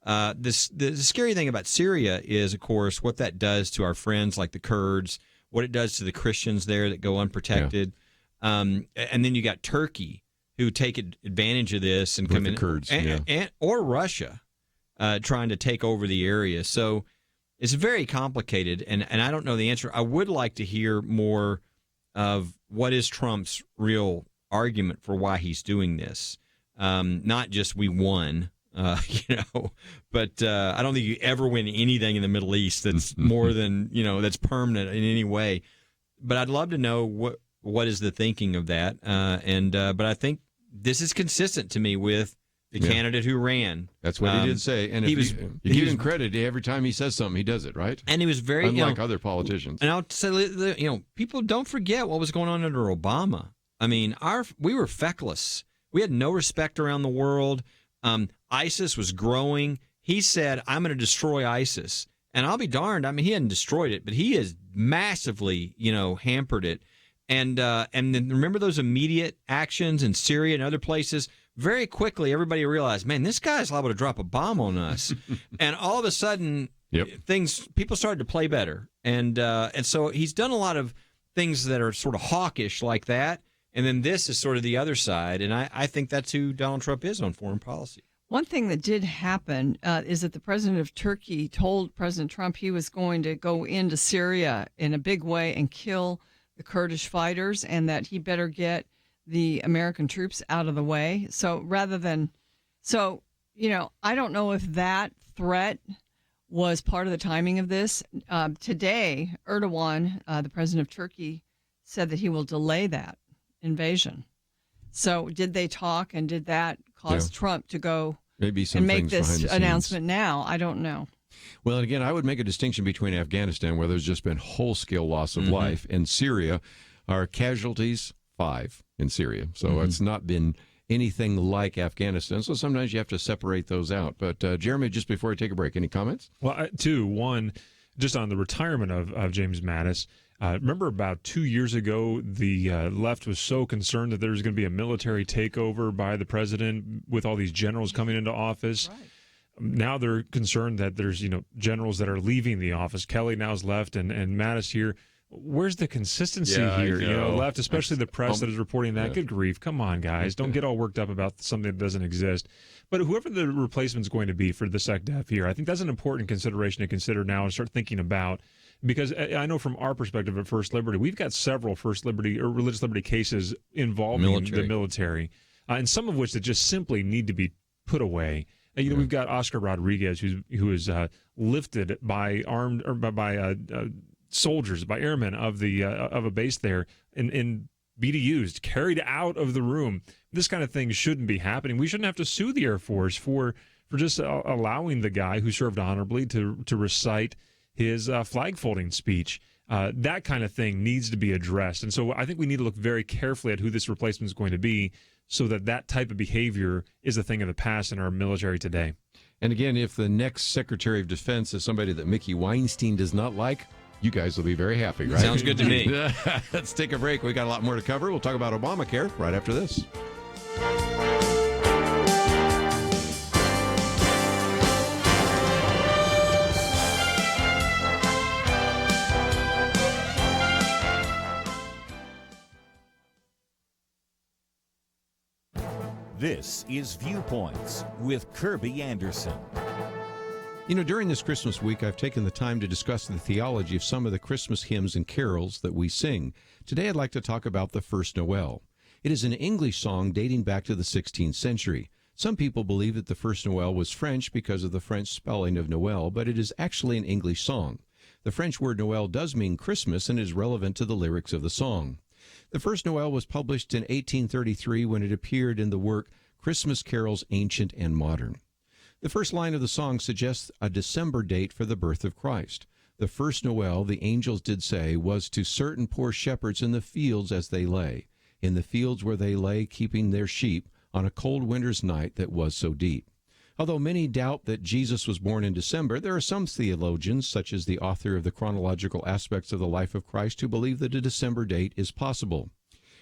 The scary thing about Syria is, of course, what that does to our friends like the Kurds, what it does to the Christians there that go unprotected. Yeah. And then you got Turkey, who take advantage of this and come in. The Kurds, or Russia trying to take over the area. So it's very complicated, and I don't know the answer. I would like to hear more of what is Trump's real argument for why he's doing this. Not just we won, but I don't think you ever win anything in the Middle East that's more than, that's permanent in any way. But I'd love to know what is the thinking of that. But I think this is consistent to me with the candidate who ran. That's what he did say. And you give him credit every time he says something, he does it, right? And he was very, unlike other politicians. And I'll say, people don't forget what was going on under Obama. I mean, we were feckless. We had no respect around the world. ISIS was growing. He said, I'm going to destroy ISIS. And I'll be darned. I mean, he hadn't destroyed it, but he has massively, hampered it. And then remember those immediate actions in Syria and other places? Very quickly, everybody realized, man, this guy's liable to drop a bomb on us. And all of a sudden, people started to play better. And so he's done a lot of things that are sort of hawkish like that. And then this is sort of the other side. And I think that's who Donald Trump is on foreign policy. One thing that did happen is that the president of Turkey told President Trump he was going to go into Syria in a big way and kill the Kurdish fighters, and that he better get the American troops out of the way. So I don't know if that threat was part of the timing of this. Today, Erdogan, the president of Turkey, said that he will delay that invasion. So did they talk, and did that cause Trump to go and make this announcement now? I don't know. Well, and again, I would make a distinction between Afghanistan, where there's just been whole-scale loss of life, and Syria. Our casualties, 5 in Syria. So it's not been anything like Afghanistan. So sometimes you have to separate those out. But Jeremy, just before I take a break, any comments? Well, one, just on the retirement of James Mattis. Remember about 2 years ago, the left was so concerned that there was going to be a military takeover by the president with all these generals coming into office. Right. Now they're concerned that there's, generals that are leaving the office. Kelly now's left and Mattis here. Where's the consistency here? Left, especially the press that is reporting that. Good grief. Come on, guys. Don't get all worked up about something that doesn't exist. But whoever the replacement's going to be for the SecDef here, I think that's an important consideration to consider now and start thinking about. Because I know from our perspective at First Liberty, we've got several First Liberty or religious liberty cases involving the military, and some of which that just simply need to be put away. We've got Oscar Rodriguez, who is lifted by armed or by soldiers, by airmen of a base there, and BDUs carried out of the room. This kind of thing shouldn't be happening. We shouldn't have to sue the Air Force for just allowing the guy who served honorably to recite his flag folding speech. That kind of thing needs to be addressed. And so I think we need to look very carefully at who this replacement is going to be, so that type of behavior is a thing of the past in our military today. And again, if the next Secretary of Defense is somebody that Mickey Weinstein does not like, you guys will be very happy, right? Sounds good to me. Let's take a break. We got a lot more to cover. We'll talk about Obamacare right after this. This is Viewpoints with Kerby Anderson. You know, during this Christmas week, I've taken the time to discuss the theology of some of the Christmas hymns and carols that we sing. Today, I'd like to talk about the First Noel. It is an English song dating back to the 16th century. Some people believe that the First Noel was French because of the French spelling of Noel, but it is actually an English song. The French word Noel does mean Christmas and is relevant to the lyrics of the song. The First Noel was published in 1833 when it appeared in the work Christmas Carols Ancient and Modern. The first line of the song suggests a December date for the birth of Christ. The first Noel, the angels did say, was to certain poor shepherds in the fields as they lay, in the fields where they lay keeping their sheep on a cold winter's night that was so deep. Although many doubt that Jesus was born in December, there are some theologians, such as the author of the chronological aspects of the life of Christ, who believe that a December date is possible.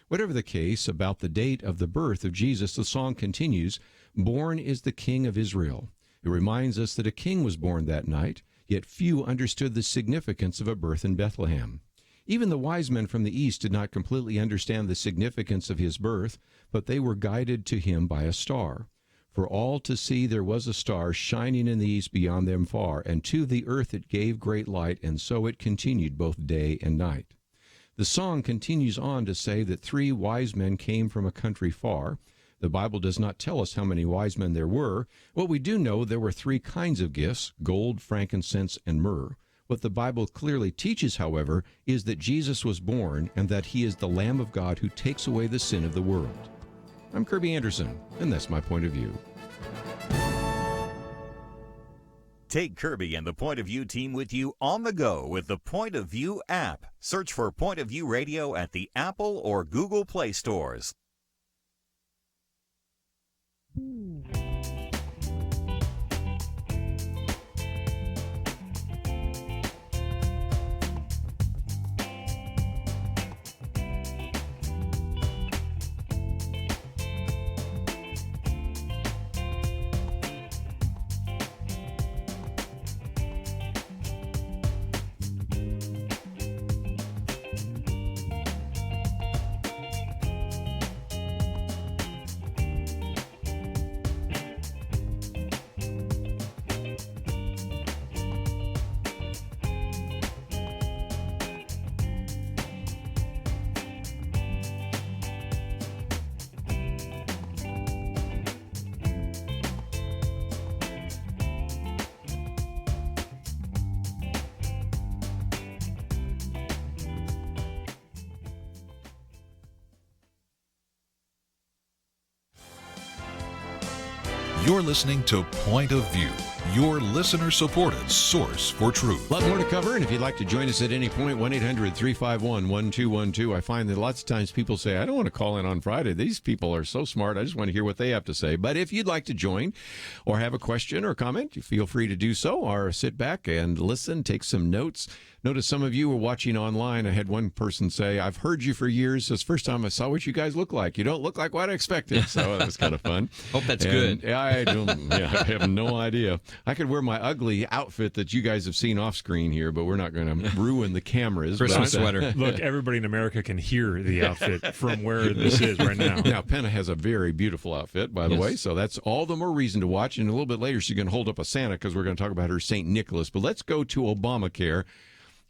Whatever the case about the date of the birth of Jesus, the song continues, "Born is the King of Israel." It reminds us that a king was born that night, yet few understood the significance of a birth in Bethlehem. Even the wise men from the east did not completely understand the significance of his birth, but they were guided to him by a star. For all to see there was a star shining in the east beyond them far, and to the earth it gave great light, and so it continued both day and night. The song continues on to say that 3 wise men came from a country far. The Bible does not tell us how many wise men there were. What we do know, there were 3 kinds of gifts, gold, frankincense, and myrrh. What the Bible clearly teaches, however, is that Jesus was born and that he is the Lamb of God who takes away the sin of the world. I'm Kerby Anderson, and that's my point of view. Take Kerby and the Point of View team with you on the go with the Point of View app. Search for Point of View Radio at the Apple or Google Play stores. You're listening to Point of View, your listener-supported source for truth. A lot more to cover, and if you'd like to join us at any point, 1-800-351-1212. I find that lots of times people say, I don't want to call in on Friday. These people are so smart. I just want to hear what they have to say. But if you'd like to join or have a question or comment, you feel free to do so, or sit back and listen, take some notes. Notice some of you were watching online. I had one person say, I've heard you for years. It's the first time I saw what you guys look like. You don't look like what I expected. So that was kind of fun. Hope that's good. I have no idea. I could wear my ugly outfit that you guys have seen off screen here, but we're not going to ruin the cameras. Christmas sweater. Look, everybody in America can hear the outfit from where this is right now. Now, Penna has a very beautiful outfit, by the way, so that's all the more reason to watch. And a little bit later, she's going to hold up a Santa because we're going to talk about her St. Nicholas. But let's go to Obamacare.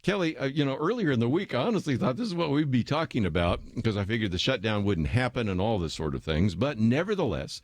Kelly, earlier in the week, I honestly thought this is what we'd be talking about because I figured the shutdown wouldn't happen and all this sort of things. But nevertheless,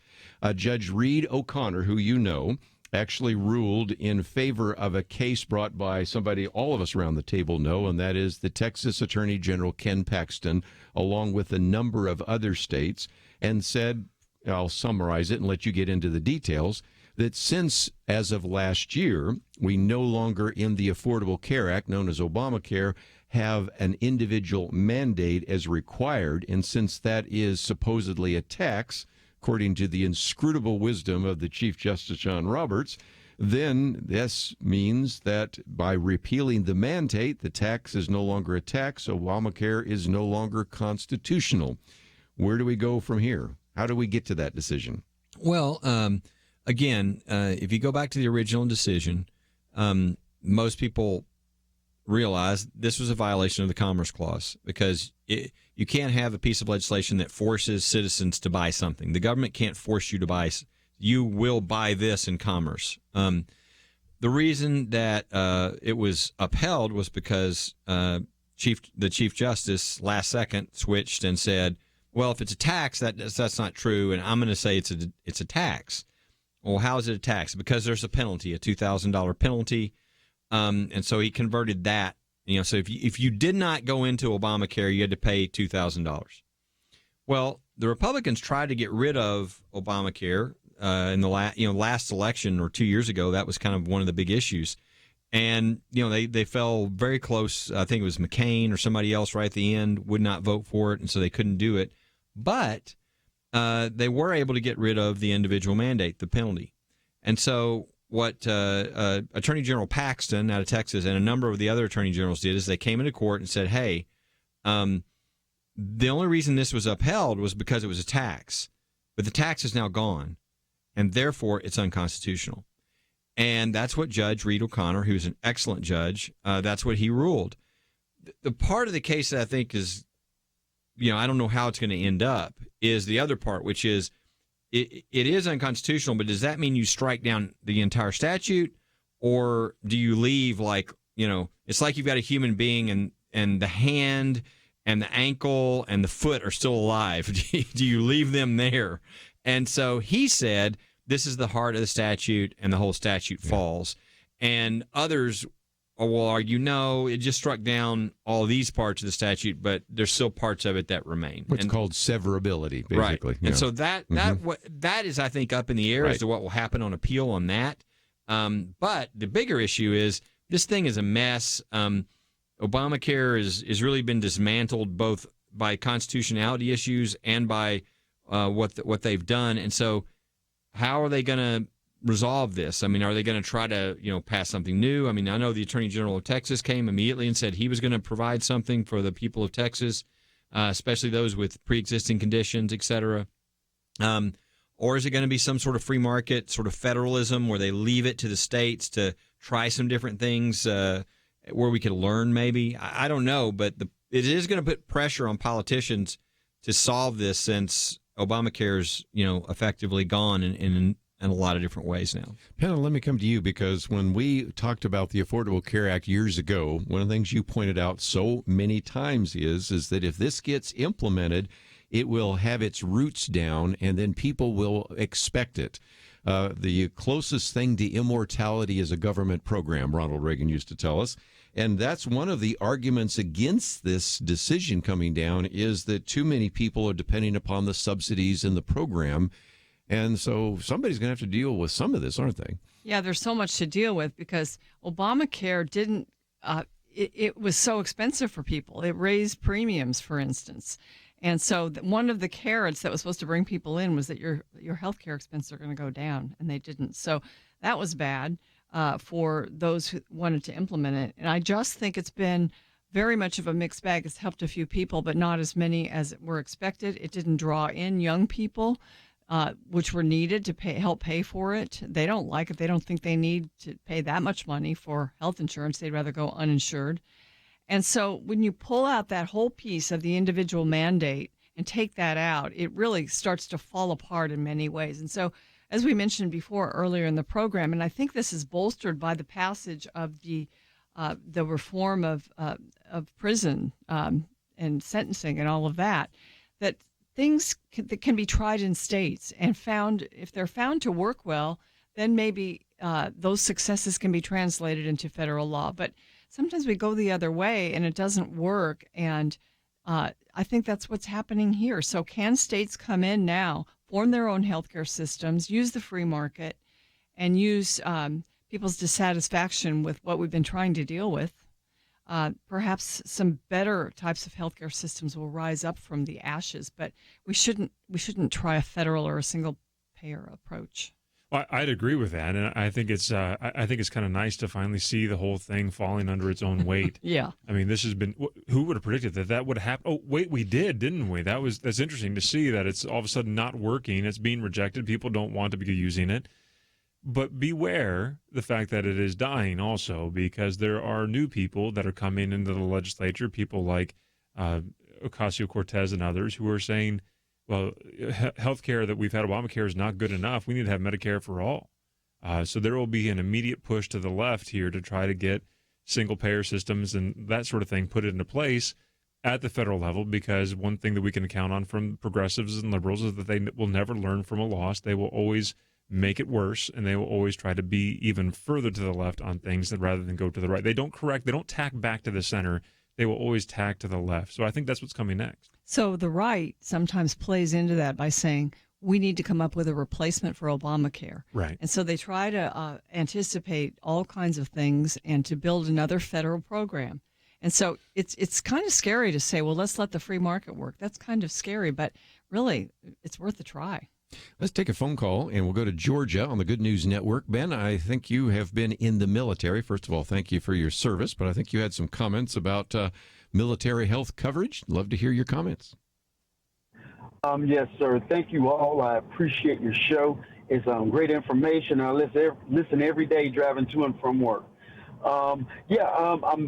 Judge Reed O'Connor, who you know, actually ruled in favor of a case brought by somebody all of us around the table know, and that is the Texas Attorney General Ken Paxton, along with a number of other states, and said, I'll summarize it and let you get into the details, that since, as of last year, we no longer in the Affordable Care Act, known as Obamacare, have an individual mandate as required, and since that is supposedly a tax, according to the inscrutable wisdom of the Chief Justice John Roberts, then this means that by repealing the mandate, the tax is no longer a tax, Obamacare is no longer constitutional. Where do we go from here? How do we get to that decision? Well, again, if you go back to the original decision, most people realize this was a violation of the Commerce Clause because you can't have a piece of legislation that forces citizens to buy something. The government can't force you to buy. You will buy this in commerce. the reason that it was upheld was because the Chief Justice last second switched and said, well, if it's a tax, that's not true, and I'm going to say it's a tax. Well, how is it a tax? Because there's a penalty, a $2,000 penalty, and so he converted that. So if you did not go into Obamacare, you had to pay $2,000. Well, the Republicans tried to get rid of Obamacare in the last election or 2 years ago. That was kind of one of the big issues, and they fell very close. I think it was McCain or somebody else right at the end would not vote for it, and so they couldn't do it. But they were able to get rid of the individual mandate, the penalty, and so what Attorney General Paxton out of Texas and a number of the other attorney generals did is they came into court and said, hey, the only reason this was upheld was because it was a tax, but the tax is now gone, and therefore it's unconstitutional. And that's what Judge Reed O'Connor, who's an excellent judge, that's what he ruled. The part of the case that I think is, I don't know how it's going to end up, is the other part, which is it is unconstitutional, but does that mean you strike down the entire statute, or do you leave it's like you've got a human being and the hand and the ankle and the foot are still alive. Do you leave them there? And so he said, this is the heart of the statute, and the whole statute falls. And others will argue, no, it just struck down all these parts of the statute, but there's still parts of it that remain. What's called severability, basically. Right. And so that is, I think, up in the air as to what will happen on appeal on that. But the bigger issue is this thing is a mess. Obamacare has really been dismantled both by constitutionality issues and by what they've done. And so how are they going to resolve this? I mean, are they going to try to, pass something new? I mean, I know the Attorney General of Texas came immediately and said he was going to provide something for the people of Texas, especially those with pre-existing conditions, et cetera. Or is it going to be some sort of free market, sort of federalism, where they leave it to the states to try some different things where we could learn maybe? I don't know, but it is going to put pressure on politicians to solve this, since Obamacare's, effectively gone in a lot of different ways now. Penna, let me come to you, because when we talked about the Affordable Care Act years ago, one of the things you pointed out so many times is that if this gets implemented, it will have its roots down, and then people will expect it. The closest thing to immortality is a government program, Ronald Reagan used to tell us. And that's one of the arguments against this decision coming down, is that too many people are depending upon the subsidies in the program. And so somebody's going to have to deal with some of this, aren't they? Yeah, there's so much to deal with, because Obamacare didn't, it was so expensive for people. It raised premiums, for instance. And so one of the carrots that was supposed to bring people in was that your health care expenses are going to go down, and they didn't. So that was bad for those who wanted to implement it. And I just think it's been very much of a mixed bag. It's helped a few people, but not as many as were expected. It didn't draw in young people, which were needed to help pay for it. They don't like it. They don't think they need to pay that much money for health insurance. They'd rather go uninsured. And so when you pull out that whole piece of the individual mandate and take that out, it really starts to fall apart in many ways. And so, as we mentioned before earlier in the program, and I think this is bolstered by the passage of the reform of prison and sentencing and all of that, that things that can be tried in states and found, if they're found to work well, then maybe those successes can be translated into federal law. But sometimes we go the other way and it doesn't work. And I think that's what's happening here. So can states come in now, form their own healthcare systems, use the free market, and use people's dissatisfaction with what we've been trying to deal with? Perhaps some better types of healthcare systems will rise up from the ashes, but we shouldn't try a federal or a single payer approach. Well, I'd agree with that, and I think it's kind of nice to finally see the whole thing falling under its own weight. Yeah, I mean, this has been. Who would have predicted that would happen? Oh, wait, we did, didn't we? That's interesting to see that it's all of a sudden not working. It's being rejected. People don't want to be using it. But beware the fact that it is dying also, because there are new people that are coming into the legislature, people like Ocasio-Cortez and others, who are saying, well, health care that we've had, Obamacare, is not good enough. We need to have Medicare for all. So there will be an immediate push to the left here to try to get single-payer systems and that sort of thing put into place at the federal level, because one thing that we can count on from progressives and liberals is that they will never learn from a loss. They will always make it worse, and they will always try to be even further to the left on things rather than go to the right. They don't tack back to the center. They will always tack to the left. So I think that's what's coming next. So the right sometimes plays into that by saying, we need to come up with a replacement for Obamacare. Right. And so they try to anticipate all kinds of things and to build another federal program. And so it's kind of scary to say, well, let's let the free market work. That's kind of scary, but really, it's worth a try. Let's take a phone call, and we'll go to Georgia on the Good News Network. Ben, I think you have been in the military. First of all, thank you for your service, but I think you had some comments about military health coverage. Love to hear your comments. Yes, sir. Thank you all. I appreciate your show. It's great information. I listen every day driving to and from work. I'm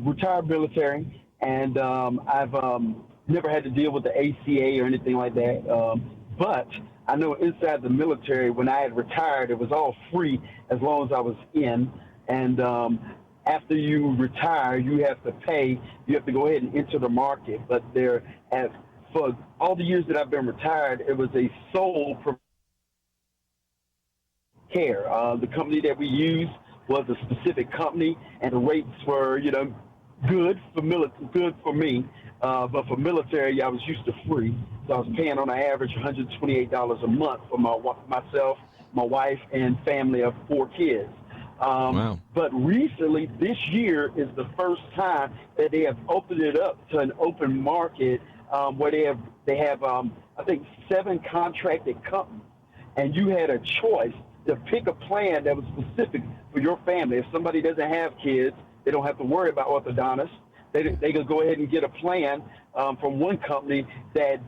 retired military, and I've never had to deal with the ACA or anything like that. But I know inside the military, when I had retired, it was all free as long as I was in. And after you retire, you have to pay. You have to go ahead and enter the market. But for all the years that I've been retired, it was a sole care. The company that we used was a specific company, and the rates were, good for me. But for military, I was used to free. So I was paying on an average $128 a month for myself, my wife, and family of 4 kids. Wow. But recently, this year is the first time that they have opened it up to an open market where they have I think 7 contracted companies, and you had a choice to pick a plan that was specific for your family. If somebody doesn't have kids, they don't have to worry about orthodontists. They could go ahead and get a plan from one company that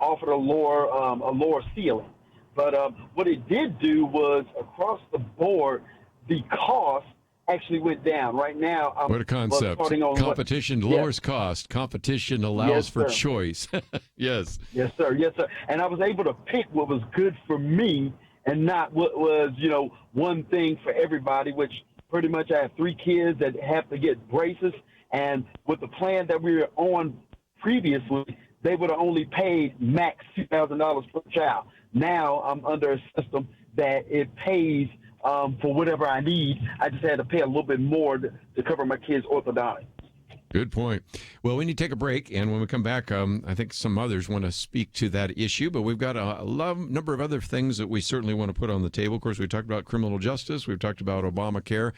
offered a lower ceiling. But what it did do was across the board, the cost actually went down. Right now, what a concept! Competition lowers cost. Competition allows for choice. Yes. Yes, sir. Yes, sir. And I was able to pick what was good for me and not what was, one thing for everybody, which pretty much I have 3 kids that have to get braces. And with the plan that we were on previously, they would have only paid max $2,000 per child. Now I'm under a system that it pays for whatever I need. I just had to pay a little bit more to cover my kids' orthodontics. Good point. Well, we need to take a break, and when we come back, I think some others want to speak to that issue, but we've got a number of other things that we certainly want to put on the table. Of course, we talked about criminal justice. We've talked about Obamacare.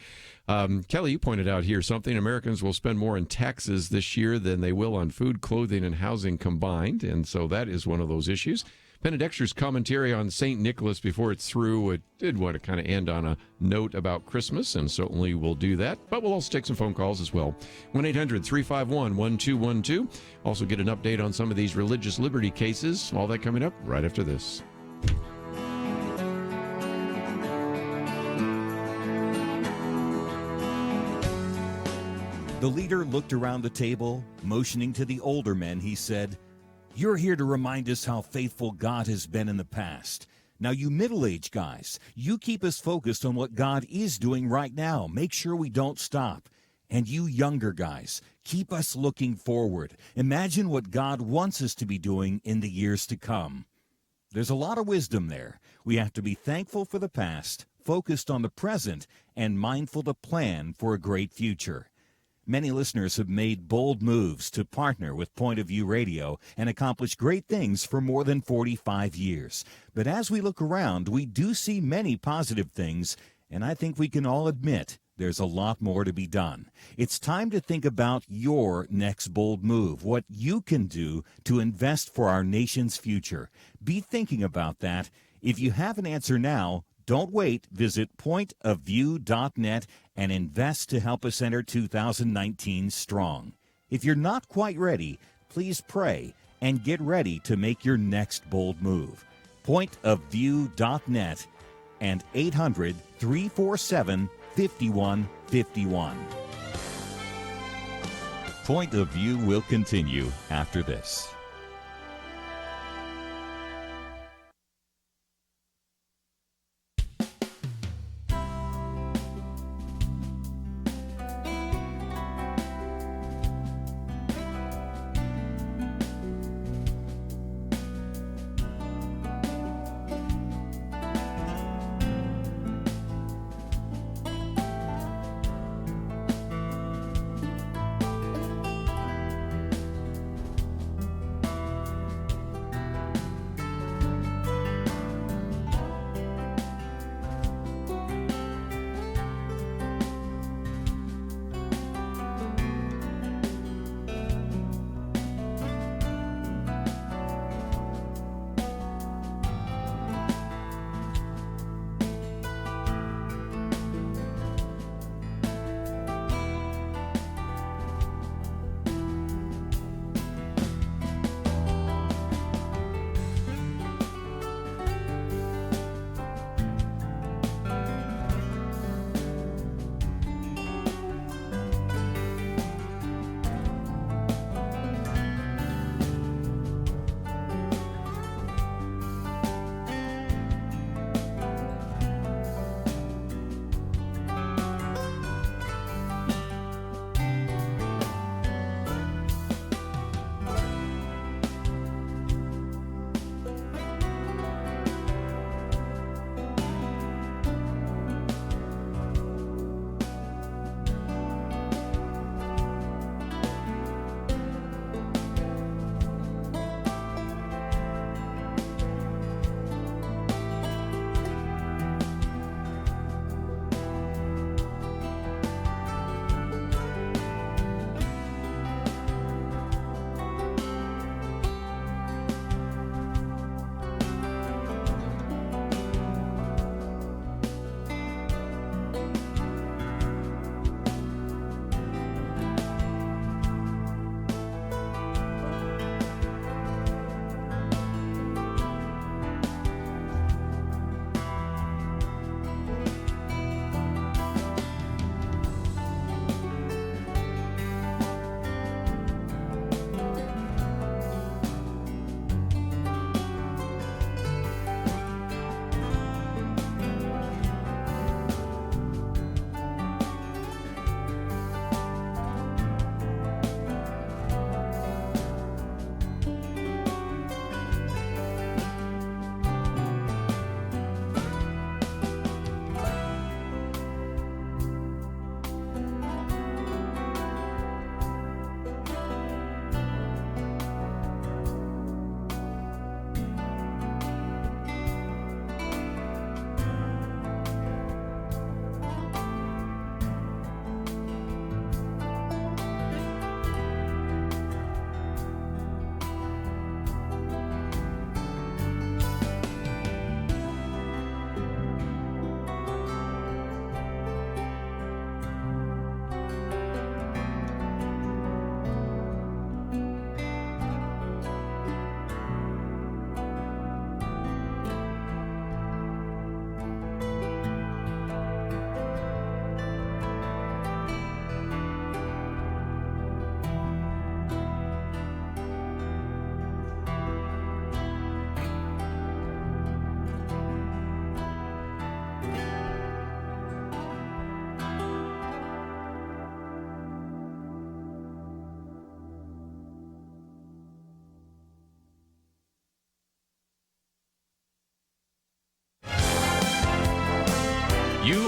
Kelly, you pointed out here something. Americans will spend more in taxes this year than they will on food, clothing, and housing combined, and so that is one of those issues. Penna Dexter's commentary on St. Nicholas before it's through. It did want to kind of end on a note about Christmas, and certainly we'll do that. But we'll also take some phone calls as well. 1-800-351-1212. Also get an update on some of these religious liberty cases. All that coming up right after this. The leader looked around the table, motioning to the older men. He said, "You're here to remind us how faithful God has been in the past. Now, you middle-aged guys, you keep us focused on what God is doing right now. Make sure we don't stop. And you younger guys, keep us looking forward. Imagine what God wants us to be doing in the years to come." There's a lot of wisdom there. We have to be thankful for the past, focused on the present, and mindful to plan for a great future. Many listeners have made bold moves to partner with Point of View Radio and accomplish great things for more than 45 years. But as we look around, we do see many positive things, and I think we can all admit there's a lot more to be done. It's time to think about your next bold move, what you can do to invest for our nation's future. Be thinking about that. If you have an answer now, don't wait. Visit pointofview.net and invest to help us enter 2019 strong. If you're not quite ready, please pray and get ready to make your next bold move. Pointofview.net and 800-347-5151. Point of View will continue after this.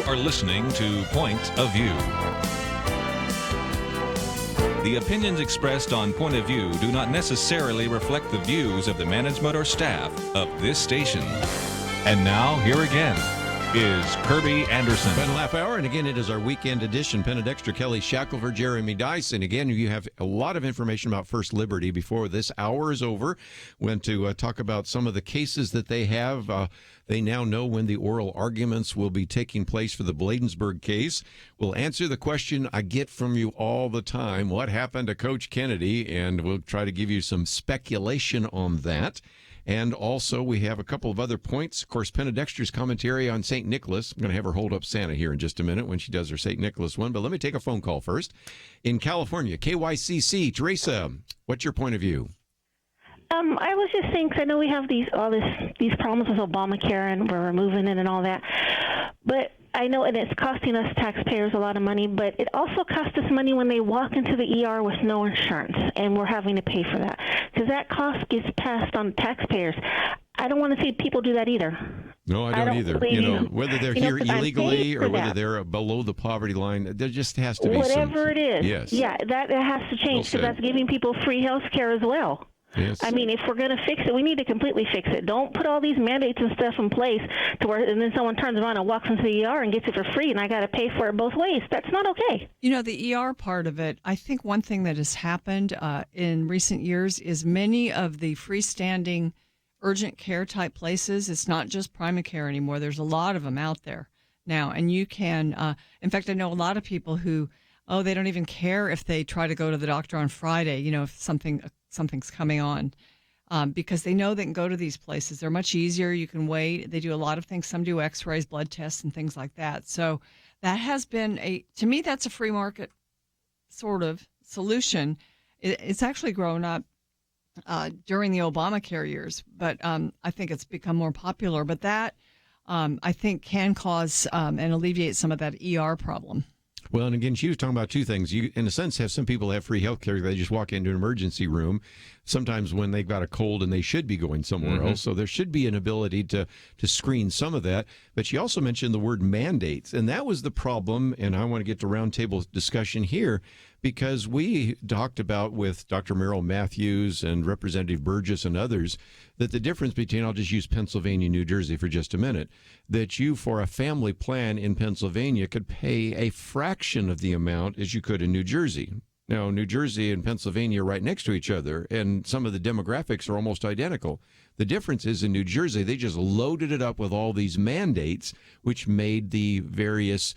are listening to Point of View. The opinions expressed on Point of View do not necessarily reflect the views of the management or staff of this station. And now, here again is Kerby Anderson. Penna Half Hour, and again, it is our weekend edition. Penna Dexter, Kelly Shackelford, Jeremy Dys, and again, you have a lot of information about First Liberty before this hour is over. Went to talk about some of the cases that they have. They now know when the oral arguments will be taking place for the Bladensburg case. We'll answer the question I get from you all the time, what happened to Coach Kennedy? And we'll try to give you some speculation on that. And also, we have a couple of other points. Of course, Penna Dexter's commentary on St. Nicholas. I'm going to have her hold up Santa here in just a minute when she does her St. Nicholas one. But let me take a phone call first. In California, KYCC, Teresa, what's your point of view? I was just saying, 'cause I know we have these problems with Obamacare and we're removing it and all that. But I know, and it's costing us taxpayers a lot of money, but it also costs us money when they walk into the ER with no insurance, and we're having to pay for that because that cost gets passed on taxpayers. I don't want to see people do that either. No, I don't either. Whether they're here illegally or whether they're below the poverty line, there just has to be whatever it is. Yes. Yeah, that has to change because that's giving people free health care as well. Yes. I mean, if we're going to fix it, we need to completely fix it. Don't put all these mandates and stuff in place to where, and then someone turns around and walks into the ER and gets it for free, and I got to pay for it both ways. That's not okay. You know, the ER part of it, I think one thing that has happened in recent years is many of the freestanding urgent care type places, it's not just primary care anymore. There's a lot of them out there now, and you can, in fact, I know a lot of people who, they don't even care if they try to go to the doctor on Friday, if something's coming on, because they know they can go to these places. They're much easier. You can wait. They do a lot of things. Some do x-rays, blood tests, and things like that. So that has been to me, that's a free market sort of solution. It's actually grown up during the Obamacare years, but I think it's become more popular. But that, I think, can cause and alleviate some of that ER problem. Well, and again, she was talking about two things. You, in a sense, have some people have free health care. They just walk into an emergency room, sometimes when they've got a cold and they should be going somewhere else. So there should be an ability to screen some of that. But she also mentioned the word mandates, and that was the problem. And I want to get to roundtable discussion here because we talked about with Dr. Merrill Matthews and Representative Burgess and others that the difference between, I'll just use Pennsylvania, New Jersey for just a minute, that you, for a family plan in Pennsylvania, could pay a fraction of the amount as you could in New Jersey. Now, New Jersey and Pennsylvania are right next to each other, and some of the demographics are almost identical. The difference is in New Jersey, they just loaded it up with all these mandates, which made the various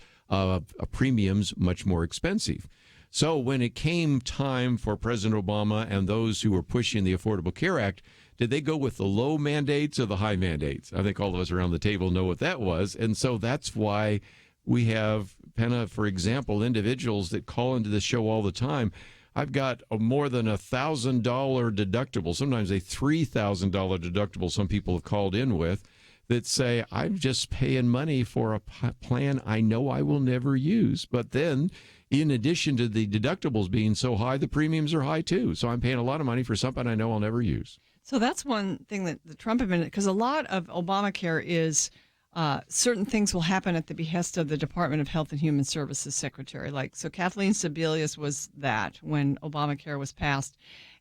premiums much more expensive. So when it came time for President Obama and those who were pushing the Affordable Care Act, did they go with the low mandates or the high mandates? I think all of us around the table know what that was. And so that's why we have, Penna, for example, individuals that call into the show all the time. I've got a more than $1,000 deductible, sometimes a $3,000 deductible some people have called in with, that say, I'm just paying money for a plan I know I will never use. But then, in addition to the deductibles being so high, the premiums are high too. So I'm paying a lot of money for something I know I'll never use. So that's one thing that the Trump administration, because a lot of Obamacare is certain things will happen at the behest of the Department of Health and Human Services Secretary. So Kathleen Sebelius was that when Obamacare was passed.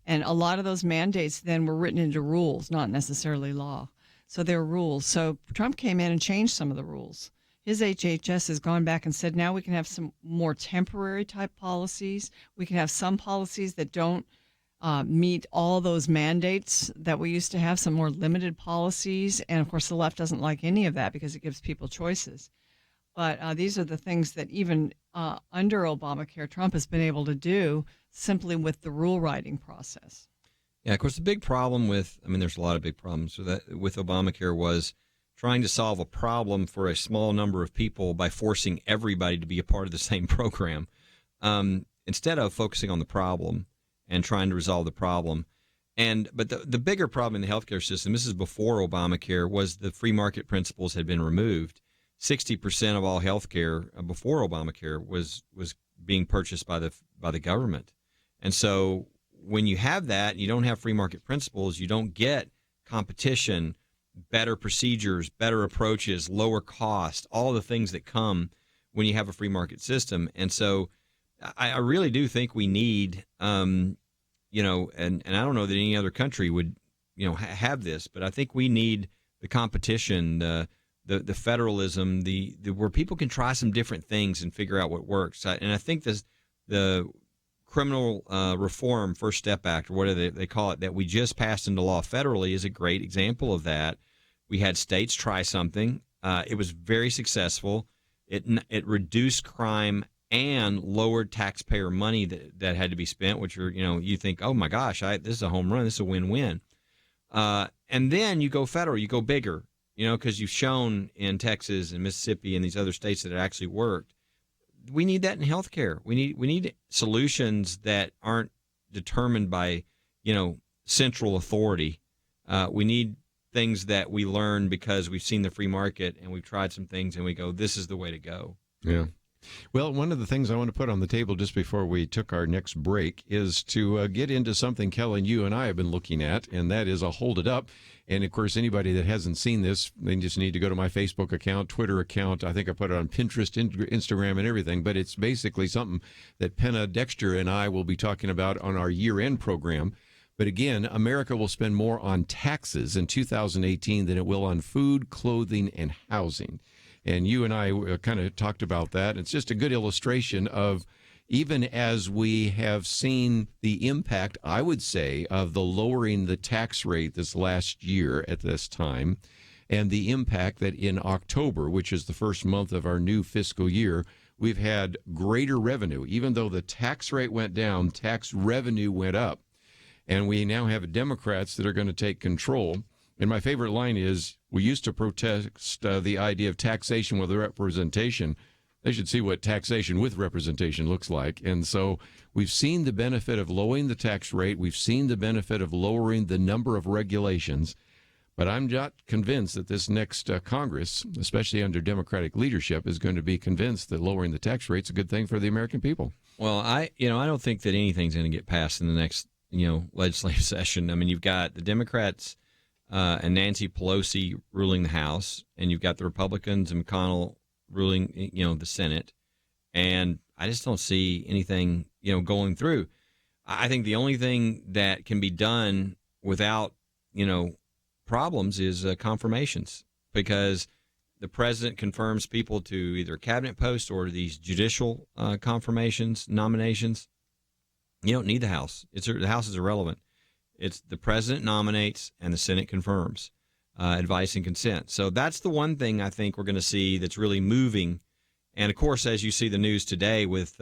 And a lot of those mandates then were written into rules, not necessarily law. So they're rules. So Trump came in and changed some of the rules. His HHS has gone back and said now we can have some more temporary type policies. We can have some policies that don't meet all those mandates that we used to have, some more limited policies. And, of course, the left doesn't like any of that because it gives people choices. But these are the things that even under Obamacare, Trump has been able to do simply with the rule writing process. Yeah, of course, the big problem there's a lot of big problems with Obamacare was trying to solve a problem for a small number of people by forcing everybody to be a part of the same program instead of focusing on the problem and trying to resolve the problem. But the bigger problem in the healthcare system, this is before Obamacare, was the free market principles had been removed. 60% of all healthcare before Obamacare was being purchased by the government. And so when you have that, you don't have free market principles, you don't get competition better procedures, better approaches, lower cost, all the things that come when you have a free market system. And so I really do think we need, and I don't know that any other country would, have this, but I think we need the competition, the federalism, the where people can try some different things and figure out what works. And I think the Criminal Reform First Step Act, or whatever they call it, that we just passed into law federally is a great example of that. We had states try something. It was very successful. It reduced crime and lowered taxpayer money that had to be spent, which are, you think, oh my gosh, this is a home run. This is a win-win. And then you go federal, you go bigger, because you've shown in Texas and Mississippi and these other states that it actually worked. We need that in healthcare. We need solutions that aren't determined by, central authority. We need things that we learn because we've seen the free market and we've tried some things and we go, this is the way to go. Yeah. Well, one of the things I want to put on the table just before we took our next break is to get into something, Kellen, you and I have been looking at, and that is a Hold It Up. And, of course, anybody that hasn't seen this, they just need to go to my Facebook account, Twitter account. I think I put it on Pinterest, Instagram, and everything. But it's basically something that Penna Dexter and I will be talking about on our year-end program. But, again, America will spend more on taxes in 2018 than it will on food, clothing, and housing. And you and I kind of talked about that. It's just a good illustration of, even as we have seen the impact, I would say, of the lowering the tax rate this last year at this time, and the impact that in October, which is the first month of our new fiscal year, we've had greater revenue. Even though the tax rate went down, tax revenue went up. And we now have Democrats that are going to take control. And my favorite line is, we used to protest the idea of taxation with representation. They should see what taxation with representation looks like. And so we've seen the benefit of lowering the tax rate. We've seen the benefit of lowering the number of regulations. But I'm not convinced that this next Congress, especially under Democratic leadership, is going to be convinced that lowering the tax rate is a good thing for the American people. Well, I don't think that anything's going to get passed in the next, legislative session. I mean, you've got the Democrats and Nancy Pelosi ruling the House, and you've got the Republicans and McConnell ruling, the Senate. And I just don't see anything, going through. I think the only thing that can be done without, problems is confirmations, because the president confirms people to either cabinet posts or these judicial confirmations, nominations. You don't need the House. The House is irrelevant. It's the president nominates and the Senate confirms advice and consent. So that's the one thing I think we're going to see that's really moving. And, of course, as you see the news today with,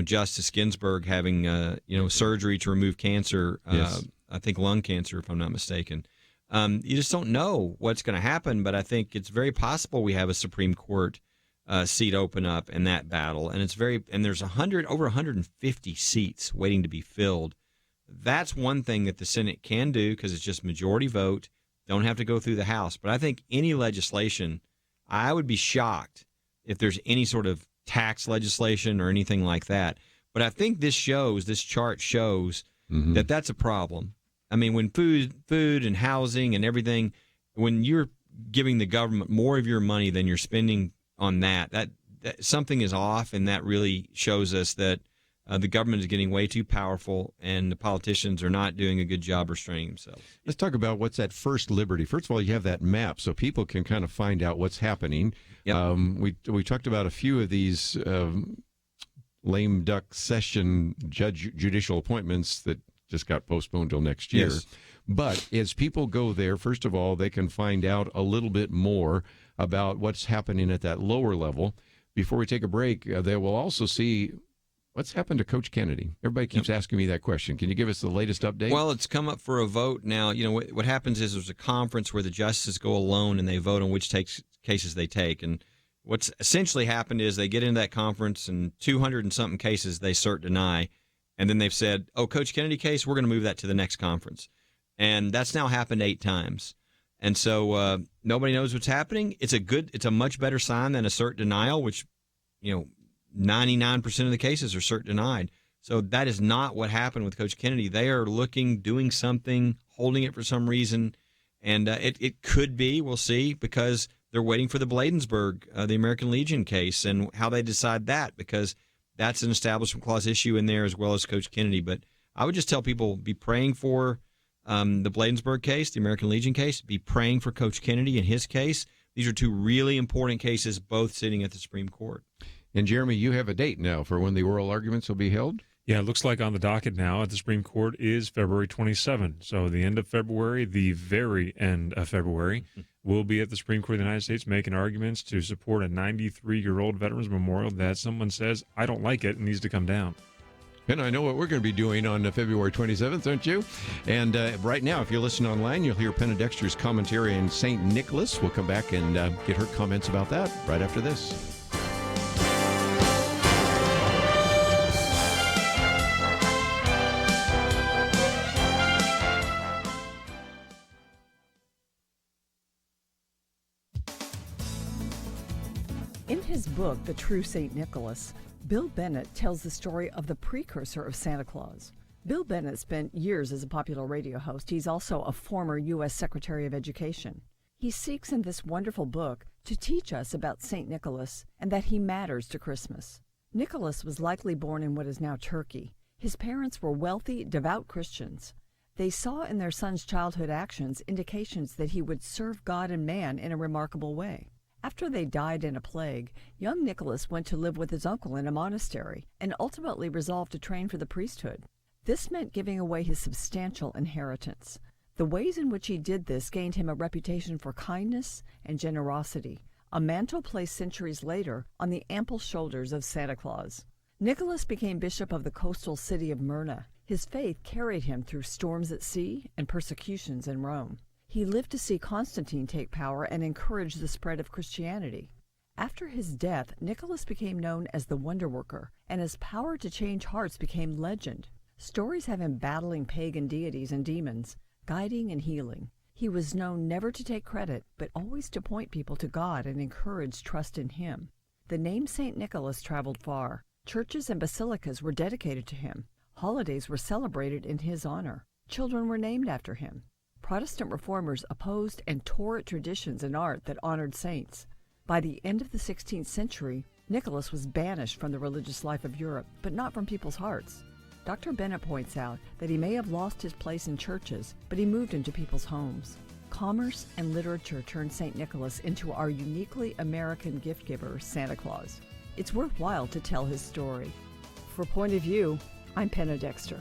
Justice Ginsburg having, surgery to remove cancer, yes. I think lung cancer, if I'm not mistaken. You just don't know what's going to happen, but I think it's very possible we have a Supreme Court seat open up in that battle. And there's over 150 seats waiting to be filled. That's one thing that the Senate can do, because it's just majority vote, don't have to go through the House. But I think any legislation, I would be shocked if there's any sort of tax legislation or anything like that. But I think this chart shows that that's a problem. I mean, when food and housing and everything, when you're giving the government more of your money than you're spending on that something is off, and that really shows us that the government is getting way too powerful, and the politicians are not doing a good job restraining themselves. Let's talk about what's that first liberty. First of all, you have that map so people can kind of find out what's happening. Yep. We talked about a few of these lame duck session judicial appointments that just got postponed till next year. Yes. But as people go there, first of all, they can find out a little bit more about what's happening at that lower level. Before we take a break, they will also see what's happened to Coach Kennedy. Everybody keeps asking me that question. Can you give us the latest update? Well, it's come up for a vote now. What happens is there's a conference where the justices go alone and they vote on which cases they take. And what's essentially happened is they get into that conference, and 200 and something cases they cert deny. And then they've said, Coach Kennedy case, we're going to move that to the next conference. And that's now happened 8 times. And so nobody knows what's happening. It's a much better sign than a cert denial, which, 99% of the cases are cert denied. So that is not what happened with Coach Kennedy. They are doing something, holding it for some reason, And it could be, we'll see, because they're waiting for the Bladensburg, the American Legion case, and how they decide that, because that's an Establishment Clause issue in there as well as Coach Kennedy. But I would just tell people, be praying for the Bladensburg case, the American Legion case, be praying for Coach Kennedy in his case. These are two really important cases, both sitting at the Supreme Court. And, Jeremy, you have a date now for when the oral arguments will be held? Yeah, it looks like on the docket now at the Supreme Court is February 27. So the end of February, the very end of February, we'll be at the Supreme Court of the United States making arguments to support a 93-year-old Veterans Memorial that someone says, I don't like it, and needs to come down. And I know what we're going to be doing on February 27th, don't you? And right now, if you're listening online, you'll hear Penna Dexter's commentary on St. Nicholas. We'll come back and get her comments about that right after this. In his book, The True St. Nicholas, Bill Bennett tells the story of the precursor of Santa Claus. Bill Bennett spent years as a popular radio host. He's also a former U.S. Secretary of Education. He seeks in this wonderful book to teach us about St. Nicholas and that he matters to Christmas. Nicholas was likely born in what is now Turkey. His parents were wealthy, devout Christians. They saw in their son's childhood actions indications that he would serve God and man in a remarkable way. After they died in a plague, young Nicholas went to live with his uncle in a monastery and ultimately resolved to train for the priesthood. This meant giving away his substantial inheritance. The ways in which he did this gained him a reputation for kindness and generosity, a mantle placed centuries later on the ample shoulders of Santa Claus. Nicholas became bishop of the coastal city of Myrna. His faith carried him through storms at sea and persecutions in Rome. He lived to see Constantine take power and encourage the spread of Christianity. After his death, Nicholas became known as the Wonder Worker, and his power to change hearts became legend. Stories have him battling pagan deities and demons, guiding and healing. He was known never to take credit, but always to point people to God and encourage trust in Him. The name St. Nicholas traveled far. Churches and basilicas were dedicated to him. Holidays were celebrated in his honor. Children were named after him. Protestant reformers opposed and tore at traditions and art that honored saints. By the end of the 16th century, Nicholas was banished from the religious life of Europe, but not from people's hearts. Dr. Bennett points out that he may have lost his place in churches, but he moved into people's homes. Commerce and literature turned St. Nicholas into our uniquely American gift giver, Santa Claus. It's worthwhile to tell his story. For Point of View, I'm Penna Dexter.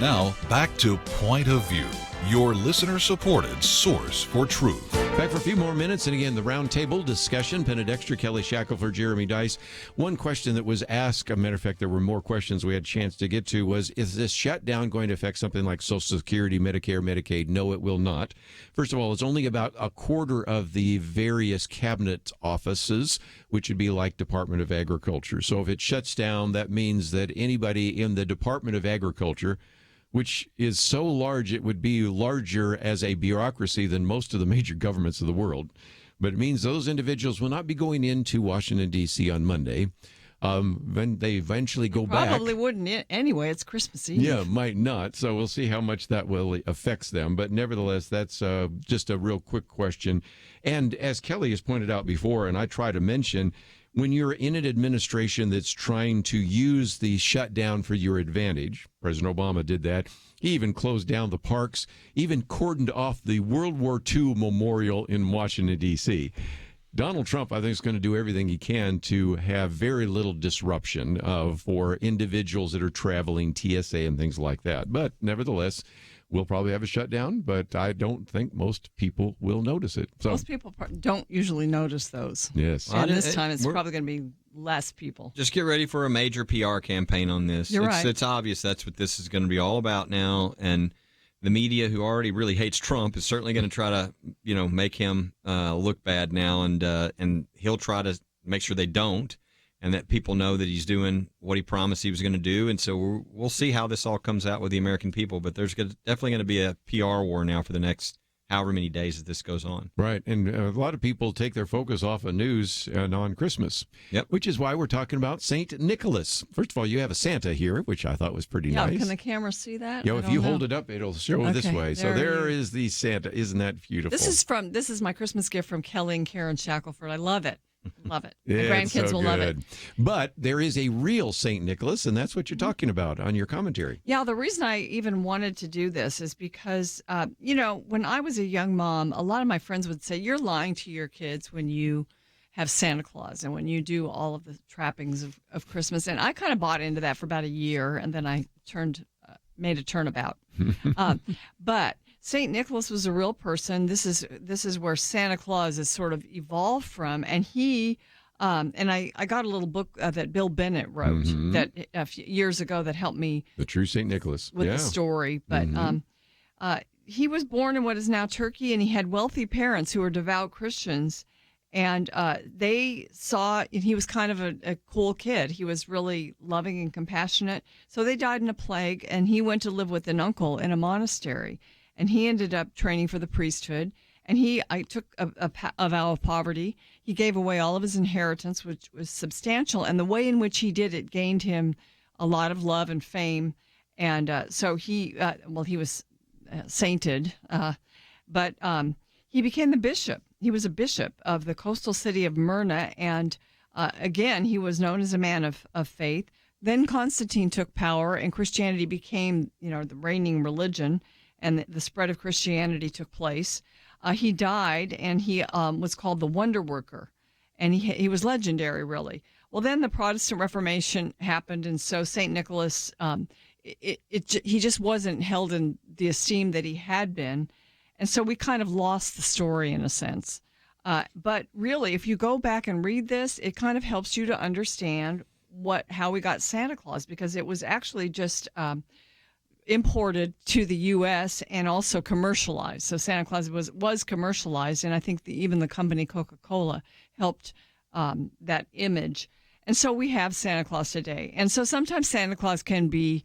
Now, back to Point of View, your listener-supported source for truth. Back for a few more minutes, and again, the roundtable discussion. Penna Dexter, Kelly Shackelford, Jeremy Dys. One question that was asked, a matter of fact, there were more questions we had a chance to get to, was, is this shutdown going to affect something like Social Security, Medicare, Medicaid? No, it will not. First of all, it's only about a quarter of the various cabinet offices, which would be like Department of Agriculture. So if it shuts down, that means that anybody in the Department of Agriculture, which is so large it would be larger as a bureaucracy than most of the major governments of the world. But it means those individuals will not be going into Washington, D.C. on Monday. When they eventually go back. Probably wouldn't anyway. It's Christmas Eve. Yeah, might not. So we'll see how much that will affects them. But nevertheless, that's just a real quick question. And as Kelly has pointed out before, and I try to mention, when you're in an administration that's trying to use the shutdown for your advantage, President Obama did that. He even closed down the parks, even cordoned off the World War II memorial in Washington, D.C. Donald Trump, I think, is going to do everything he can to have very little disruption for individuals that are traveling, TSA and things like that. But nevertheless, we'll probably have a shutdown, but I don't think most people will notice it. So, most people don't usually notice those. Yes. And this time it's probably going to be less people. Just get ready for a major PR campaign on this. You're right. It's obvious that's what this is going to be all about now. And the media, who already really hates Trump, is certainly going to try to, make him look bad now, and he'll try to make sure they don't, and that people know that he's doing what he promised he was going to do. And so we'll see how this all comes out with the American people. But there's definitely going to be a PR war now for the next however many days that this goes on. Right. And a lot of people take their focus off of news on Christmas. Yep. Which is why we're talking about St. Nicholas. First of all, you have a Santa here, which I thought was pretty nice. Can the camera see that? If you hold it up, it'll show this way. So there is the Santa. Isn't that beautiful? This is my Christmas gift from Kelly and Karen Shackelford. I love it. Love it. Yeah, the grandkids will love it. But there is a real St. Nicholas, and that's what you're talking about on your commentary. Yeah, the reason I even wanted to do this is because, when I was a young mom, a lot of my friends would say, you're lying to your kids when you have Santa Claus and when you do all of the trappings of Christmas. And I kind of bought into that for about a year, and then I made a turnabout. But St. Nicholas was a real person. This is where Santa Claus is sort of evolved from. And he, and I got a little book that Bill Bennett wrote that a few years ago that helped me. The True St. Nicholas. With the story. But he was born in what is now Turkey, and he had wealthy parents who were devout Christians. And they saw he was kind of a cool kid. He was really loving and compassionate. So they died in a plague, and he went to live with an uncle in a monastery. And he ended up training for the priesthood. And I took a vow of poverty. He gave away all of his inheritance, which was substantial. And the way in which he did it gained him a lot of love and fame. And so he was sainted. But he became the bishop. He was a bishop of the coastal city of Myrna. And again, he was known as a man of faith. Then Constantine took power, and Christianity became, the reigning religion. And the spread of Christianity took place. He died, and he was called the Wonder Worker, and he was legendary, really. Well, then the Protestant Reformation happened, and so St. Nicholas, he just wasn't held in the esteem that he had been, and so we kind of lost the story in a sense. But really, if you go back and read this, it kind of helps you to understand how we got Santa Claus, because it was actually just imported to the U.S. and also commercialized. So Santa Claus was commercialized, and I think even the company Coca-Cola helped that image. And so we have Santa Claus today. And so sometimes Santa Claus can be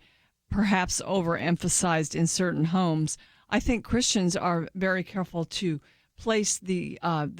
perhaps overemphasized in certain homes. I think Christians are very careful to place the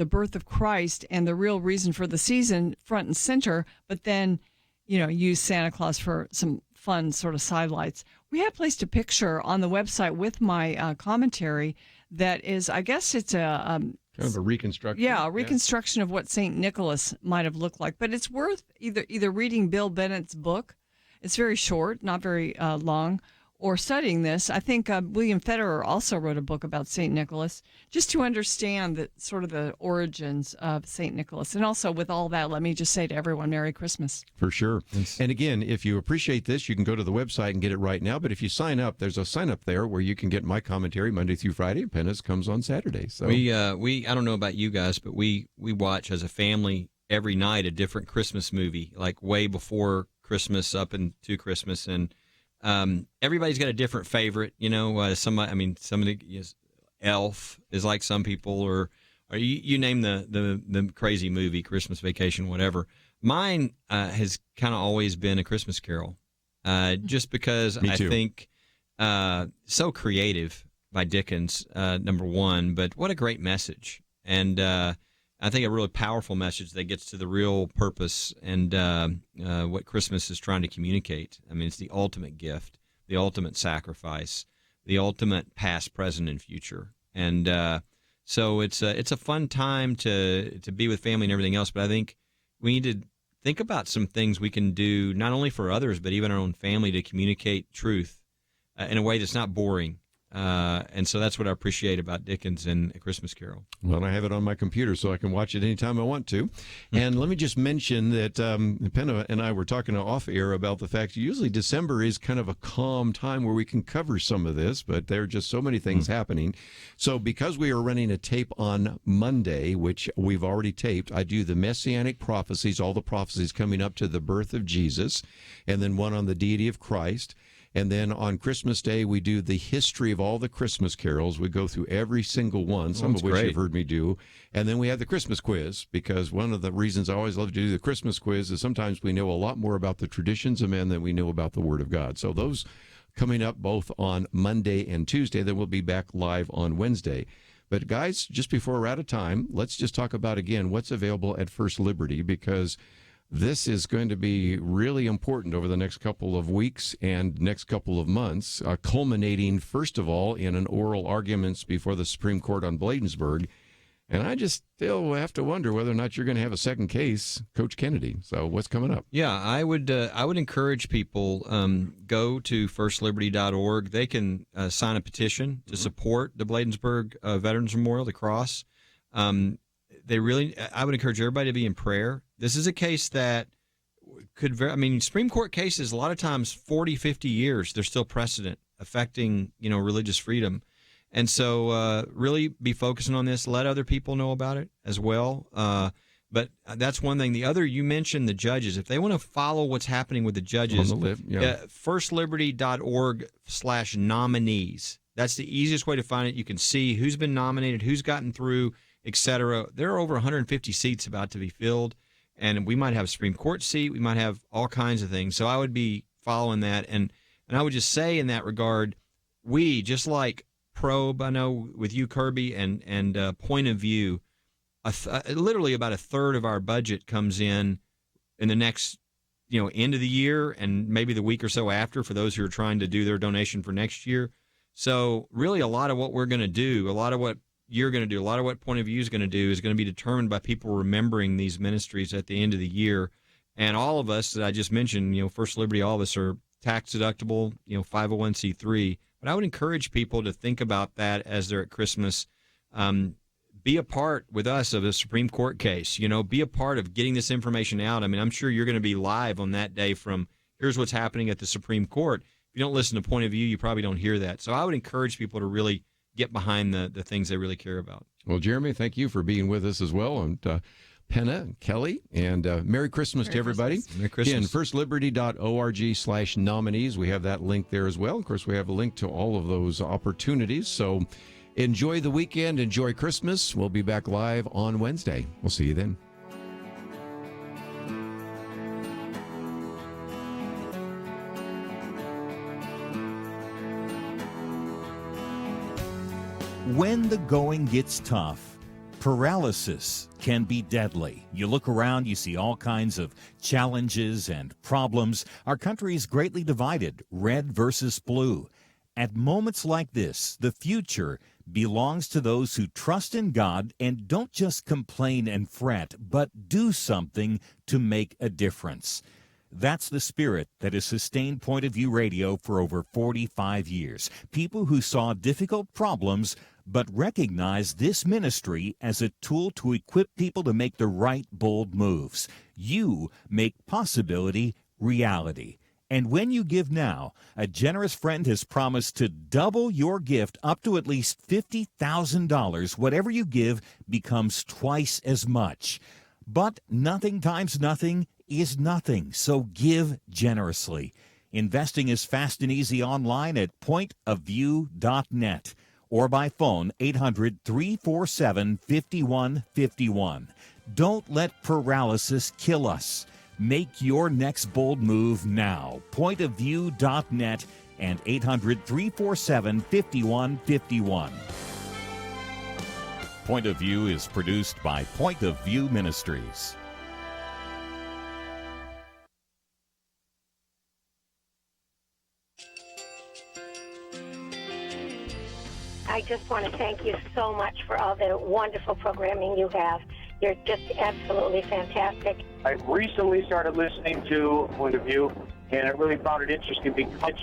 birth of Christ and the real reason for the season front and center, but then, use Santa Claus for some fun sort of sidelights. We have placed a picture on the website with my commentary that is, I guess it's a kind of a reconstruction. Yeah, a reconstruction of what St. Nicholas might have looked like. But it's worth either reading Bill Bennett's book. It's very short, not very long, or studying this. I think William Federer also wrote a book about St. Nicholas, just to understand the origins of St. Nicholas. And also with all that, let me just say to everyone, Merry Christmas. For sure. Yes. And again, if you appreciate this, you can go to the website and get it right now. But if you sign up, there's a sign up there where you can get my commentary Monday through Friday, and Penna's comes on Saturday. So we I don't know about you guys, but we watch as a family every night a different Christmas movie, like way before Christmas up into Christmas. And everybody's got a different favorite, somebody Elf is like some people, or you name the crazy movie, Christmas Vacation, whatever. Mine has kind of always been A Christmas Carol, just because I think so creative by Dickens, number one, but what a great message. And I think a really powerful message that gets to the real purpose and what Christmas is trying to communicate. I mean, it's the ultimate gift, the ultimate sacrifice, the ultimate past, present, and future. And so it's a fun time to be with family and everything else. But I think we need to think about some things we can do, not only for others, but even our own family, to communicate truth in a way that's not boring. And so that's what I appreciate about Dickens and A Christmas Carol. Well, I have it on my computer so I can watch it anytime I want to. And let me just mention that Penna and I were talking off air about the fact usually December is kind of a calm time where we can cover some of this, but there are just so many things happening. So because we are running a tape on Monday, which we've already taped, I do the Messianic prophecies, all the prophecies coming up to the birth of Jesus, and then one on the deity of Christ. And then on Christmas Day, we do the history of all the Christmas carols. We go through every single one, some of which you've heard me do. And then we have the Christmas quiz, because one of the reasons I always love to do the Christmas quiz is sometimes we know a lot more about the traditions of men than we know about the Word of God. So those coming up both on Monday and Tuesday. Then we'll be back live on Wednesday. But guys, just before we're out of time, let's just talk about, again, what's available at First Liberty, because this is going to be really important over the next couple of weeks and next couple of months, culminating, first of all, in an oral arguments before the Supreme Court on Bladensburg. And I just still have to wonder whether or not you're going to have a second case, Coach Kennedy. So what's coming up? Yeah, I would encourage people, go to firstliberty.org. They can sign a petition to support the Bladensburg Veterans Memorial, the cross. I would encourage everybody to be in prayer. This is a case that Supreme Court cases, a lot of times 40, 50 years, they're still precedent affecting, religious freedom. And so really be focusing on this. Let other people know about it as well. But that's one thing. The other, you mentioned the judges. If they want to follow what's happening with the judges, firstliberty.org/nominees. That's the easiest way to find it. You can see who's been nominated, who's gotten through, etc. There are over 150 seats about to be filled, and we might have a Supreme Court seat. We might have all kinds of things. So I would be following that, and I would just say in that regard, we, just like Probe, I know with you, Kerby, and Point of View, literally about a third of our budget comes in the next end of the year, and maybe the week or so after for those who are trying to do their donation for next year. So really, a lot of what we're going to do, a lot of what you're going to do, a lot of what Point of View is going to do is going to be determined by people remembering these ministries at the end of the year. And all of us that I just mentioned, First Liberty, all of us are tax deductible, 501c3. But I would encourage people to think about that as they're at Christmas. Be a part with us of a Supreme Court case. Be a part of getting this information out. I'm sure you're going to be live on that day from here's what's happening at the Supreme Court. If you don't listen to Point of View, you probably don't hear that. So I would encourage people to really get behind the things they really care about. Well, Jeremy, thank you for being with us as well. And Penna and Kelly, and Merry Christmas to everybody. Merry Christmas. Again, firstliberty.org/nominees. We have that link there as well. Of course, we have a link to all of those opportunities. So enjoy the weekend. Enjoy Christmas. We'll be back live on Wednesday. We'll see you then. When the going gets tough, paralysis can be deadly. You look around, you see all kinds of challenges and problems. Our country is greatly divided, red versus blue. At moments like this, the future belongs to those who trust in God and don't just complain and fret, but do something to make a difference. That's the spirit that has sustained Point of View Radio for over 45 years. People who saw difficult problems but recognize this ministry as a tool to equip people to make the right, bold moves. You make possibility reality. And when you give now, a generous friend has promised to double your gift up to at least $50,000. Whatever you give becomes twice as much. But nothing times nothing is nothing, so give generously. Investing is fast and easy online at pointofview.net or by phone 800-347-5151. Don't let paralysis kill us. Make your next bold move now. Pointofview.net and 800-347-5151. Point of View is produced by Point of View Ministries. I just want to thank you so much for all the wonderful programming you have. You're just absolutely fantastic. I recently started listening to Point of View, and I really found it interesting because